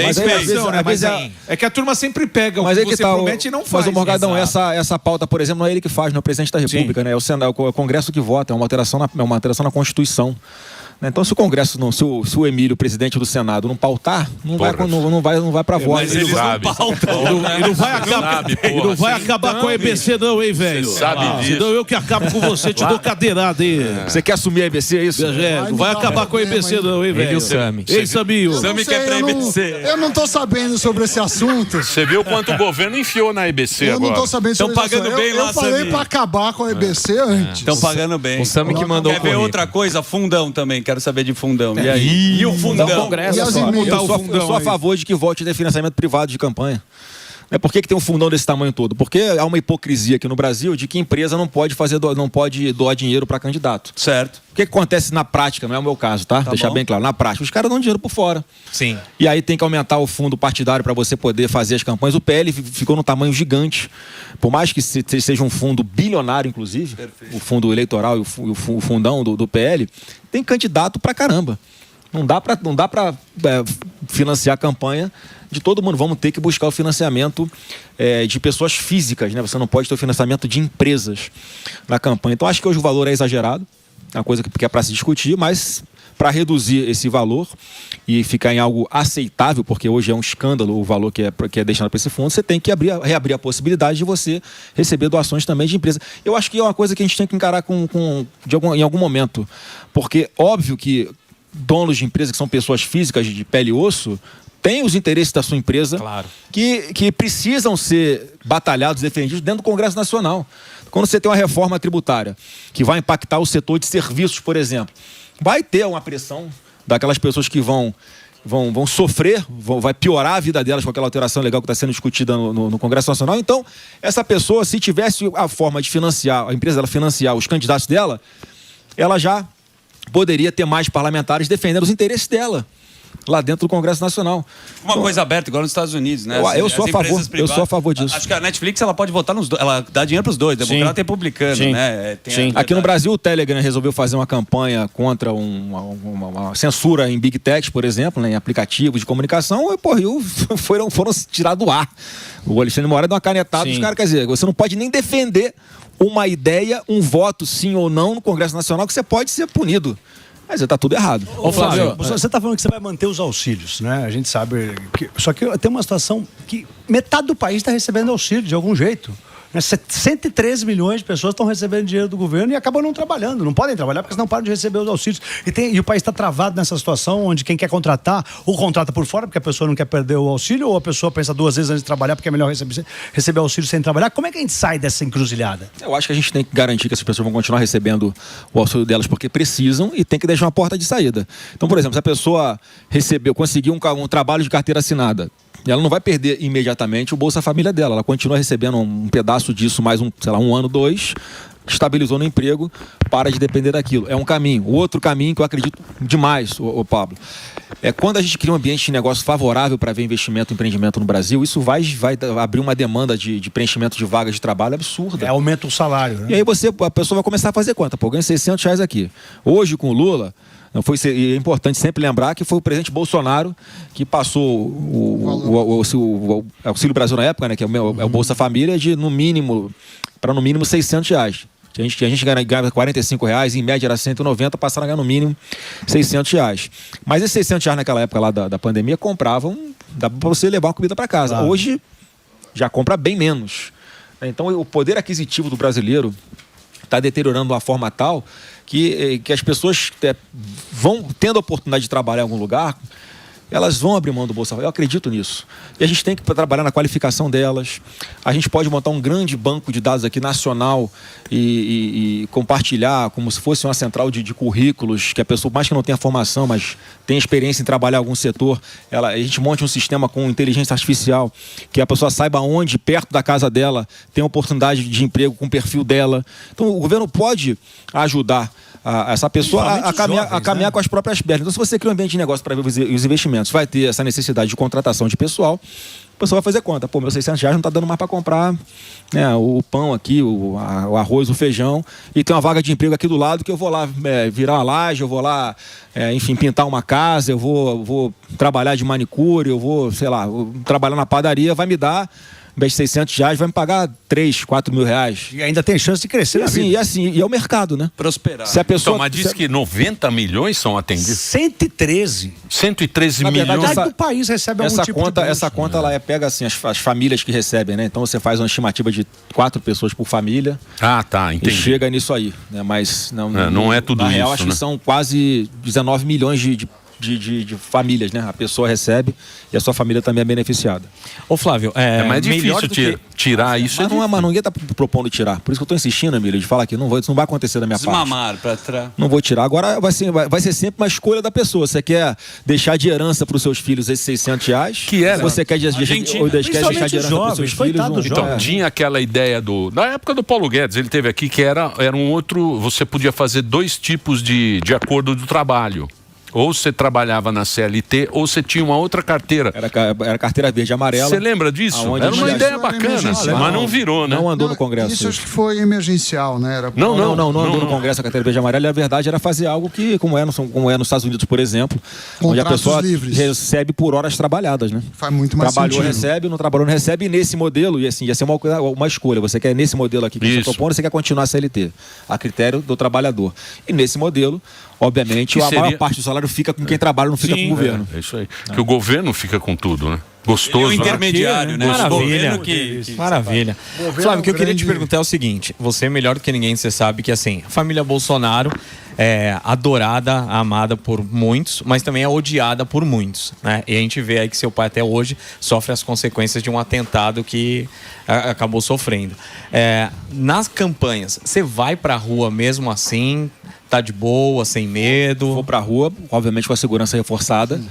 G: mas aí, às vezes,
H: né? Mas é que a turma sempre pega o
G: Mas
H: que
G: aí que
H: você
G: tá,
H: promete e não faz.
G: Mas o Morgadão, essa pauta, por exemplo, não é ele que faz, não é o presidente da República, né? É o Congresso que vota, é uma alteração na Constituição. Então, se o Congresso não, se o Emílio, presidente do Senado, não pautar, não vai para voto.
H: Mas ele sabe. Ele não vai acabar com a EBC, não, hein, velho?
E: Você sabe disso.
H: Senão eu que acabo com você, te dou cadeirada, hein?
G: Você quer assumir a EBC, é isso?
H: Não vai acabar com a EBC, não, hein, velho?
L: Ele e o Sami.
H: Ei, Saminho.
L: Sami quer pra EBC.
K: Eu não tô sabendo sobre esse assunto.
E: Você viu quanto o governo enfiou na EBC
K: Eu
E: agora?
K: não tô sabendo sobre esse assunto. Eu falei pra acabar com a EBC antes.
F: Estão pagando bem.
L: O Sami que mandou
F: Quer ver outra coisa? Fundão também. Quero saber de fundão. E aí? E o fundão?
G: Congresso, eu sou a favor de que volte a ter financiamento privado de campanha. Por que tem um fundão desse tamanho todo? Porque há uma hipocrisia aqui no Brasil de que empresa não pode doar dinheiro para candidato.
F: Certo.
G: O que acontece na prática? Não é o meu caso, tá? Deixar bem claro. Na prática, os caras dão dinheiro por fora.
L: Sim.
G: E aí tem que aumentar o fundo partidário para você poder fazer as campanhas. O PL ficou num tamanho gigante. Por mais que seja um fundo bilionário, inclusive, o fundo eleitoral e o fundão do PL, tem candidato pra caramba. Não dá para financiar a campanha de todo mundo. Vamos ter que buscar o financiamento de pessoas físicas, né? Você não pode ter o financiamento de empresas na campanha. Então, acho que hoje o valor é exagerado, é uma coisa que é para se discutir, mas para reduzir esse valor e ficar em algo aceitável, porque hoje é um escândalo o valor que é deixado para esse fundo, você tem que reabrir a possibilidade de você receber doações também de empresa. Eu acho que é uma coisa que a gente tem que encarar em algum momento, porque óbvio que donos de empresas que são pessoas físicas de pele e osso têm os interesses da sua empresa, claro, que precisam ser batalhados, defendidos dentro do Congresso Nacional. Quando você tem uma reforma tributária que vai impactar o setor de serviços, por exemplo, vai ter uma pressão daquelas pessoas que vão sofrer, vai piorar a vida delas com aquela alteração legal que está sendo discutida no Congresso Nacional. Então, essa pessoa, se tivesse a forma de financiar, a empresa dela financiar os candidatos dela, ela já poderia ter mais parlamentares defendendo os interesses dela lá dentro do Congresso Nacional.
F: Uma coisa aberta, igual nos Estados Unidos, né?
G: Eu sou a favor disso.
F: Acho que a Netflix ela pode votar nos dois, ela dá dinheiro para os dois, democrata e republicano, né?
G: Aqui no Brasil, o Telegram resolveu fazer uma campanha contra uma censura em Big Tech, por exemplo, né, em aplicativos de comunicação, e foram tirados do ar. O Alexandre Moraes deu uma canetada dos caras, quer dizer, você não pode nem defender uma ideia, um voto sim ou não no Congresso Nacional, que você pode ser punido. Mas está tudo errado.
J: Ô, Flávio, você está falando que você vai manter os auxílios, né? A gente sabe que... Só que tem uma situação que metade do país está recebendo auxílio de algum jeito. 113 milhões de pessoas estão recebendo dinheiro do governo e acabam não trabalhando. Não podem trabalhar porque senão param de receber os auxílios. E o país está travado nessa situação onde quem quer contratar, ou contrata por fora porque a pessoa não quer perder o auxílio, ou a pessoa pensa duas vezes antes de trabalhar porque é melhor receber auxílio sem trabalhar. Como é que a gente sai dessa encruzilhada?
G: Eu acho que a gente tem que garantir que essas pessoas vão continuar recebendo o auxílio delas porque precisam e tem que deixar uma porta de saída. Então, por exemplo, se a pessoa conseguiu um trabalho de carteira assinada, ela não vai perder imediatamente o Bolsa Família dela. Ela continua recebendo um pedaço disso mais um ano, 2, estabilizou no emprego, para de depender daquilo. É um caminho. O outro caminho que eu acredito demais, Pablo, é quando a gente cria um ambiente de negócio favorável para ver investimento e empreendimento no Brasil, isso vai abrir uma demanda de preenchimento de vagas de trabalho absurda.
J: Aumenta o salário, né?
G: E aí a pessoa vai começar a fazer conta. Pô, eu ganho R$600 aqui. Hoje, com o Lula... E é importante sempre lembrar que foi o presidente Bolsonaro que passou o Auxílio Brasil na época, né, que é o Bolsa Família, de no mínimo R$600. A gente ganhava R$45, em média era 190, passaram a ganhar no mínimo R$600. Mas esses R$600 naquela época lá da pandemia dá para você levar uma comida para casa. Claro. Hoje já compra bem menos. Então o poder aquisitivo do brasileiro está deteriorando de uma forma tal que as pessoas vão tendo a oportunidade de trabalhar em algum lugar, elas vão abrir mão do Bolsa Família. Eu acredito nisso. E a gente tem que trabalhar na qualificação delas. A gente pode montar um grande banco de dados aqui nacional e compartilhar como se fosse uma central de currículos, que a pessoa, mais que não tenha formação, mas tem experiência em trabalhar em algum setor, a gente monte um sistema com inteligência artificial, que a pessoa saiba onde, perto da casa dela, tem oportunidade de emprego com o perfil dela. Então o governo pode ajudar essa pessoa a caminhar com as próprias pernas. Então, se você cria um ambiente de negócio para ver os investimentos, vai ter essa necessidade de contratação de pessoal, a pessoa vai fazer conta. Pô, meus R$600 não está dando mais para comprar, né, o pão aqui, o arroz, o feijão, e tem uma vaga de emprego aqui do lado que eu vou lá virar uma laje, eu vou lá, enfim, pintar uma casa, eu vou trabalhar de manicure, eu vou, sei lá, trabalhar na padaria, vai me dar em vez de R$600, vai me pagar 3, 4 mil reais.
J: E ainda tem chance de crescer na vida.
G: E é o mercado, né?
F: Prosperar.
G: Se a pessoa,
E: Então, mas diz que 90 milhões são atendidos.
J: 113.
E: 113
G: Na verdade,
E: milhões.
J: Metade do país recebe algum
G: essa
J: tipo
G: conta,
J: de bolsa.
G: essa conta ela pega assim, as famílias que recebem, né? Então você faz uma estimativa de 4 pessoas por família.
E: Ah, tá, entendi.
G: E chega nisso aí, né? Mas
E: não é tudo
G: na real,
E: isso,
G: acho
E: né?
G: que são quase 19 milhões de famílias, né? A pessoa recebe e a sua família também é beneficiada.
L: Ô Flávio,
E: É mais difícil tirar isso.
G: Mas ninguém está propondo tirar. Por isso que eu estou insistindo, Emílio, de falar que isso não vai acontecer da minha
F: Desmamar
G: parte.
F: pra trás.
G: Não vou tirar. Agora vai ser sempre uma escolha da pessoa. Você quer deixar de herança para os seus filhos esses R$600?
E: Que era.
G: Você quer deixar de herança para os seus filhos?
E: Então, tinha aquela ideia na época do Paulo Guedes, ele teve aqui que era um outro, você podia fazer 2 tipos de acordo do trabalho. Ou você trabalhava na CLT, ou você tinha uma outra carteira.
G: Era carteira verde e amarela.
E: Você lembra disso? Era uma ideia bacana, mas não virou, né?
G: Não andou no Congresso.
K: Isso acho que foi emergencial, né? Era...
G: Não andou no Congresso a carteira verde e amarela. E a verdade era fazer algo que, como é nos Estados Unidos, por exemplo, onde a pessoa recebe por horas trabalhadas, né?
K: Faz muito mais
G: Trabalhou,
K: sentido.
G: recebe, não trabalhou, não recebe. E nesse modelo, e assim, ia ser uma escolha. Você quer nesse modelo aqui que você está propondo, você quer continuar a CLT, a critério do trabalhador. E nesse modelo, obviamente, a maior parte do salário fica com quem trabalha, não fica com o governo.
E: É isso aí. Que o governo fica com tudo, né? Gostoso.
F: Ele é o intermediário, né?
L: Maravilha. Maravilha. Flávio, o que eu queria te
K: grande-
L: perguntar é o seguinte: você, melhor do que ninguém, você sabe que assim, a família Bolsonaro é adorada, amada por muitos, mas também é odiada por muitos, né? E a gente vê aí que seu pai até hoje sofre as consequências de um atentado que acabou sofrendo. Nas campanhas, você vai pra rua mesmo assim? Tá de boa, sem medo?
G: Vou pra rua, obviamente com a segurança reforçada.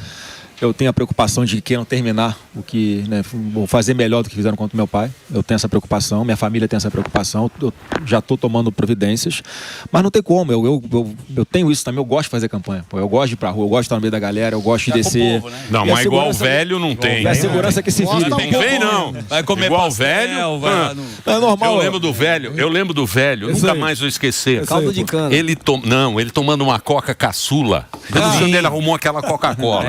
G: Eu tenho a preocupação de que não terminar o que, né, vou fazer melhor do que fizeram contra o meu pai. Eu tenho essa preocupação, minha família tem essa preocupação. Eu já estou tomando providências, mas não tem como. Eu tenho isso também. Eu gosto de fazer campanha. Pô, eu gosto de ir pra rua, eu gosto de estar no meio da galera, eu gosto de descer.
E: Povo, né? Não, mas igual o velho não tem.
G: É a segurança que se vive.
E: Não vem, não.
F: Vai comer
E: igual
F: pastel,
E: velho.
G: É normal.
E: Eu lembro do velho. Nunca mais vou esquecer.
I: Caldo de cana.
E: Ele tomando uma coca caçula. Quando ele arrumou aquela Coca-Cola.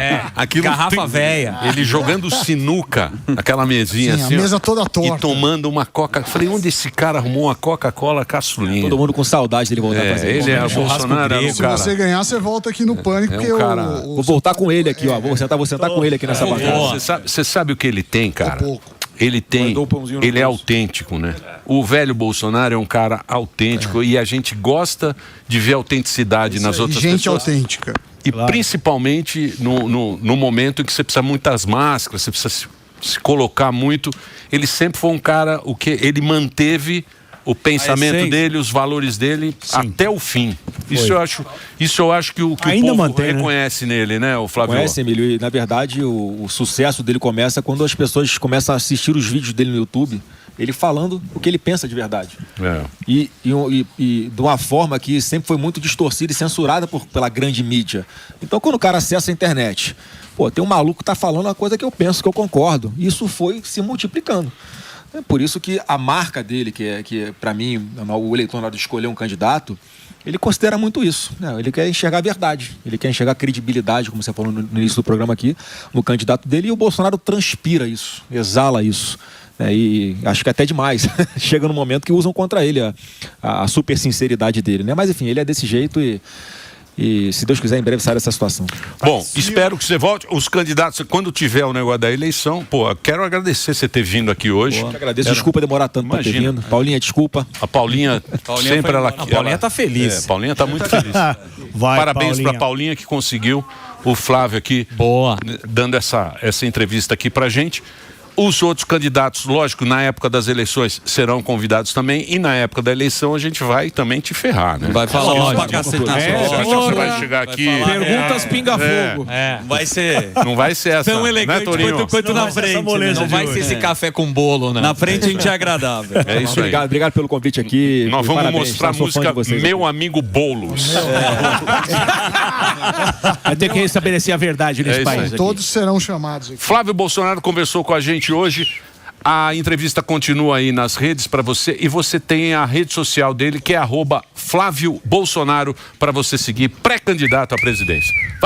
L: Garrafa velha.
E: Ele jogando sinuca, aquela mesinha
K: Sim, a
E: assim.
K: mesa toda torta.
E: E tomando uma Coca. Falei, onde esse cara arrumou uma Coca-Cola caçulinha?
G: Todo mundo com saudade dele voltar a fazer.
E: Ele é o Bolsonaro, era o
K: Se
E: cara.
K: você ganhar, você volta aqui no Pânico, porque
G: Vou voltar com ele aqui, ó. Vou sentar com ele aqui nessa bancada.
E: Você sabe o que ele tem, cara? Ele é autêntico, né? O velho Bolsonaro é um cara autêntico e a gente gosta de ver autenticidade nas outras
K: gente
E: pessoas.
K: autêntica.
E: E principalmente no momento em que você precisa muitas máscaras, você precisa se colocar muito. Ele sempre foi um cara, ele manteve o pensamento dele, os valores dele até o fim. Isso eu acho que o povo reconhece nele, né, o Flávio?
G: Conhece, Emílio, e na verdade o sucesso dele começa quando as pessoas começam a assistir os vídeos dele no YouTube, ele falando o que ele pensa de verdade. E de uma forma que sempre foi muito distorcida e censurada pela grande mídia. Então quando o cara acessa a internet, tem um maluco que tá falando uma coisa que eu penso, que eu concordo. Isso foi se multiplicando. É por isso que a marca dele, que para mim, o eleitor na hora de escolher um candidato, ele considera muito isso. Né? Ele quer enxergar a verdade, ele quer enxergar a credibilidade, como você falou no início do programa aqui, no candidato dele, e o Bolsonaro transpira isso, exala isso. E acho que até demais. Chega no momento que usam contra ele a super sinceridade dele. Né? Mas enfim, ele é desse jeito e se Deus quiser, em breve sai dessa situação.
E: Bom, espero que você volte. Os candidatos, quando tiver o negócio da eleição, quero agradecer você ter vindo aqui hoje.
G: Eu agradeço, desculpa demorar tanto pra ter vindo. Paulinha, desculpa.
E: A Paulinha sempre ela...
L: A Paulinha tá feliz.
E: A Paulinha tá muito feliz. Parabéns pra Paulinha que conseguiu o Flávio aqui dando essa entrevista aqui pra gente. Os outros candidatos, lógico, na época das eleições serão convidados também, e na época da eleição a gente vai também te ferrar, né?
F: Vai falar pra cacete na
E: você vai chegar aqui...
F: Perguntas pinga-fogo.
L: Vai ser...
E: Não vai ser essa,
L: tão elegante quanto na frente. Não vai ser esse café com bolo, né?
F: Na frente a gente é agradável.
E: É isso aí.
G: Obrigado pelo convite aqui.
E: Nós vamos mostrar a música Meu Amigo Boulos.
H: Vai ter que estabelecer a verdade nesse país aqui.
K: Todos serão chamados aqui.
E: Flávio Bolsonaro conversou com a gente hoje. A entrevista continua aí nas redes para você, e você tem a rede social dele, que é @Flávio Bolsonaro, para você seguir, pré-candidato à presidência.